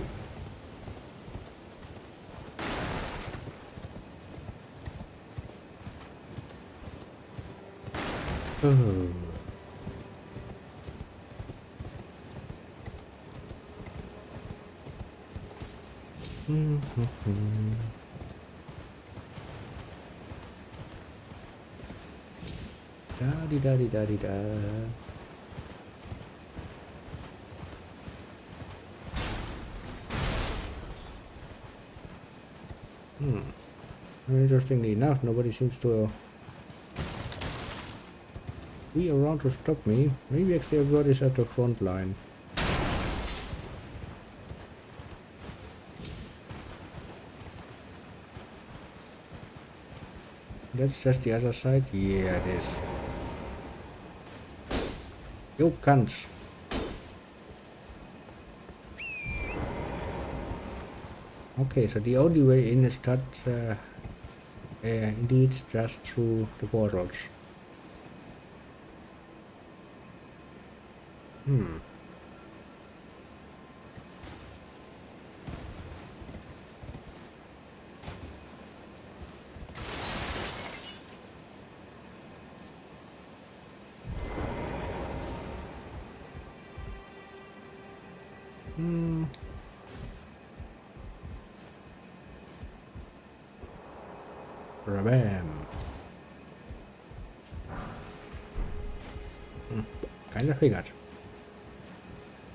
Oh. Da-di-da-di-da-di-da. Interestingly enough, nobody seems to be around to stop me. Maybe actually everybody's at the front line. That's just the other side? Yeah, it is. You can't. Okay, so the only way in is that indeed just through the portals. Bam. Kinda figured.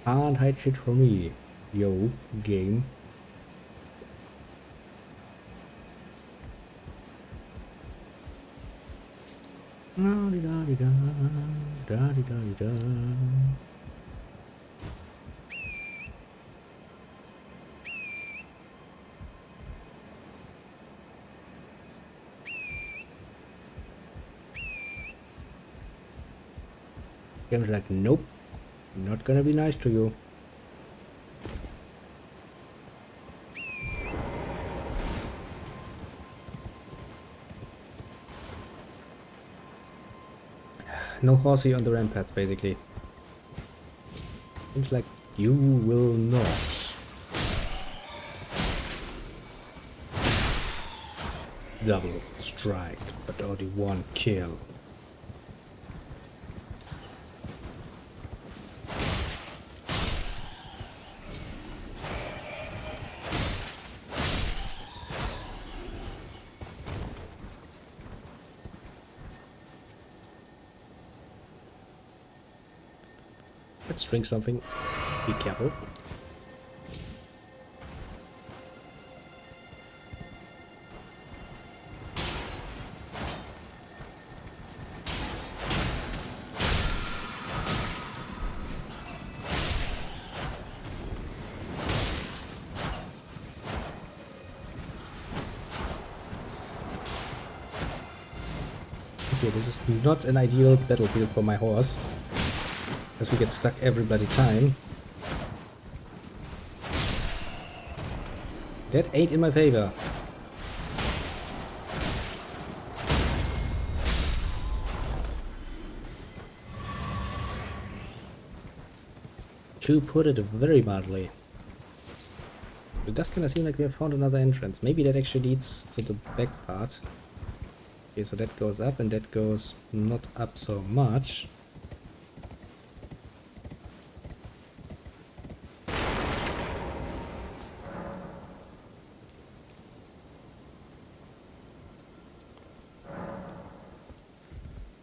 Can't hide shit from me, yo, game. Da-di-da-di-da, da-di-da-di-da. Game's like, nope, not gonna be nice to you. No horsey on the ramparts, basically. Seems like you will not. Double strike, but only one kill. Let's drink something. Be careful. Okay, this is not an ideal battlefield for my horse, as we get stuck every bloody time. That ain't in my favor. To put it very mildly. It does kind of seem like we have found another entrance. Maybe that actually leads to the back part. Okay, so that goes up and that goes not up so much.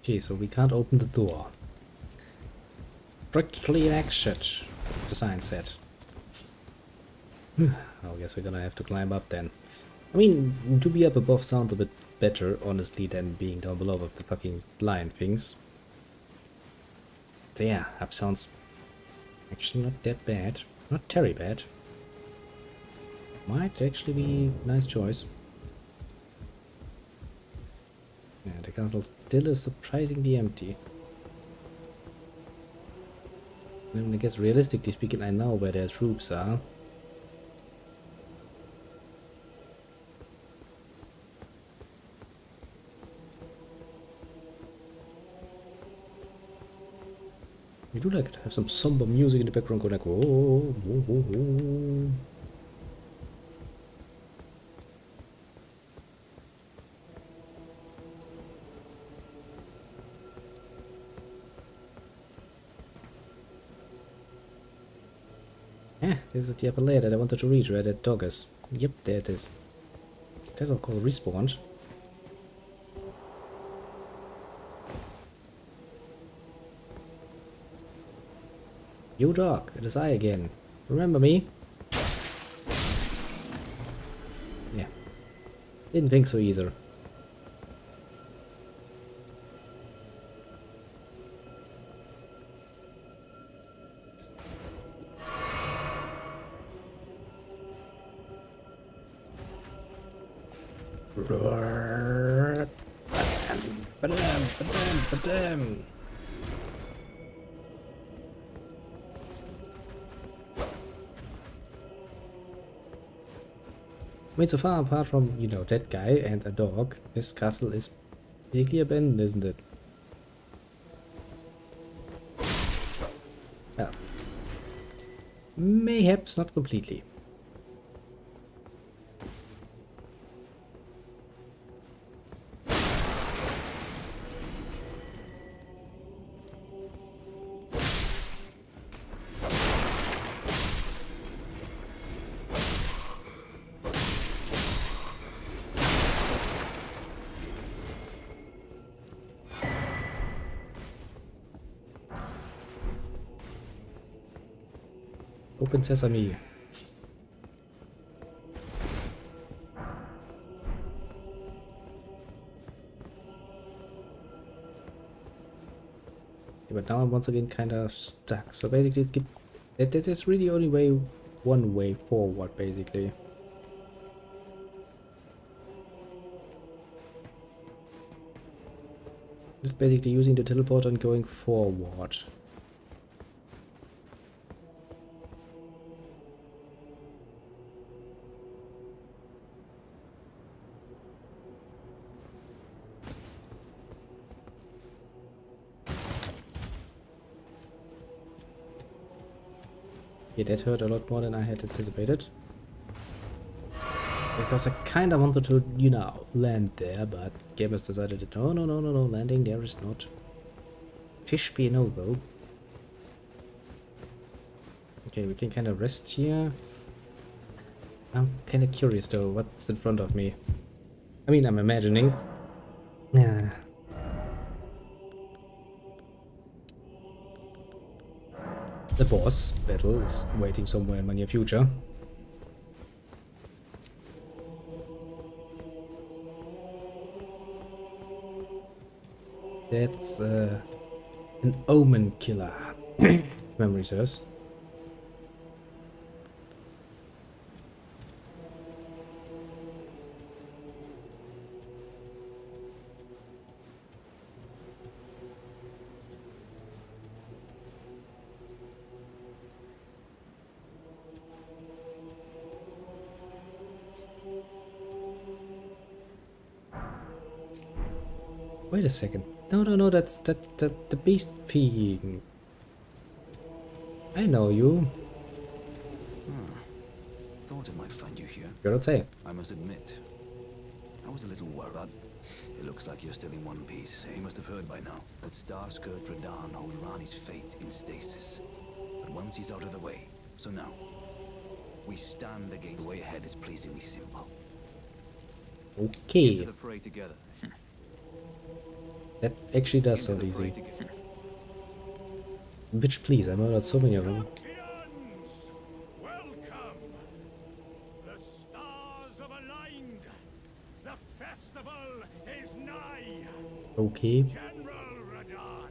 Okay, so we can't open the door. Strictly an exit, the sign said. I guess we're gonna have to climb up then. I mean, to be up above sounds a bit better, honestly, than being down below with the fucking lion things. So yeah, up sounds actually not that bad. Not terribly bad. Might actually be a nice choice. Yeah, the castle still is surprisingly empty. I guess realistically speaking, I know where their troops are. You do like to have some somber music in the background going like, oh, oh, oh, oh. Yeah, this is the upper layer that I wanted to reach, where that dog is. Yep, there it is. It has of course respawned. You dog, it is I again. Remember me? Yeah. Didn't think so either. Roar. Badam, badam, badam. I mean, so far apart from, you know, that guy and a dog, this castle is basically abandoned, isn't it? Well, mayhaps not completely. Open Sesame. But now I'm once again kind of stuck. So basically, this is really only one way forward, basically. Just basically using the teleporter and going forward. Yeah, that hurt a lot more than I had anticipated. Because I kinda wanted to, you know, land there, but game has decided that no, no, no, no, no, landing there is not. Fish be an elbow. Okay, we can kind of rest here. I'm kind of curious though, what's in front of me? I mean, I'm imagining. Yeah. the boss battle is waiting somewhere in my near future. That's an omen killer, if memory serves. Wait a second. No, that's the beast peeing. I know you. Thought I might find you here. You're not safe. I must admit, I was a little worried. It looks like you're still in one piece. You must have heard by now that Starskirt Radan holds Rani's fate in stasis. But once he's out of the way, so now, we stand against the way ahead is pleasingly simple. Okay. Into the fray together. That actually does sound easy. Bitch, please, I murdered so many of them. Welcome! The stars have aligned. The festival is nigh. Okay. General Radan,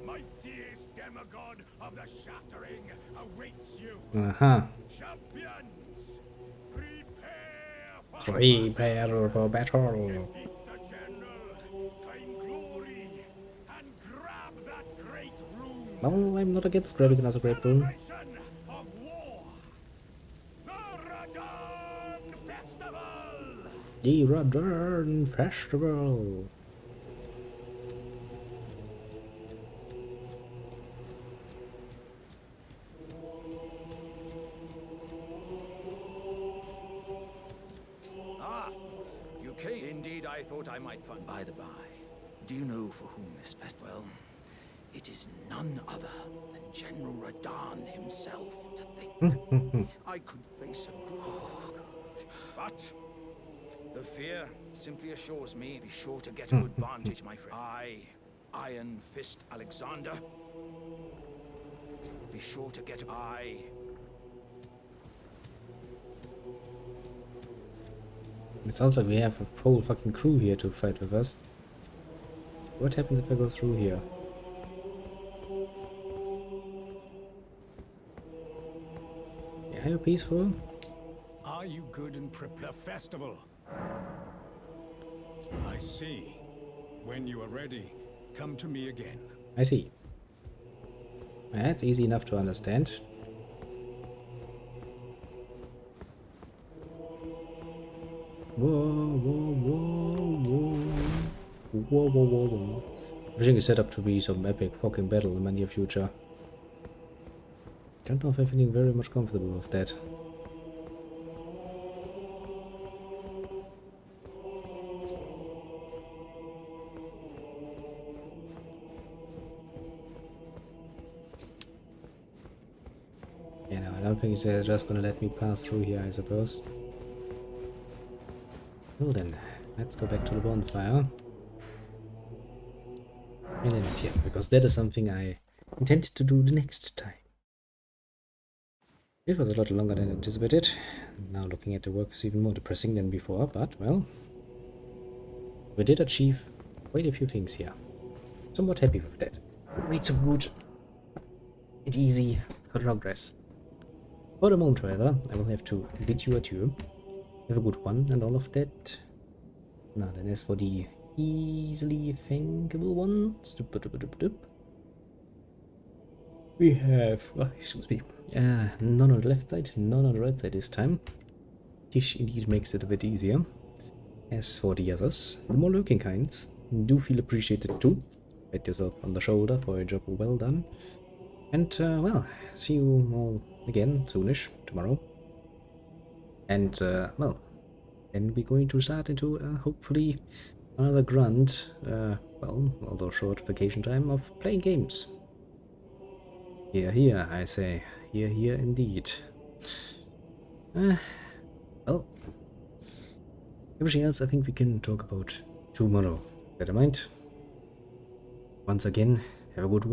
mightiest demigod of the Shattering, awaits you. Champions, Prepare for battle. defeat the general, claim glory, and grab that great rune. No, I'm not against grabbing another great rune. Celebration of war. The Radan Festival. The Radan Festival. Ah, you came. Indeed, I thought I might find. By the by, do you know for whom this festival? Well, it is none other than General Radan himself. To think I could face a group, but the fear simply assures me be sure to get a good vantage, my friend. I, Iron Fist Alexander, be sure to get. It sounds like we have a whole fucking crew here to fight with us. What happens if I go through here? Yeah, are you peaceful? Are you good and prepare the festival? I see. When you are ready, come to me again. I see. That's easy enough to understand. Whoa. Everything is set up to be some epic fucking battle in the near future. Don't know if I'm feeling very much comfortable with that. Yeah, no, I don't think they're just gonna let me pass through here, I suppose. Well then, let's go back to the bonfire. And end it here, because that is something I intend to do the next time. It was a lot longer than anticipated. Now looking at the work is even more depressing than before, but well, we did achieve quite a few things here. Somewhat happy with that. We made some good and easy progress. For the moment, however, I will have to bid you adieu. Have a good one and all of that. Now then, as for the easily thinkable ones, we have, excuse me, none on the left side, none on the right side this time. This indeed makes it a bit easier. As for the others, the more lurking kinds do feel appreciated too. Pat yourself on the shoulder for a job well done. And, well, see you all again soonish, tomorrow. And, well, then we're going to start into, hopefully, another grand, well, although short vacation time of playing games. Here, I say. Here, indeed. Well, everything else I think we can talk about tomorrow. Better mind. Once again, have a good one.